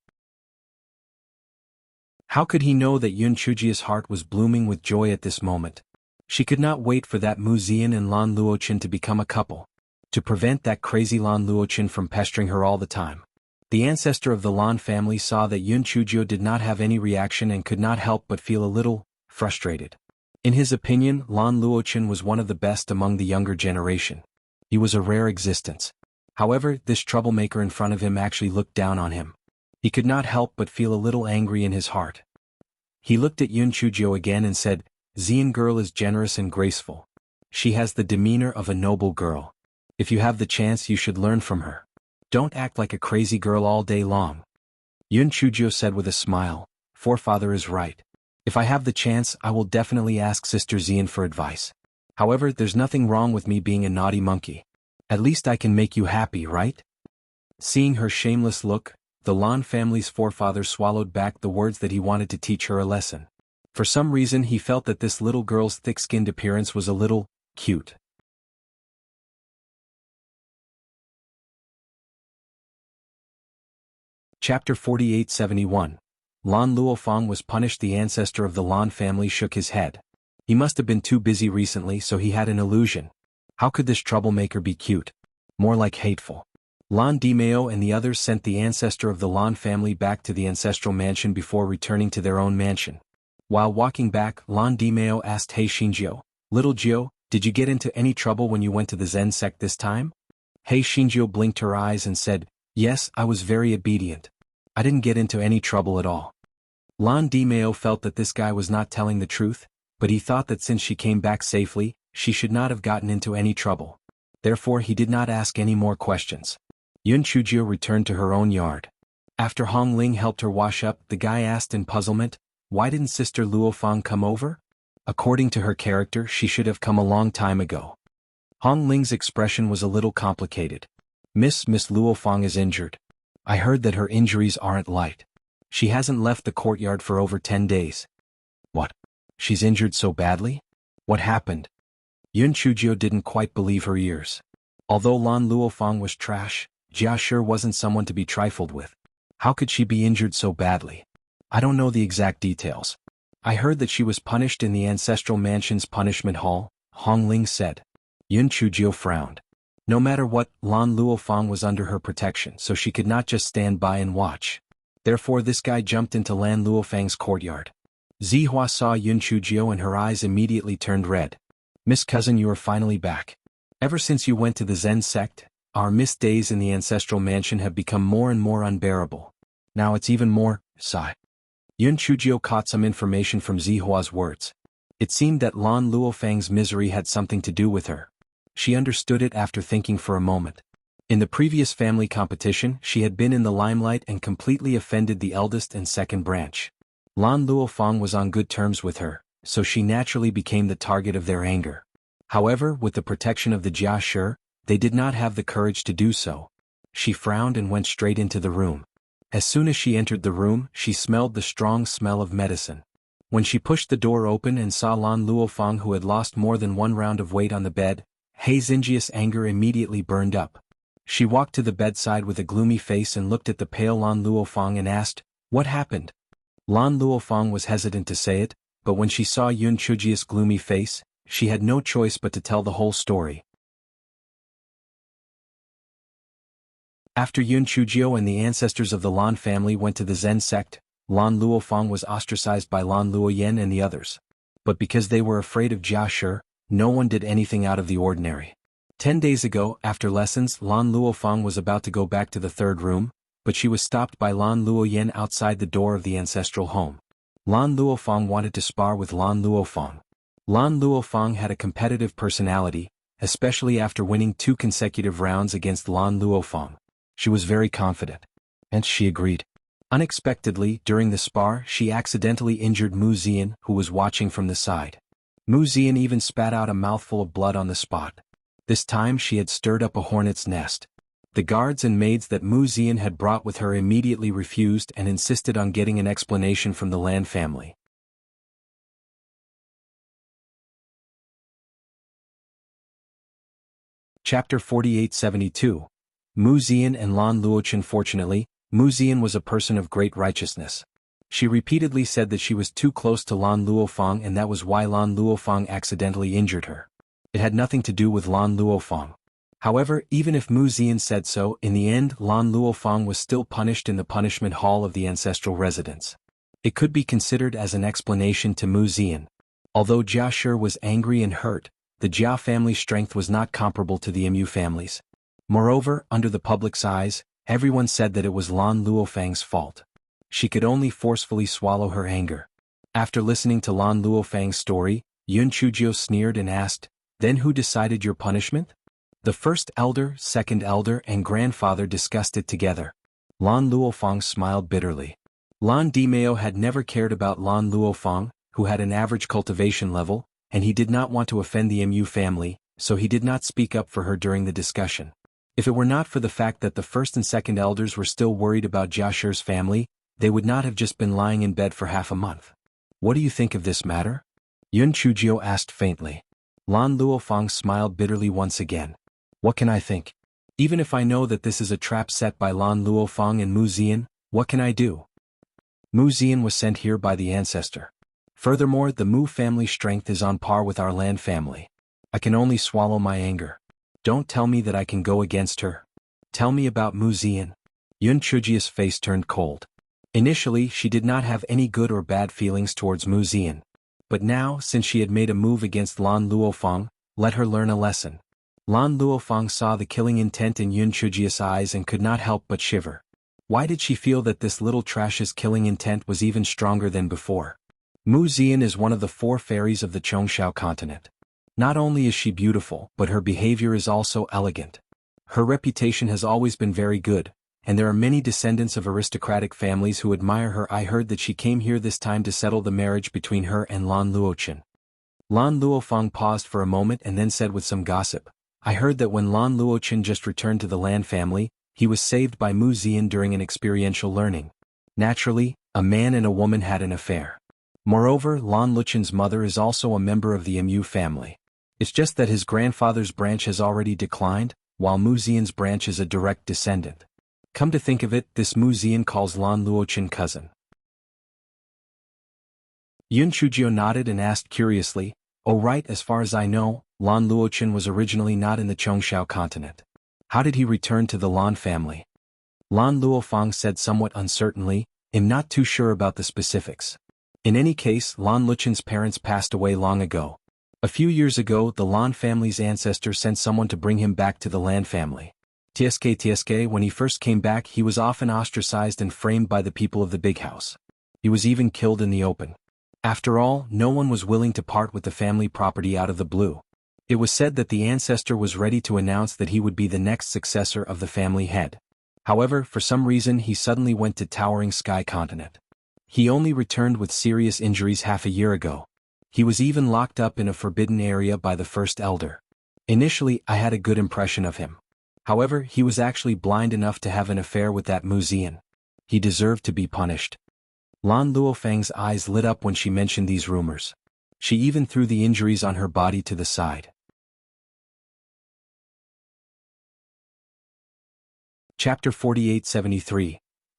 How could he know that Yun Chujio's heart was blooming with joy at this moment? She could not wait for that Mu Ziyan and Lan Luochen to become a couple. To prevent that crazy Lan Luochen from pestering her all the time. The ancestor of the Lan family saw that Yun Chujio did not have any reaction and could not help but feel a little frustrated. In his opinion, Lan Luochen was one of the best among the younger generation. He was a rare existence. However, this troublemaker in front of him actually looked down on him. He could not help but feel a little angry in his heart. He looked at Yun Chujio again and said, Ziyan girl is generous and graceful. She has the demeanor of a noble girl. If you have the chance you should learn from her. Don't act like a crazy girl all day long. Yun Chujio said with a smile, Forefather is right. If I have the chance I will definitely ask Sister Ziyan for advice. However, there's nothing wrong with me being a naughty monkey. At least I can make you happy, right? Seeing her shameless look, the Lan family's forefather swallowed back the words that he wanted to teach her a lesson. For some reason he felt that this little girl's thick-skinned appearance was a little cute. Chapter 4871. Lan Luofang was punished. The ancestor of the Lan family shook his head. He must have been too busy recently, so he had an illusion. How could this troublemaker be cute? More like hateful. Lan Dimeo and the others sent the ancestor of the Lan family back to the ancestral mansion before returning to their own mansion. While walking back, Lan Dimeo asked Hei Shinjio, Little Jio, did you get into any trouble when you went to the Zen sect this time? Hei Shinjio blinked her eyes and said, Yes, I was very obedient. I didn't get into any trouble at all. Lan Dimeo felt that this guy was not telling the truth, but he thought that since she came back safely, she should not have gotten into any trouble. Therefore he did not ask any more questions. Yun Chujio returned to her own yard. After Hong Ling helped her wash up, the guy asked in puzzlement, "Why didn't Sister Luofang come over?" According to her character, she should have come a long time ago. Hong Ling's expression was a little complicated. Miss Luofang is injured. I heard that her injuries aren't light. She hasn't left the courtyard for over 10 days. What? She's injured so badly? What happened? Yun Chujio didn't quite believe her ears. Although Lan Luofang was trash, Jia sure wasn't someone to be trifled with. How could she be injured so badly? I don't know the exact details. I heard that she was punished in the ancestral mansion's punishment hall, Hong Ling said. Yun Chujio frowned. No matter what, Lan Luofang was under her protection, so she could not just stand by and watch. Therefore this guy jumped into Lan Luofang's courtyard. Zihua saw Yun Chujio and her eyes immediately turned red. Miss Cousin, you are finally back. Ever since you went to the Zen sect, our missed days in the ancestral mansion have become more and more unbearable. Now it's even more, sigh. Yun Chujio caught some information from Zihua's words. It seemed that Lan Luofang's misery had something to do with her. She understood it after thinking for a moment. In the previous family competition, she had been in the limelight and completely offended the eldest and second branch. Lan Luofang was on good terms with her, so she naturally became the target of their anger. However, with the protection of the Jia Shi, they did not have the courage to do so. She frowned and went straight into the room. As soon as she entered the room, she smelled the strong smell of medicine. When she pushed the door open and saw Lan Luofang, who had lost more than 1 round of weight, on the bed, He Xinjia's anger immediately burned up. She walked to the bedside with a gloomy face and looked at the pale Lan Luofang and asked, "What happened?" Lan Luofang was hesitant to say it, but when she saw Yun Chujio's gloomy face, she had no choice but to tell the whole story. After Yun Chujio and the ancestors of the Lan family went to the Zen sect, Lan Luofang was ostracized by Lan Luoyen and the others. But because they were afraid of Jia Shi, no one did anything out of the ordinary. 10 days ago, after lessons, Lan Luofang was about to go back to the third room, but she was stopped by Lan Luoyen outside the door of the ancestral home. Lan Luofang wanted to spar with Lan Luofang. Lan Luofang had a competitive personality, especially after winning 2 consecutive rounds against Lan Luofang. She was very confident. And she agreed. Unexpectedly, during the spar, she accidentally injured Mu Zian, who was watching from the side. Mu Zian even spat out a mouthful of blood on the spot. This time she had stirred up a hornet's nest. The guards and maids that Mu Zian had brought with her immediately refused and insisted on getting an explanation from the Lan family. Chapter 4872. Mu Zian and Lan Luochen. Fortunately, Mu Zian was a person of great righteousness. She repeatedly said that she was too close to Lan Luofang and that was why Lan Luofang accidentally injured her. It had nothing to do with Lan Luofang. However, even if Mu Zian said so, in the end Lan Luofang was still punished in the punishment hall of the ancestral residence. It could be considered as an explanation to Mu Zian. Although Jia Shi was angry and hurt, the Jia family's strength was not comparable to the Mu family's. Moreover, under the public's eyes, everyone said that it was Lan Luofang's fault. She could only forcefully swallow her anger. After listening to Lan Luofang's story, Yun Chujio sneered and asked, "Then who decided your punishment?" The first elder, second elder, and grandfather discussed it together. Lan Luofang smiled bitterly. Lan Dimeo had never cared about Lan Luofang, who had an average cultivation level, and he did not want to offend the Mu family, so he did not speak up for her during the discussion. If it were not for the fact that the first and second elders were still worried about Jia Shi's family, they would not have just been lying in bed for half a month. "What do you think of this matter?" Yun Chujio asked faintly. Lan Luofang smiled bitterly once again. "What can I think? Even if I know that this is a trap set by Lan Luofang and Mu Zian, what can I do? Mu Zian was sent here by the ancestor. Furthermore, the Mu family's strength is on par with our Lan family. I can only swallow my anger. Don't tell me that I can go against her. Tell me about Mu Zian." Yun Chujio's face turned cold. Initially, she did not have any good or bad feelings towards Mu Zian. But now, since she had made a move against Lan Luofang, let her learn a lesson. Lan Luofang saw the killing intent in Yun Chujio's eyes and could not help but shiver. Why did she feel that this little trash's killing intent was even stronger than before? Mu Xian is one of the 4 fairies of the Chongshao continent. Not only is she beautiful, but her behavior is also elegant. Her reputation has always been very good, and there are many descendants of aristocratic families who admire her. I heard that she came here this time to settle the marriage between her and Lan Luochen. Lan Luofeng paused for a moment and then said with some gossip, I heard that when Lan Luochen just returned to the Lan family, he was saved by Mu Xian during an experiential learning. Naturally, a man and a woman had an affair. Moreover, Lan Luchen's mother is also a member of the Mu family. It's just that his grandfather's branch has already declined, while Mu Xian's branch is a direct descendant. Come to think of it, this Mu Xian calls Lan Luochen cousin. Yun Chujio nodded and asked curiously, Oh right, as far as I know, Lan Luochen was originally not in the Chongshao continent. How did he return to the Lan family? Lan Luofeng said somewhat uncertainly, I'm not too sure about the specifics. In any case, Lan Luchen's parents passed away long ago. A few years ago, the Lan family's ancestor sent someone to bring him back to the Lan family. TSK, when he first came back, he was often ostracized and framed by the people of the big house. He was even killed in the open. After all, no one was willing to part with the family property out of the blue. It was said that the ancestor was ready to announce that he would be the next successor of the family head. However, for some reason he suddenly went to Towering Sky Continent. He only returned with serious injuries half a year ago. He was even locked up in a forbidden area by the first elder. Initially, I had a good impression of him. However, he was actually blind enough to have an affair with that Mu Xian. He deserved to be punished. Lan Luofeng's eyes lit up when she mentioned these rumors. She even threw the injuries on her body to the side. Chapter 4873.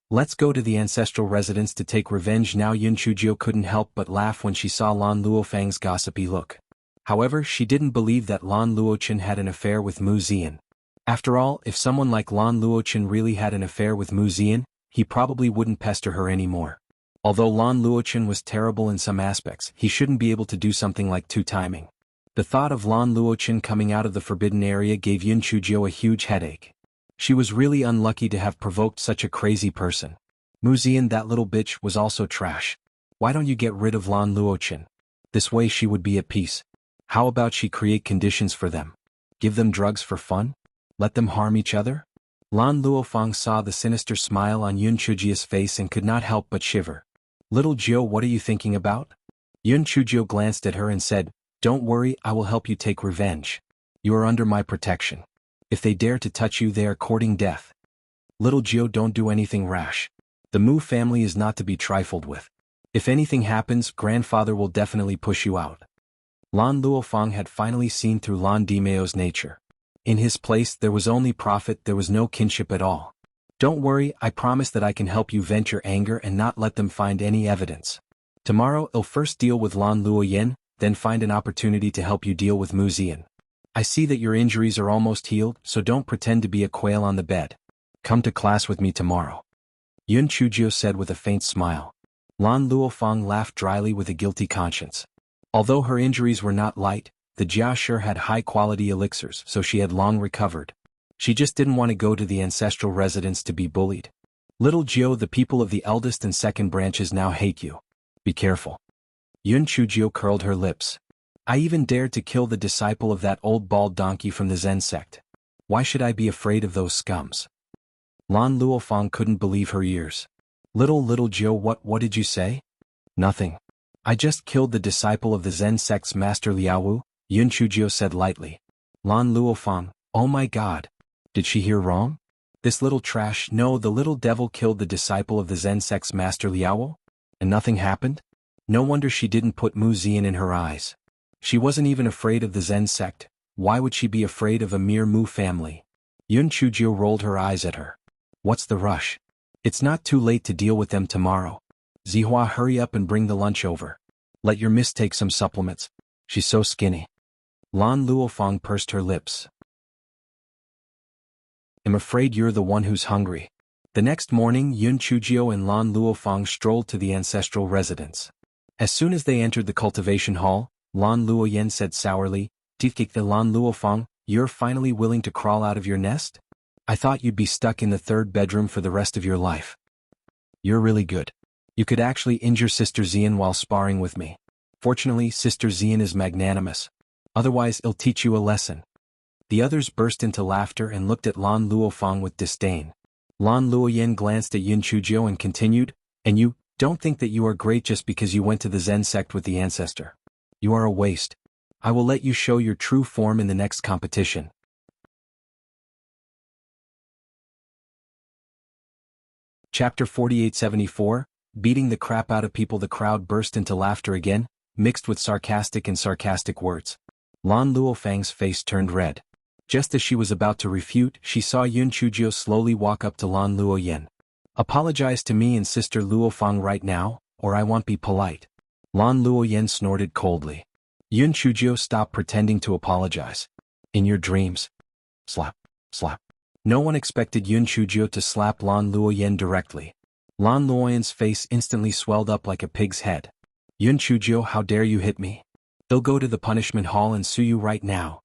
Let's go to the ancestral residence to take revenge now. Yun Chujio couldn't help but laugh when she saw Lan Luofeng's gossipy look. However, she didn't believe that Lan Luochen had an affair with Mu Xian. After all, if someone like Lan Luochen really had an affair with Mu Xian, he probably wouldn't pester her anymore. Although Lan Luochen was terrible in some aspects, he shouldn't be able to do something like two-timing. The thought of Lan Luochen coming out of the forbidden area gave Yun Chujio a huge headache. She was really unlucky to have provoked such a crazy person. Mu Xian, that little bitch, was also trash. Why don't you get rid of Lan Luochen? This way she would be at peace. How about she create conditions for them? Give them drugs for fun? Let them harm each other? Lan Luofeng saw the sinister smile on Yun Chujio's face and could not help but shiver. Little Jiu, what are you thinking about? Yun Chujio glanced at her and said, Don't worry, I will help you take revenge. You are under my protection. If they dare to touch you, they are courting death. Little Jiu, don't do anything rash. The Mu family is not to be trifled with. If anything happens, grandfather will definitely push you out. Lan Luofeng had finally seen through Lan Dimeo's nature. In his place there was only profit, there was no kinship at all. Don't worry, I promise that I can help you vent your anger and not let them find any evidence. Tomorrow I'll first deal with Lan Luoyen, then find an opportunity to help you deal with Mu Xian. I see that your injuries are almost healed, so don't pretend to be a quail on the bed. Come to class with me tomorrow. Yun Chujio said with a faint smile. Lan Luofeng laughed dryly with a guilty conscience. Although her injuries were not light, the Jia sure had high-quality elixirs, so she had long recovered. She just didn't want to go to the ancestral residence to be bullied. Little Jiu, the people of the eldest and second branches now hate you. Be careful. Yun Chujio curled her lips. I even dared to kill the disciple of that old bald donkey from the Zen sect. Why should I be afraid of those scums? Lan Luofeng couldn't believe her ears. Little Jiu, what did you say? Nothing. I just killed the disciple of the Zen sect's master Liaowu, Yun Chujio said lightly. Lan Luofeng, oh my god. Did she hear wrong? This little trash, no, the little devil killed the disciple of the Zen sect's master Liaowu? And nothing happened? No wonder she didn't put Mu Xian in her eyes. She wasn't even afraid of the Zen sect. Why would she be afraid of a mere Mu family? Yun Chujio rolled her eyes at her. What's the rush? It's not too late to deal with them tomorrow. Zihua, hurry up and bring the lunch over. Let your miss take some supplements. She's so skinny. Lan Luofeng pursed her lips. I'm afraid you're the one who's hungry. The next morning, Yun Chujio and Lan Luofeng strolled to the ancestral residence. As soon as they entered the cultivation hall, Lan Luoyen said sourly, Tifkik the Lan Luofeng, you're finally willing to crawl out of your nest? I thought you'd be stuck in the third bedroom for the rest of your life. You're really good. You could actually injure Sister Xian while sparring with me. Fortunately, Sister Xian is magnanimous. Otherwise, it'll teach you a lesson. The others burst into laughter and looked at Lan Luofang with disdain. Lan Luoyen glanced at Yun Chuzhou and continued, "And you, don't think that you are great just because you went to the Zen sect with the ancestor. You are a waste. I will let you show your true form in the next competition." Chapter 4874, Beating the crap out of people. The crowd burst into laughter again, mixed with sarcastic words. Lan Luofang's face turned red. Just as she was about to refute, she saw Yun Chuzhou slowly walk up to Lan Luoyen. "Apologize to me and Sister Luofang right now, or I won't be polite." Lan Luoyen snorted coldly. Yun Chuzhou, stopped pretending to apologize. "In your dreams." Slap, slap. No one expected Yun Chuzhou to slap Lan Luoyen directly. Lan Luoyen's face instantly swelled up like a pig's head. "Yun Chuzhou, how dare you hit me? They'll go to the punishment hall and sue you right now."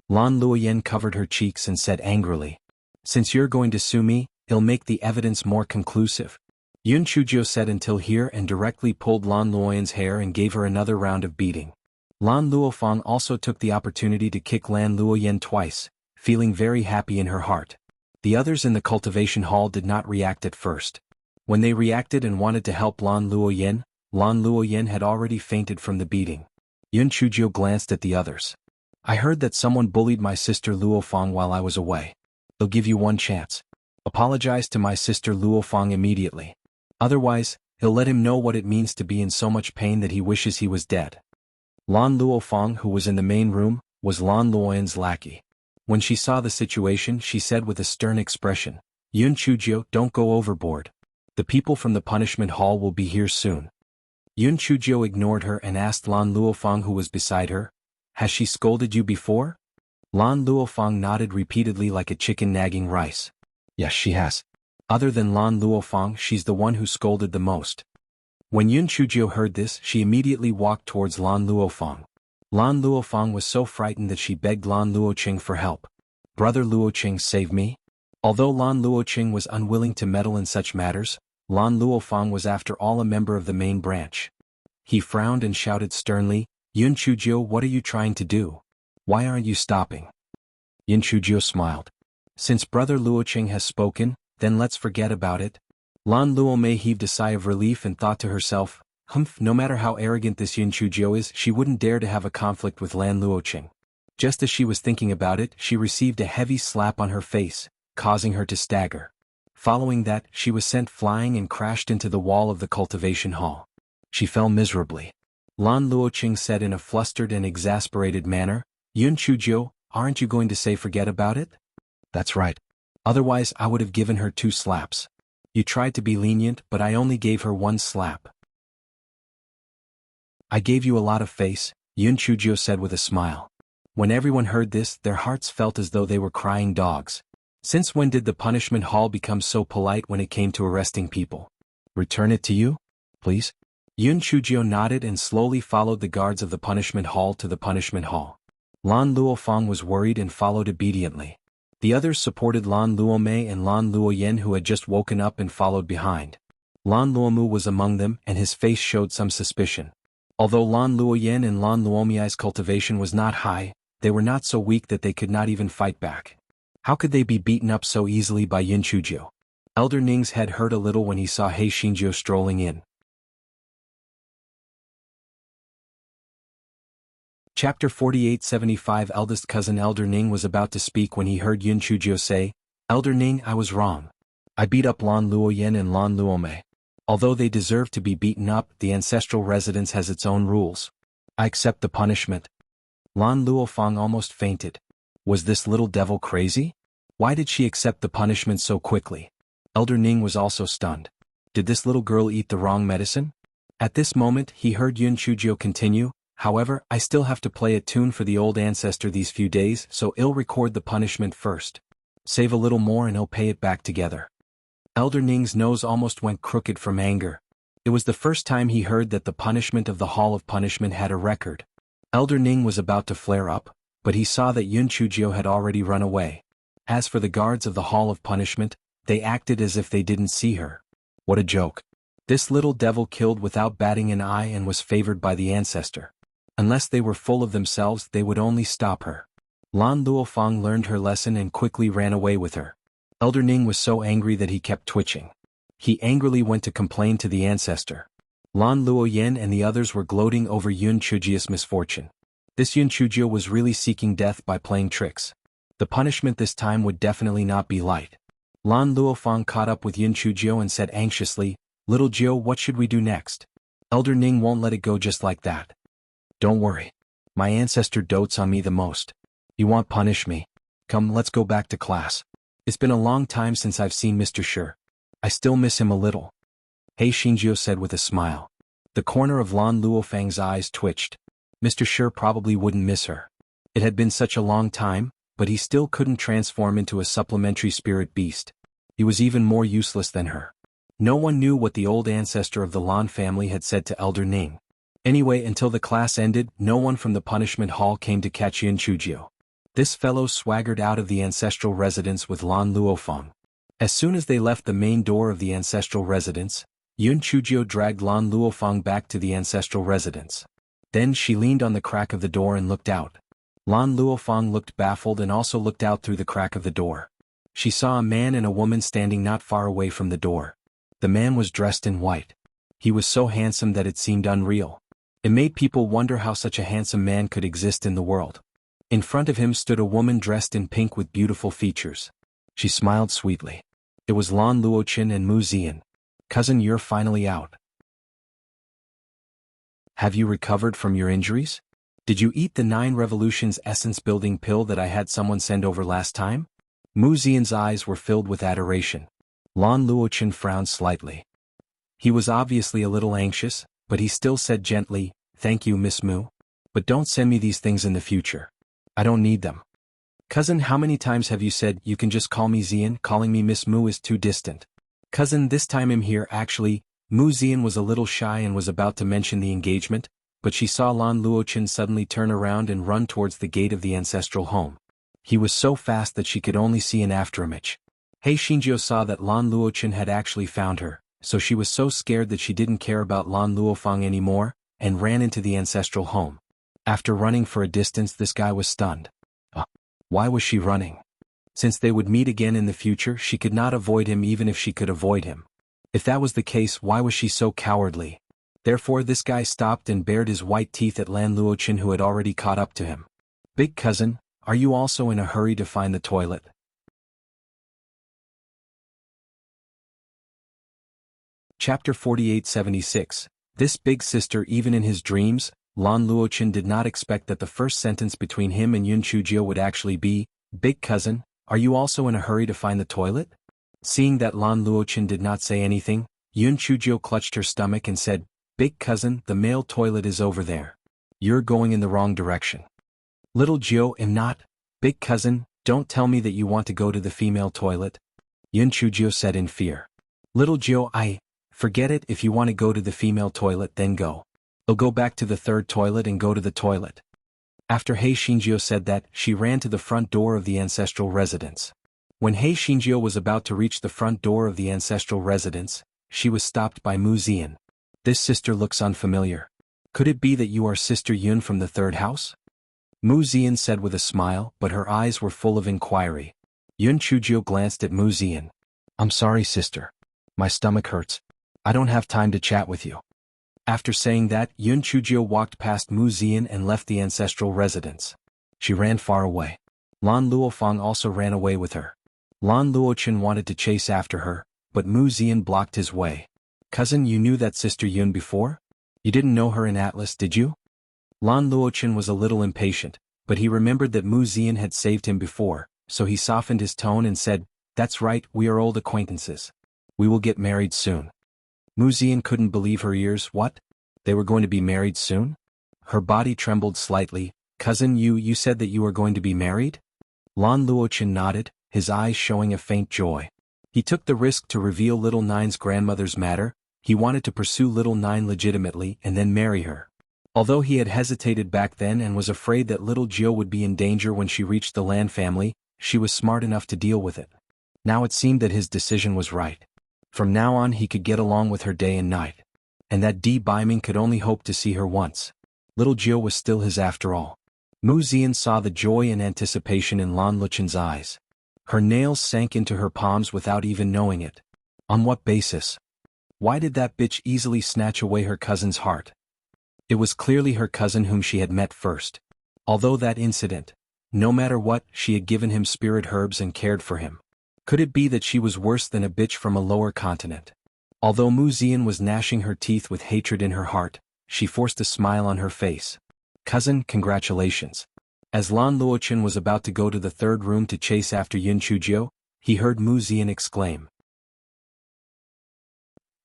Lan Luoyen covered her cheeks and said angrily, "Since you're going to sue me, it'll make the evidence more conclusive." Yun Chuzhou said until here and directly pulled Lan Luoyen's hair and gave her another round of beating. Lan Luofang also took the opportunity to kick Lan Luoyen twice, feeling very happy in her heart. The others in the cultivation hall did not react at first. When they reacted and wanted to help Lan Luoyen had already fainted from the beating. Yun Chuzhou glanced at the others. "I heard that someone bullied my sister Luofang while I was away. They'll give you one chance. Apologize to my sister Luofang immediately. Otherwise, he'll let him know what it means to be in so much pain that he wishes he was dead." Lan Luofang, who was in the main room, was Lan Luoyen's lackey. When she saw the situation, she said with a stern expression, "Yun Chuzhou, don't go overboard. The people from the punishment hall will be here soon." Yun Chuzhou ignored her and asked Lan Luofang, who was beside her, "Has she scolded you before?" Lan Luofang nodded repeatedly like a chicken nagging rice. "Yes, she has. Other than Lan Luofang, she's the one who scolded the most." When Yun Chuzhou heard this, she immediately walked towards Lan Luofang. Lan Luofang was so frightened that she begged Lan Luoqing for help. "Brother Luoqing, save me." Although Lan Luoqing was unwilling to meddle in such matters, Lan Luofang was after all a member of the main branch. He frowned and shouted sternly, "Yun Chuzhou, what are you trying to do? Why aren't you stopping?" Yun Chuzhou smiled. "Since Brother Luoqing has spoken, then let's forget about it." Lan Luomei heaved a sigh of relief and thought to herself, no matter how arrogant this Yun Chuzhou is, she wouldn't dare to have a conflict with Lan Luoqing. Just as she was thinking about it, she received a heavy slap on her face, causing her to stagger. Following that, she was sent flying and crashed into the wall of the cultivation hall. She fell miserably. Lan Luoqing said in a flustered and exasperated manner, "Yun Chuzhou, aren't you going to say forget about it?" "That's right. Otherwise I would have given her 2 slaps. You tried to be lenient, but I only gave her 1 slap." "I gave you a lot of face," Yun Chuzhou said with a smile. When everyone heard this, their hearts felt as though they were crying dogs. Since when did the punishment hall become so polite when it came to arresting people? "Return it to you, please?" Yun Chuzhou nodded and slowly followed the guards of the punishment hall to the punishment hall. Lan Luofang was worried and followed obediently. The others supported Lan Luomei and Lan Luoyen, who had just woken up and followed behind. Lan Luomu was among them and his face showed some suspicion. Although Lan Luoyen and Lan Luomei's cultivation was not high, they were not so weak that they could not even fight back. How could they be beaten up so easily by Yun Chuzhou? Elder Ning's head hurt a little when he saw He Xinjiu strolling in. Chapter 4875. Eldest cousin Elder Ning was about to speak when he heard Yun Chuzhou say, "Elder Ning, I was wrong. I beat up Lan Luoyen and Lan Luomei. Although they deserve to be beaten up, the ancestral residence has its own rules. I accept the punishment." Lan Luofang almost fainted. Was this little devil crazy? Why did she accept the punishment so quickly? Elder Ning was also stunned. Did this little girl eat the wrong medicine? At this moment, he heard Yun Chuzhou continue, "However, I still have to play a tune for the old ancestor these few days, so I'll record the punishment first. Save a little more and I'll pay it back together." Elder Ning's nose almost went crooked from anger. It was the first time he heard that the punishment of the Hall of Punishment had a record. Elder Ning was about to flare up, but he saw that Yun Chuzhou had already run away. As for the guards of the Hall of Punishment, they acted as if they didn't see her. What a joke. This little devil killed without batting an eye and was favored by the ancestor. Unless they were full of themselves, they would only stop her. Lan Luofeng learned her lesson and quickly ran away with her. Elder Ning was so angry that he kept twitching. He angrily went to complain to the ancestor. Lan Luoyen and the others were gloating over Yun Chujia's misfortune. This Yun Chujia was really seeking death by playing tricks. The punishment this time would definitely not be light. Lan Luofeng caught up with Yun Chujio and said anxiously, "Little Jiu, what should we do next? Elder Ning won't let it go just like that." "Don't worry. My ancestor dotes on me the most. You won't punish me. Come, let's go back to class. It's been a long time since I've seen Mr. Shi. I still miss him a little." He Xinjiu said with a smile. The corner of Lan Luofeng's eyes twitched. Mr. Shi probably wouldn't miss her. It had been such a long time, but he still couldn't transform into a supplementary spirit beast. He was even more useless than her. No one knew what the old ancestor of the Lan family had said to Elder Ning. Anyway, until the class ended, no one from the punishment hall came to catch Yun Chujio. This fellow swaggered out of the ancestral residence with Lan Luofeng. As soon as they left the main door of the ancestral residence, Yun Chujio dragged Lan Luofeng back to the ancestral residence. Then she leaned on the crack of the door and looked out. Lan Luofeng looked baffled and also looked out through the crack of the door. She saw a man and a woman standing not far away from the door. The man was dressed in white. He was so handsome that it seemed unreal. It made people wonder how such a handsome man could exist in the world. In front of him stood a woman dressed in pink with beautiful features. She smiled sweetly. It was Lan Luochen and Mu Zian. "Cousin, you're finally out. Have you recovered from your injuries? Did you eat the 9 Revolutions essence-building pill that I had someone send over last time?" Mu Zian's eyes were filled with adoration. Lan Luochen frowned slightly. He was obviously a little anxious, but he still said gently, "Thank you, Miss Mu. But don't send me these things in the future. I don't need them." "Cousin, how many times have you said you can just call me Zian? Calling me Miss Mu is too distant." "Cousin, this time I'm here actually." Mu Zian was a little shy and was about to mention the engagement, but she saw Lan Luochen suddenly turn around and run towards the gate of the ancestral home. He was so fast that she could only see an afterimage. He Xinjiu saw that Lan Luochen had actually found her, so she was so scared that she didn't care about Lan Luofeng anymore, and ran into the ancestral home. After running for a distance, this guy was stunned. Why was she running? Since they would meet again in the future, she could not avoid him even if she could avoid him. If that was the case, why was she so cowardly? Therefore this guy stopped and bared his white teeth at Lan Luochen, who had already caught up to him. "Big cousin, are you also in a hurry to find the toilet?" Chapter 4876. This big sister. Even in his dreams, Lan Luochen did not expect that the first sentence between him and Yun Chujio would actually be, "Big cousin, are you also in a hurry to find the toilet?" Seeing that Lan Luochen did not say anything, Yun Chujio clutched her stomach and said, "Big cousin, the male toilet is over there. You're going in the wrong direction." "Little Jiu, am not." "Big cousin, don't tell me that you want to go to the female toilet," Yun Chujio said in fear. "Little Jiu, forget it. If you want to go to the female toilet, then go. I'll go back to the third toilet and go to the toilet." After He Xinjiu said that, she ran to the front door of the ancestral residence. When He Xinjiu was about to reach the front door of the ancestral residence, she was stopped by Mu Zian. "This sister looks unfamiliar. Could it be that you are Sister Yun from the third house?" Mu Zian said with a smile, but her eyes were full of inquiry. Yun Chujio glanced at Mu Zian. "I'm sorry, sister. My stomach hurts. I don't have time to chat with you." After saying that, Yun Chujio walked past Mu Zian and left the ancestral residence. She ran far away. Lan Luofeng also ran away with her. Lan Luochen wanted to chase after her, but Mu Zian blocked his way. "Cousin, you knew that Sister Yun before? You didn't know her in Atlas, did you?" Lan Luochen was a little impatient, but he remembered that Mu Zian had saved him before, so he softened his tone and said, "That's right, we are old acquaintances. We will get married soon." Mu Zian couldn't believe her ears. What? They were going to be married soon? Her body trembled slightly. "Cousin, you said that you were going to be married?" Lan Luochen nodded, his eyes showing a faint joy. He took the risk to reveal Little Nine's grandmother's matter. He wanted to pursue Little Nine legitimately and then marry her. Although he had hesitated back then and was afraid that Little Jiu would be in danger when she reached the Lan family, she was smart enough to deal with it. Now it seemed that his decision was right. From now on he could get along with her day and night. And that Di Biming could only hope to see her once. Little Jill was still his after all. Mu Zian saw the joy and anticipation in Lan Luchen's eyes. Her nails sank into her palms without even knowing it. On what basis? Why did that bitch easily snatch away her cousin's heart? It was clearly her cousin whom she had met first. Although that incident, no matter what, she had given him spirit herbs and cared for him. Could it be that she was worse than a bitch from a lower continent? Although Mu Zian was gnashing her teeth with hatred in her heart, she forced a smile on her face. Cousin, congratulations. As Lan Luochen was about to go to the third room to chase after Yun Chujio, he heard Mu Zian exclaim.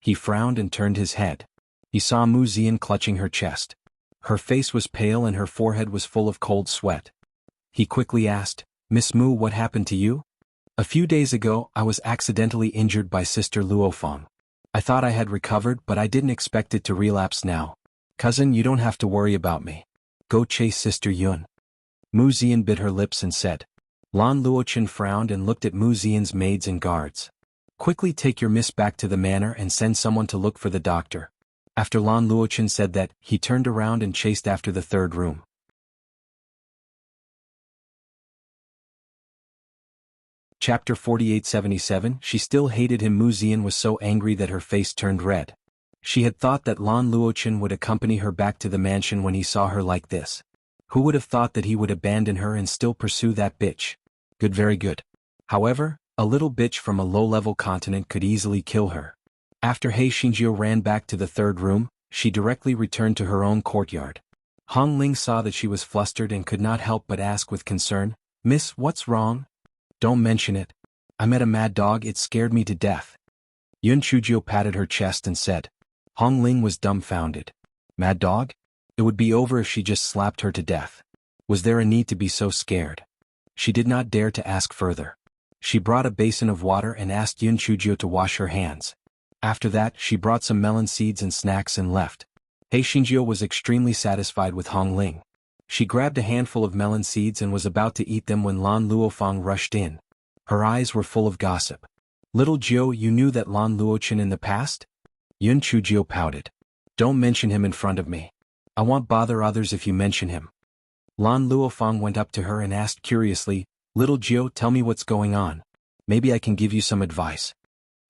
He frowned and turned his head. He saw Mu Zian clutching her chest. Her face was pale and her forehead was full of cold sweat. He quickly asked, Miss Mu, what happened to you? A few days ago, I was accidentally injured by Sister Luofeng. I thought I had recovered, but I didn't expect it to relapse now. Cousin, you don't have to worry about me. Go chase Sister Yun. Mu Zian bit her lips and said. Lan Luochen frowned and looked at Mu Zian's maids and guards. Quickly take your miss back to the manor and send someone to look for the doctor. After Lan Luochen said that, he turned around and chased after the third room. Chapter 4877. She still hated him. Mu Zian was so angry that her face turned red. She had thought that Lan Luochen would accompany her back to the mansion when he saw her like this. Who would have thought that he would abandon her and still pursue that bitch? Good, very good. However, a little bitch from a low-level continent could easily kill her. After He Xinjiu ran back to the third room, she directly returned to her own courtyard. Hong Ling saw that she was flustered and could not help but ask with concern, Miss, what's wrong? Don't mention it. I met a mad dog, it scared me to death. Yun Chujio patted her chest and said. Hong Ling was dumbfounded. Mad dog? It would be over if she just slapped her to death. Was there a need to be so scared? She did not dare to ask further. She brought a basin of water and asked Yun Chujio to wash her hands. After that, she brought some melon seeds and snacks and left. He Xinjiu was extremely satisfied with Hong Ling. She grabbed a handful of melon seeds and was about to eat them when Lan Luofeng rushed in. Her eyes were full of gossip. Little Jiu, you knew that Lan Luochen in the past? Yun Chujio pouted. Don't mention him in front of me. I won't bother others if you mention him. Lan Luofeng went up to her and asked curiously, Little Jiu, tell me what's going on. Maybe I can give you some advice.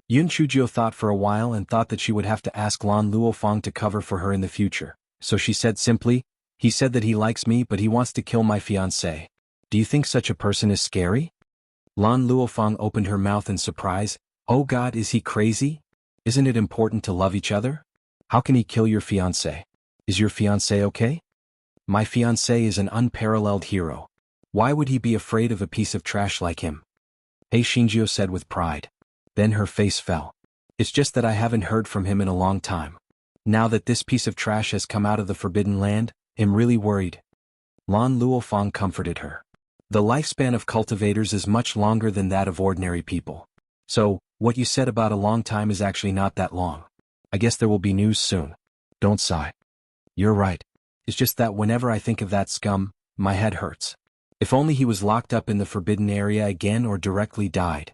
Yun Chujio thought for a while and thought that she would have to ask Lan Luofeng to cover for her in the future, so she said simply, he said that he likes me but he wants to kill my fiancée. Do you think such a person is scary? Lan Luofeng opened her mouth in surprise. Oh God, is he crazy? Isn't it important to love each other? How can he kill your fiancé? Is your fiancé okay? My fiancé is an unparalleled hero. Why would he be afraid of a piece of trash like him? He Xinjiu said with pride. Then her face fell. It's just that I haven't heard from him in a long time. Now that this piece of trash has come out of the Forbidden Land, I'm really worried. Lan Luofeng comforted her. The lifespan of cultivators is much longer than that of ordinary people. So, what you said about a long time is actually not that long. I guess there will be news soon. Don't sigh. You're right. It's just that whenever I think of that scum, my head hurts. If only he was locked up in the forbidden area again or directly died.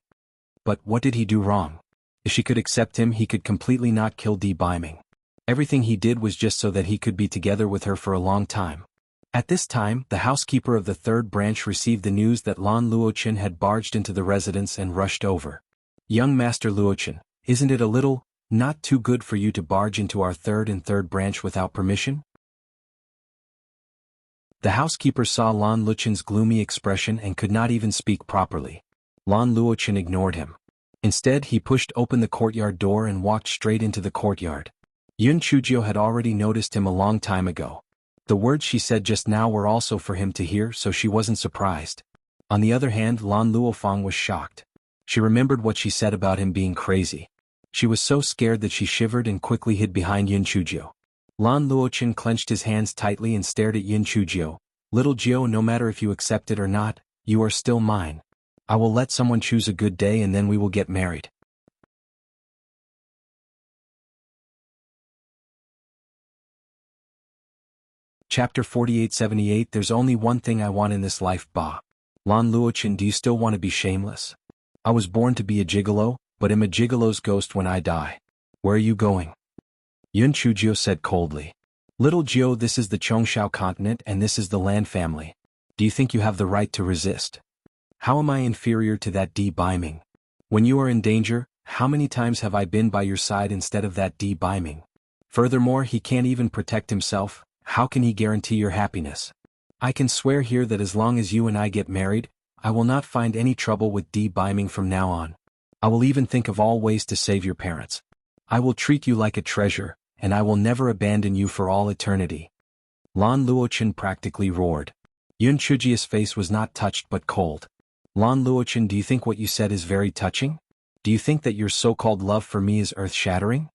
But what did he do wrong? If she could accept him, he could completely not kill Di Biming. Everything he did was just so that he could be together with her for a long time. At this time, the housekeeper of the third branch received the news that Lan Luochen had barged into the residence and rushed over. Young Master Luochen, isn't it a little, not too good for you to barge into our third branch without permission? The housekeeper saw Lan Luchen's gloomy expression and could not even speak properly. Lan Luochen ignored him. Instead, he pushed open the courtyard door and walked straight into the courtyard. Yun Chujio had already noticed him a long time ago. The words she said just now were also for him to hear, so she wasn't surprised. On the other hand, Lan Luofeng was shocked. She remembered what she said about him being crazy. She was so scared that she shivered and quickly hid behind Yun Chujio. Lan Luochen clenched his hands tightly and stared at Yun Chujio. Little Jio, no matter if you accept it or not, you are still mine. I will let someone choose a good day and then we will get married. Chapter 4878. There's only one thing I want in this life, Ba. Lan Luochen, do you still want to be shameless? I was born to be a gigolo, but am a gigolo's ghost when I die. Where are you going? Yun Chujio said coldly. Little Jiao, this is the Chongshao continent and this is the Lan family. Do you think you have the right to resist? How am I inferior to that Di Biming? When you are in danger, how many times have I been by your side instead of that Di Biming? Furthermore, he can't even protect himself. How can he guarantee your happiness? I can swear here that as long as you and I get married, I will not find any trouble with Di Biming from now on. I will even think of all ways to save your parents. I will treat you like a treasure, and I will never abandon you for all eternity. Lan Luochen practically roared. Yun Chujia's face was not touched but cold. Lan Luochen, do you think what you said is very touching? Do you think that your so-called love for me is earth-shattering?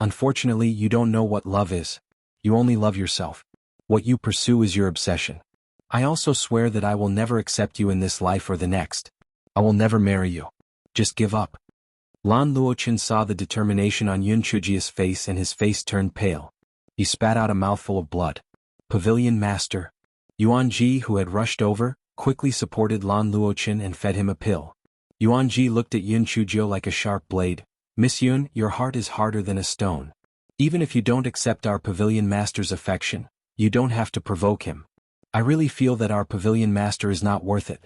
Unfortunately, you don't know what love is. You only love yourself. What you pursue is your obsession. I also swear that I will never accept you in this life or the next. I will never marry you. Just give up. Lan Luochen saw the determination on Yun Chujia's face and his face turned pale. He spat out a mouthful of blood. Pavilion Master. Yuan Ji, who had rushed over, quickly supported Lan Luochen and fed him a pill. Yuan Ji looked at Yun Chujio like a sharp blade. Miss Yun, your heart is harder than a stone. Even if you don't accept our Pavilion Master's affection, you don't have to provoke him. I really feel that our Pavilion Master is not worth it.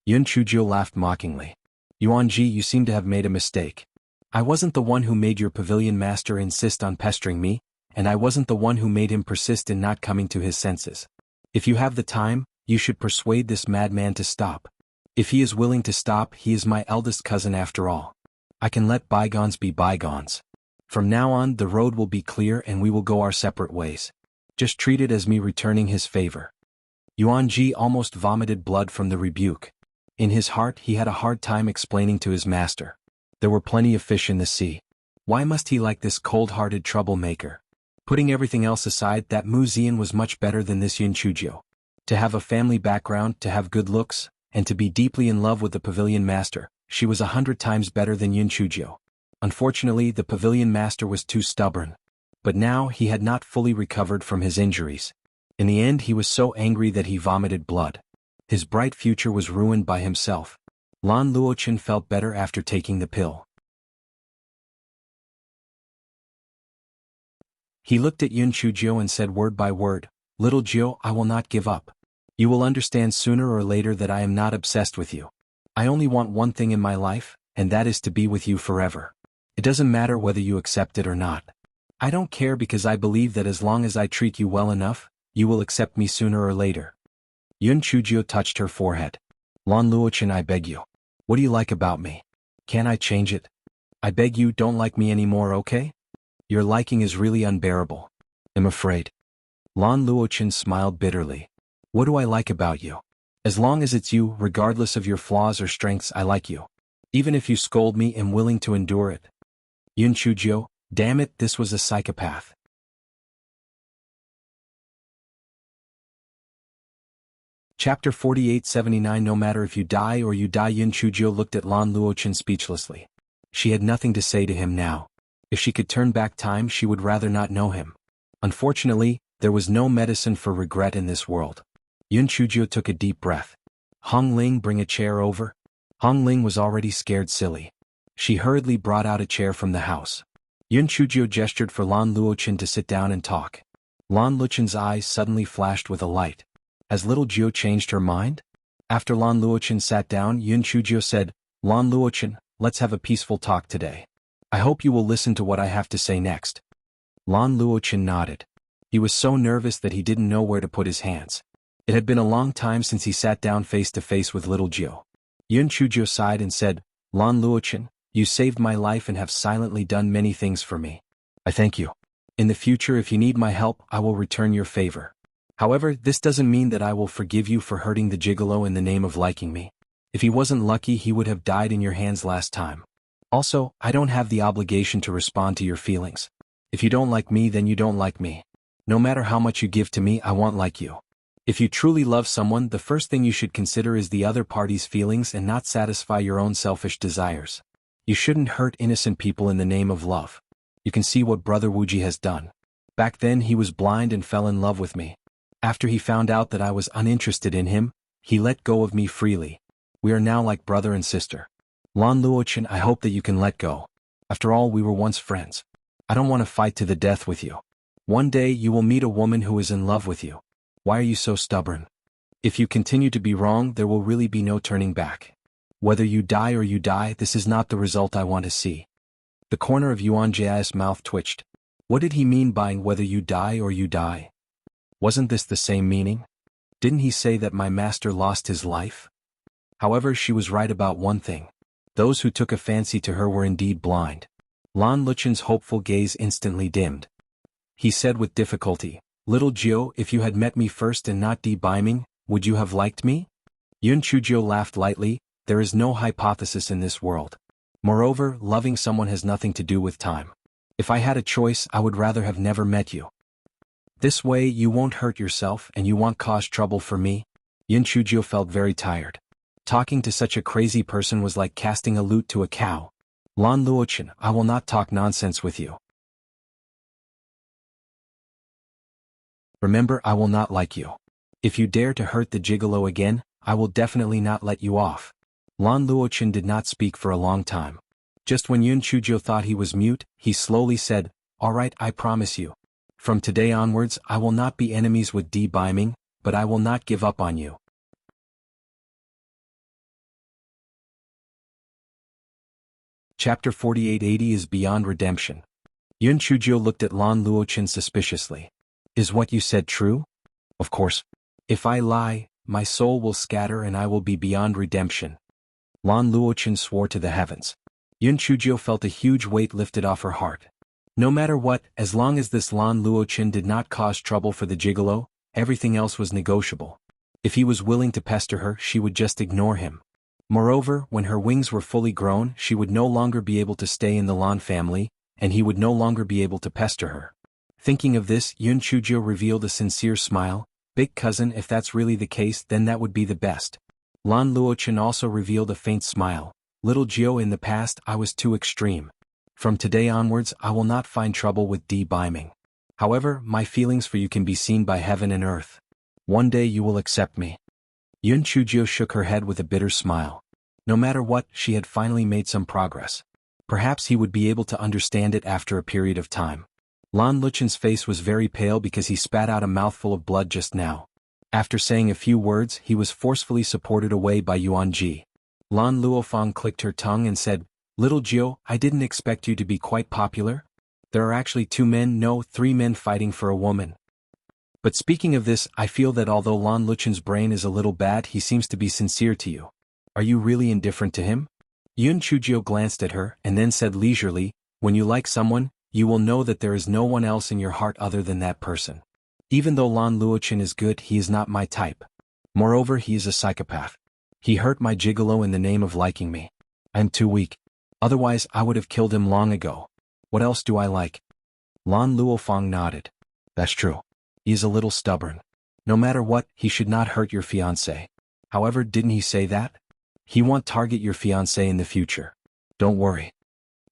Yun Chujio laughed mockingly. Yuan Ji, you seem to have made a mistake. I wasn't the one who made your Pavilion Master insist on pestering me, and I wasn't the one who made him persist in not coming to his senses. If you have the time, you should persuade this madman to stop. If he is willing to stop, he is my eldest cousin after all. I can let bygones be bygones. From now on, the road will be clear and we will go our separate ways. Just treat it as me returning his favor. Yuan Ji almost vomited blood from the rebuke. In his heart, he had a hard time explaining to his master. There were plenty of fish in the sea. Why must he like this cold-hearted troublemaker? Putting everything else aside, that Mu Zian was much better than this Yun Chujio. To have a family background, to have good looks, and to be deeply in love with the Pavilion Master, she was 100 times better than Yun Chujio. Unfortunately, the Pavilion Master was too stubborn. But now he had not fully recovered from his injuries. In the end, he was so angry that he vomited blood. His bright future was ruined by himself. Lan Luochen felt better after taking the pill. He looked at Yun Chujio and said word by word, Little Jiao, I will not give up. You will understand sooner or later that I am not obsessed with you. I only want one thing in my life, and that is to be with you forever. It doesn't matter whether you accept it or not. I don't care because I believe that as long as I treat you well enough, you will accept me sooner or later. Yun Chujio touched her forehead. Lan Luochen, I beg you. What do you like about me? Can I change it? I beg you, don't like me anymore, okay? Your liking is really unbearable. I'm afraid. Lan Luochen smiled bitterly. What do I like about you? As long as it's you, regardless of your flaws or strengths, I like you. Even if you scold me, I'm willing to endure it. Yun Chujio, damn it, this was a psychopath. Chapter 4879. No matter if you die or you die. Yun Chujio looked at Lan Luochen speechlessly. She had nothing to say to him now. If she could turn back time, she would rather not know him. Unfortunately, there was no medicine for regret in this world. Yun Chujio took a deep breath. Hong Ling, bring a chair over. Hong Ling was already scared silly. She hurriedly brought out a chair from the house. Yun Chujio gestured for Lan Luochen to sit down and talk. Lan Luochen's eyes suddenly flashed with a light. Has little Jiao changed her mind? After Lan Luochen sat down, Yun Chujio said, Lan Luochen, let's have a peaceful talk today. I hope you will listen to what I have to say next. Lan Luochen nodded. He was so nervous that he didn't know where to put his hands. It had been a long time since he sat down face to face with little Jiao. Yun Chujio sighed and said, Lan Luochen, you saved my life and have silently done many things for me. I thank you. In the future, if you need my help, I will return your favor. However, this doesn't mean that I will forgive you for hurting the gigolo in the name of liking me. If he wasn't lucky, he would have died in your hands last time. Also, I don't have the obligation to respond to your feelings. If you don't like me, then you don't like me. No matter how much you give to me, I won't like you. If you truly love someone, the first thing you should consider is the other party's feelings and not satisfy your own selfish desires. You shouldn't hurt innocent people in the name of love. You can see what Brother Wuji has done. Back then he was blind and fell in love with me. After he found out that I was uninterested in him, He let go of me freely. We are now like brother and sister. Lan Luochen, I hope that you can let go. After all, we were once friends. I don't want to fight to the death with you. One day you will meet a woman who is in love with you. Why are you so stubborn? If you continue to be wrong, there will really be no turning back. Whether you die or you die, this is not the result I want to see. The corner of Yuan Jia's mouth twitched. What did he mean by whether you die or you die? Wasn't this the same meaning? Didn't he say that my master lost his life? However, she was right about one thing. Those who took a fancy to her were indeed blind. Lan Luchen's hopeful gaze instantly dimmed. He said with difficulty, Little Jiu, if you had met me first and not Beiming, would you have liked me? Yun Chujiu laughed lightly. There is no hypothesis in this world. Moreover, loving someone has nothing to do with time. If I had a choice, I would rather have never met you. This way you won't hurt yourself and you won't cause trouble for me. Yun Chujiu felt very tired. Talking to such a crazy person was like casting a lute to a cow. Lan Luochen, I will not talk nonsense with you. Remember, I will not like you. If you dare to hurt the gigolo again, I will definitely not let you off. Lan Luochen did not speak for a long time. Just when Yun Chujiu thought he was mute, he slowly said, All right, I promise you. From today onwards, I will not be enemies with Beiming, but I will not give up on you. Chapter 4880 is Beyond Redemption. Yun Chujiu looked at Lan Luochen suspiciously. Is what you said true? Of course. If I lie, my soul will scatter and I will be beyond redemption. Lan Luochen swore to the heavens. Yun Chujiu felt a huge weight lifted off her heart. No matter what, as long as this Lan Luochen did not cause trouble for the gigolo, everything else was negotiable. If he was willing to pester her, she would just ignore him. Moreover, when her wings were fully grown, she would no longer be able to stay in the Lan family, and he would no longer be able to pester her. Thinking of this, Yun Chujiu revealed a sincere smile. Big cousin, if that's really the case, then that would be the best. Lan Luochen also revealed a faint smile. Little Jiu, in the past, I was too extreme. From today onwards, I will not find trouble with Beiming. However, my feelings for you can be seen by heaven and earth. One day you will accept me. Yun Chujiu shook her head with a bitter smile. No matter what, she had finally made some progress. Perhaps he would be able to understand it after a period of time. Lan Luchen's face was very pale because he spat out a mouthful of blood just now. After saying a few words, he was forcefully supported away by Yuan Ji. Lan Luofeng clicked her tongue and said, Little Jiu, I didn't expect you to be quite popular. There are actually 2 men, no, 3 men fighting for a woman. But speaking of this, I feel that although Lan Luchen's brain is a little bad, he seems to be sincere to you. Are you really indifferent to him? Yun Chujiu glanced at her and then said leisurely, When you like someone, you will know that there is no one else in your heart other than that person. Even though Lan Luochen is good, he is not my type. Moreover, he is a psychopath. He hurt my gigolo in the name of liking me. I am too weak. Otherwise, I would have killed him long ago. What else do I like? Lan Luofeng nodded. That's true. He is a little stubborn. No matter what, he should not hurt your fiancé. However, didn't he say that? He won't target your fiancé in the future. Don't worry.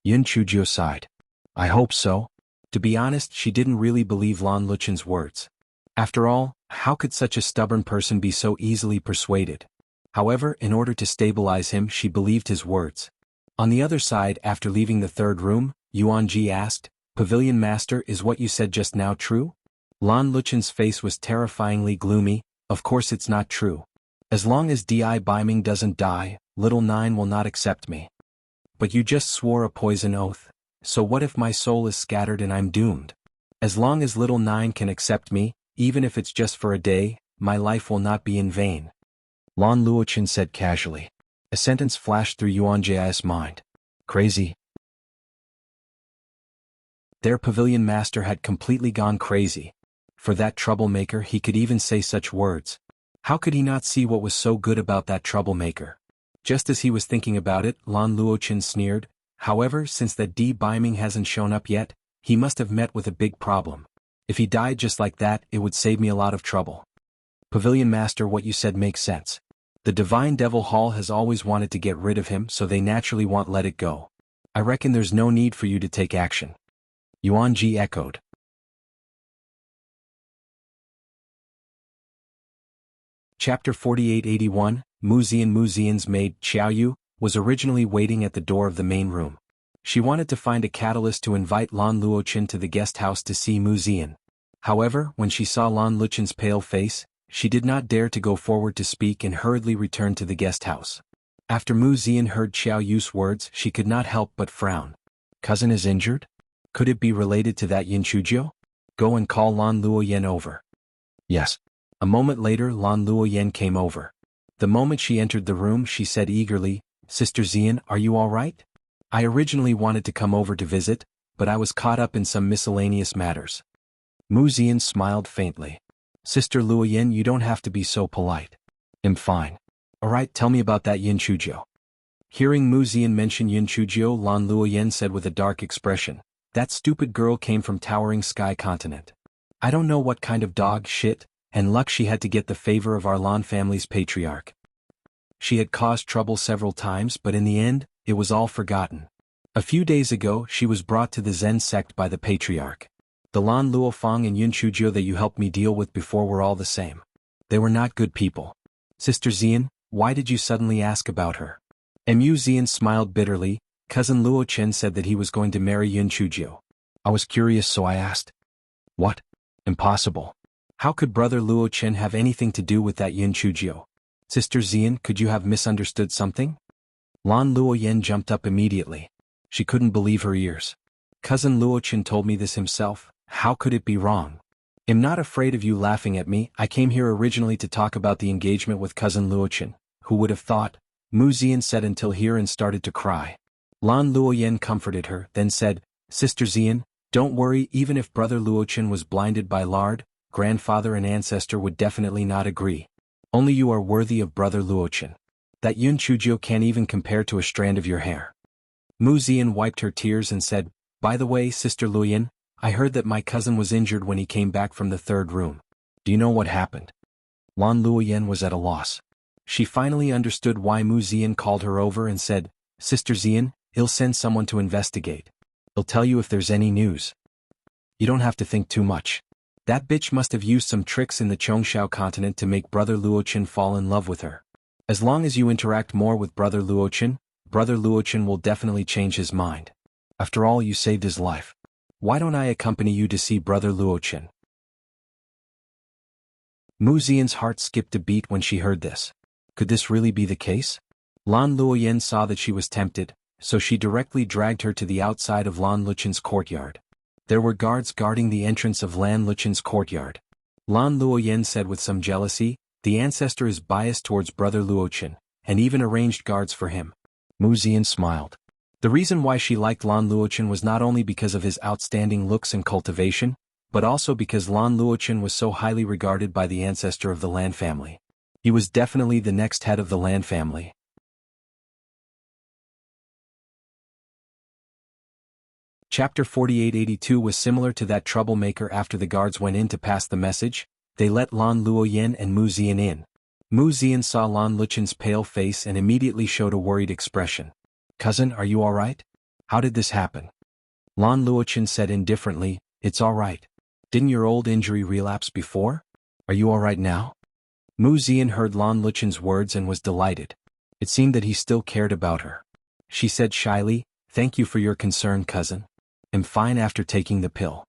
Yun Chujiu sighed. I hope so. To be honest, she didn't really believe Lan Luchen's words. After all, how could such a stubborn person be so easily persuaded? However, in order to stabilize him, she believed his words. On the other side, after leaving the third room, Yuan Ji asked, Pavilion Master, is what you said just now true? Lan Luchen's face was terrifyingly gloomy. Of course it's not true. As long as Beiming doesn't die, Little Nine will not accept me. But you just swore a poison oath. So what if my soul is scattered and I'm doomed? As long as Little Nine can accept me, even if it's just for a day, my life will not be in vain. Lan Luochen said casually. A sentence flashed through Yuan Jia's mind. Crazy. Their pavilion master had completely gone crazy. For that troublemaker, he could even say such words. How could he not see what was so good about that troublemaker? Just as he was thinking about it, Lan Luochen sneered. However, since that Beiming hasn't shown up yet, he must have met with a big problem. If he died just like that, it would save me a lot of trouble. Pavilion Master, what you said makes sense. The Divine Devil Hall has always wanted to get rid of him, so they naturally won't let it go. I reckon there's no need for you to take action. Yuan Ji echoed. Chapter 4881, Muzian's maid, Xiaoyu, was originally waiting at the door of the main room. She wanted to find a catalyst to invite Lan Luochen to the guest house to see Muzian. However, when she saw Lan Luchen's pale face, she did not dare to go forward to speak and hurriedly returned to the guest house. After Muzian heard Xiaoyu's words, she could not help but frown. Cousin is injured? Could it be related to that Yin Chuzhou? Go and call Lan Luoyen over. Yes. A moment later Lan Luoyen came over. The moment she entered the room she said eagerly, Sister Zian, are you all right? I originally wanted to come over to visit, but I was caught up in some miscellaneous matters. Muzian smiled faintly. Sister Luoyen, you don't have to be so polite. I'm fine. Alright, tell me about that Yin Chuzhou. Hearing Muzian mention Yin Chuzhou, Lan Luoyen said with a dark expression, that stupid girl came from Towering Sky Continent. I don't know what kind of dog shit and luck she had to get the favor of our Lan family's patriarch. She had caused trouble several times, but in the end, it was all forgotten. A few days ago she was brought to the Zen sect by the patriarch. The Lan Luofeng and Yin Chuzhou that you helped me deal with before were all the same. They were not good people. Sister Zian, why did you suddenly ask about her? Mu Zian smiled bitterly. Cousin Luochen said that he was going to marry Yin Chuzhou. I was curious, so I asked. What? Impossible. How could Brother Luochen have anything to do with that Yin Chuzhou? Sister Zian, could you have misunderstood something? Lan Luoyen jumped up immediately. She couldn't believe her ears. Cousin Luochen told me this himself. How could it be wrong? I'm not afraid of you laughing at me. I came here originally to talk about the engagement with Cousin Luochen. Who would have thought? Mu Zian said until here and started to cry. Lan Luoyen comforted her, then said, Sister Zian, don't worry, even if Brother Luochen was blinded by lard, grandfather and ancestor would definitely not agree. Only you are worthy of Brother Luochen. That Yin Chuzhou can't even compare to a strand of your hair. Mu Zian wiped her tears and said, by the way, Sister Luoyen, I heard that my cousin was injured when he came back from the third room. Do you know what happened? Lan Luoyen was at a loss. She finally understood why Mu Zian called her over and said, Sister Zian, he'll send someone to investigate. He'll tell you if there's any news. You don't have to think too much. That bitch must have used some tricks in the Chongshao continent to make Brother Luochen fall in love with her. As long as you interact more with Brother Luochen will definitely change his mind. After all, you saved his life. Why don't I accompany you to see Brother Luochen? Mu Zian's heart skipped a beat when she heard this. Could this really be the case? Lan Luoyen saw that she was tempted, so she directly dragged her to the outside of Lan Luchen's courtyard. There were guards guarding the entrance of Lan Luchen's courtyard. Lan Luoyen said with some jealousy, the ancestor is biased towards Brother Luochen, and even arranged guards for him. Mu Zian smiled. The reason why she liked Lan Luochen was not only because of his outstanding looks and cultivation, but also because Lan Luochen was so highly regarded by the ancestor of the Lan family. He was definitely the next head of the Lan family. Chapter 4882 was similar to that troublemaker. After the guards went in to pass the message, they let Lan Luoyen and Mu Zian in. Mu Zian saw Lan Luchen's pale face and immediately showed a worried expression. Cousin, are you alright? How did this happen? Lan Luochen said indifferently, it's alright. Didn't your old injury relapse before? Are you alright now? Mu Zian heard Lan Luchen's words and was delighted. It seemed that he still cared about her. She said shyly, thank you for your concern, cousin. I'm fine after taking the pill.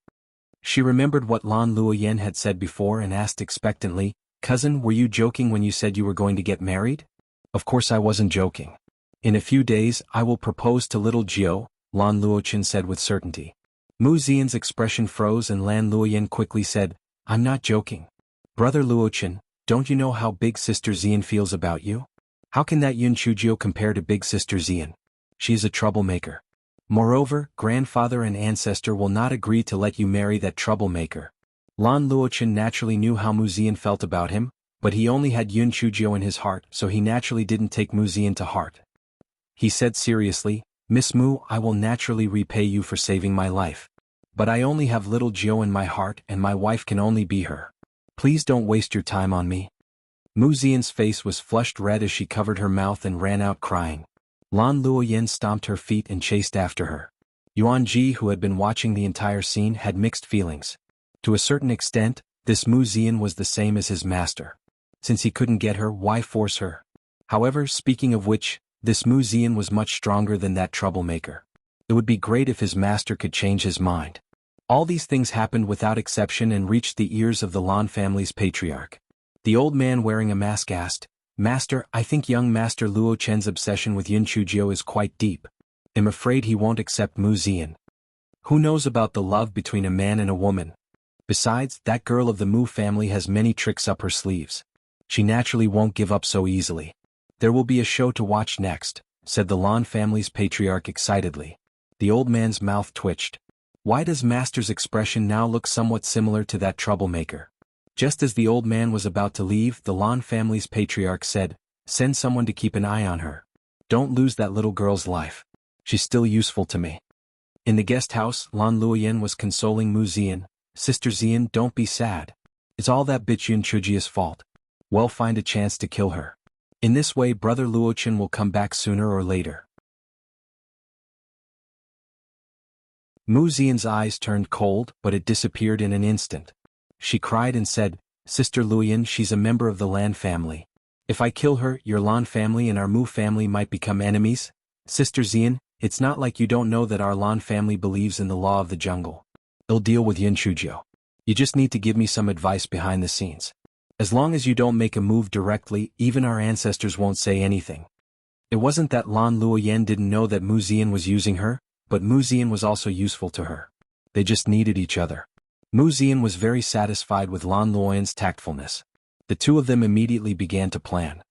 She remembered what Lan Luoyen had said before and asked expectantly, cousin, were you joking when you said you were going to get married? Of course I wasn't joking. In a few days I will propose to little Jiao, Lan Luochen said with certainty. Mu Zian's expression froze and Lan Luoyen quickly said, I'm not joking. Brother Luochen, don't you know how Big Sister Zian feels about you? How can that Yin Chuzhou compare to Big Sister Zian? She is a troublemaker. Moreover, grandfather and ancestor will not agree to let you marry that troublemaker. Lan Luochen naturally knew how Mu Zian felt about him, but he only had Yin Chuzhou in his heart, so he naturally didn't take Mu Zian to heart. He said seriously, Miss Mu, I will naturally repay you for saving my life. But I only have little Jiao in my heart and my wife can only be her. Please don't waste your time on me. Mu Zian's face was flushed red as she covered her mouth and ran out crying. Lan Luoyen stomped her feet and chased after her. Yuan Ji, who had been watching the entire scene, had mixed feelings. To a certain extent, this Mu Zian was the same as his master. Since he couldn't get her, why force her? However, speaking of which, this Mu Zian was much stronger than that troublemaker. It would be great if his master could change his mind. All these things happened without exception and reached the ears of the Lan family's patriarch. The old man wearing a mask asked, "Master, I think young Master Luo Chen's obsession with Yun Chujio is quite deep. I'm afraid he won't accept Mu Zian. Who knows about the love between a man and a woman? Besides, that girl of the Mu family has many tricks up her sleeves. She naturally won't give up so easily. There will be a show to watch next," said the Lan family's patriarch excitedly. The old man's mouth twitched. Why does Master's expression now look somewhat similar to that troublemaker? Just as the old man was about to leave, the Lan family's patriarch said, "Send someone to keep an eye on her. Don't lose that little girl's life. She's still useful to me." In the guest house, Lan Luoyan was consoling Mu Zian. "Sister Zian, don't be sad. It's all that bitch Yun Chujia's fault. We'll find a chance to kill her. In this way Brother Luochen will come back sooner or later." Mu Zian's eyes turned cold, but it disappeared in an instant. She cried and said, "Sister Luoyan, she's a member of the Lan family. If I kill her, your Lan family and our Mu family might become enemies. Sister Zian, it's not like you don't know that our Lan family believes in the law of the jungle. They'll deal with Yun Chujio. You just need to give me some advice behind the scenes. As long as you don't make a move directly, even our ancestors won't say anything." It wasn't that Lan Luoyan didn't know that Mu Zian was using her, but Mu Zian was also useful to her. They just needed each other. Mu Zian was very satisfied with Lan Luoyan's tactfulness. The two of them immediately began to plan.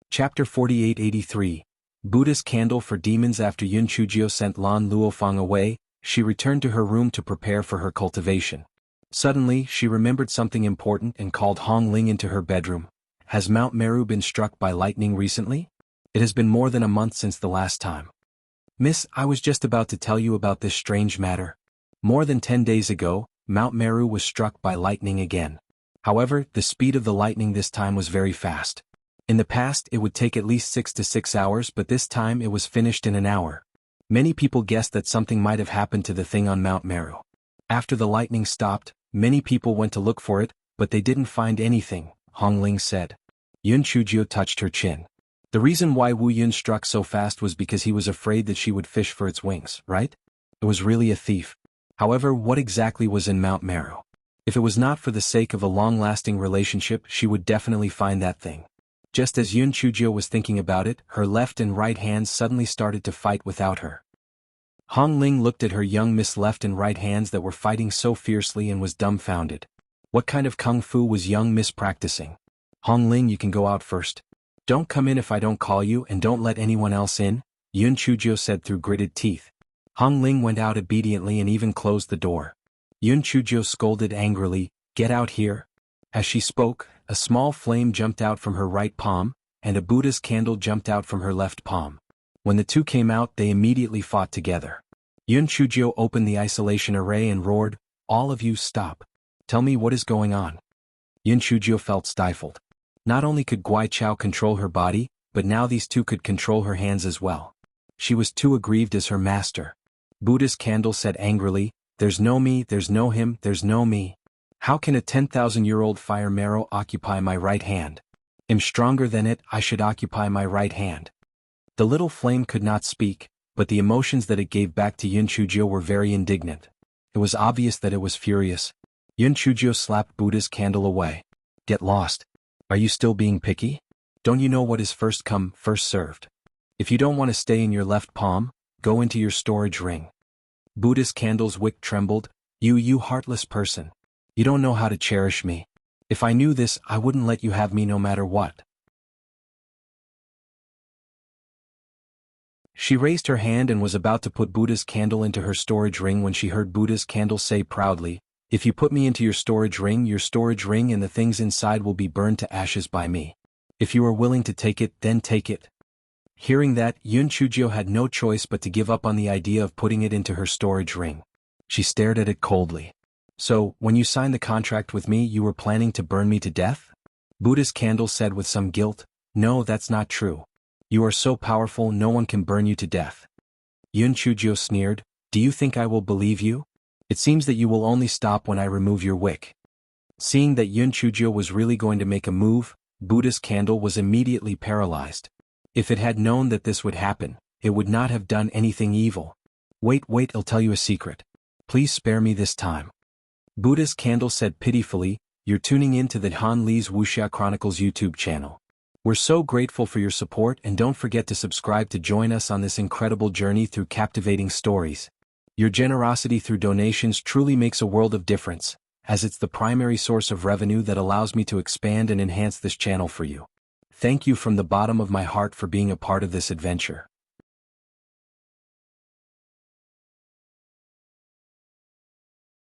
Chapter 4883. Buddha's Candle for Demons. After Yun Chujio sent Lan Luofang away, she returned to her room to prepare for her cultivation. Suddenly, she remembered something important and called Hong Ling into her bedroom. "Has Mount Meru been struck by lightning recently? It has been more than a month since the last time." "Miss, I was just about to tell you about this strange matter. More than 10 days ago, Mount Meru was struck by lightning again. However, the speed of the lightning this time was very fast. In the past it would take at least 6 to 6 hours, but this time it was finished in an hour. Many people guessed that something might have happened to the thing on Mount Meru. After the lightning stopped, many people went to look for it, but they didn't find anything," Hong Ling said. Yun Chujio touched her chin. "The reason why Wu Yun struck so fast was because he was afraid that she would fish for its wings, right? It was really a thief. However, what exactly was in Mount Meru? If it was not for the sake of a long-lasting relationship, she would definitely find that thing." Just as Yun Chujio was thinking about it, her left and right hands suddenly started to fight without her. Hong Ling looked at her young Miss left and right hands that were fighting so fiercely and was dumbfounded. What kind of kung fu was young Miss practicing? "Hong Ling, you can go out first. Don't come in if I don't call you, and don't let anyone else in," Yun Chujio said through gritted teeth. Hong Ling went out obediently and even closed the door. Yun Chujio scolded angrily, "Get out here." As she spoke, a small flame jumped out from her right palm, and a Buddha's candle jumped out from her left palm. When the two came out, they immediately fought together. Yun Chujio opened the isolation array and roared, "All of you stop. Tell me what is going on." Yun Chujio felt stifled. Not only could Guai Chao control her body, but now these two could control her hands as well. She was too aggrieved as her master. Buddha's candle said angrily, "There's no me, there's no him, there's no me. How can a 10,000-year-old fire marrow occupy my right hand? I'm stronger than it, I should occupy my right hand." The little flame could not speak, but the emotions that it gave back to Yun Chujio were very indignant. It was obvious that it was furious. Yun Chujio slapped Buddha's candle away. "Get lost. Are you still being picky? Don't you know what is first come, first served? If you don't want to stay in your left palm, go into your storage ring." Buddha's candle's wick trembled. You heartless person. You don't know how to cherish me. If I knew this, I wouldn't let you have me no matter what." She raised her hand and was about to put Buddha's candle into her storage ring when she heard Buddha's candle say proudly, "If you put me into your storage ring and the things inside will be burned to ashes by me. If you are willing to take it, then take it." Hearing that, Yun Chujio had no choice but to give up on the idea of putting it into her storage ring. She stared at it coldly. "So, when you signed the contract with me, you were planning to burn me to death?" Buddha's candle said with some guilt, "No, that's not true. You are so powerful no one can burn you to death." Yun Chujio sneered, "Do you think I will believe you? It seems that you will only stop when I remove your wick. Seeing that Yun Chujio was really going to make a move, Buddha's candle was immediately paralyzed. If it had known that this would happen, it would not have done anything evil. Wait, I'll tell you a secret. Please spare me this time. Buddha's candle said pitifully, you're tuning in to the Han Li's Wuxia Chronicles YouTube channel. We're so grateful for your support, and don't forget to subscribe to join us on this incredible journey through captivating stories. Your generosity through donations truly makes a world of difference, as it's the primary source of revenue that allows me to expand and enhance this channel for you. Thank you from the bottom of my heart for being a part of this adventure.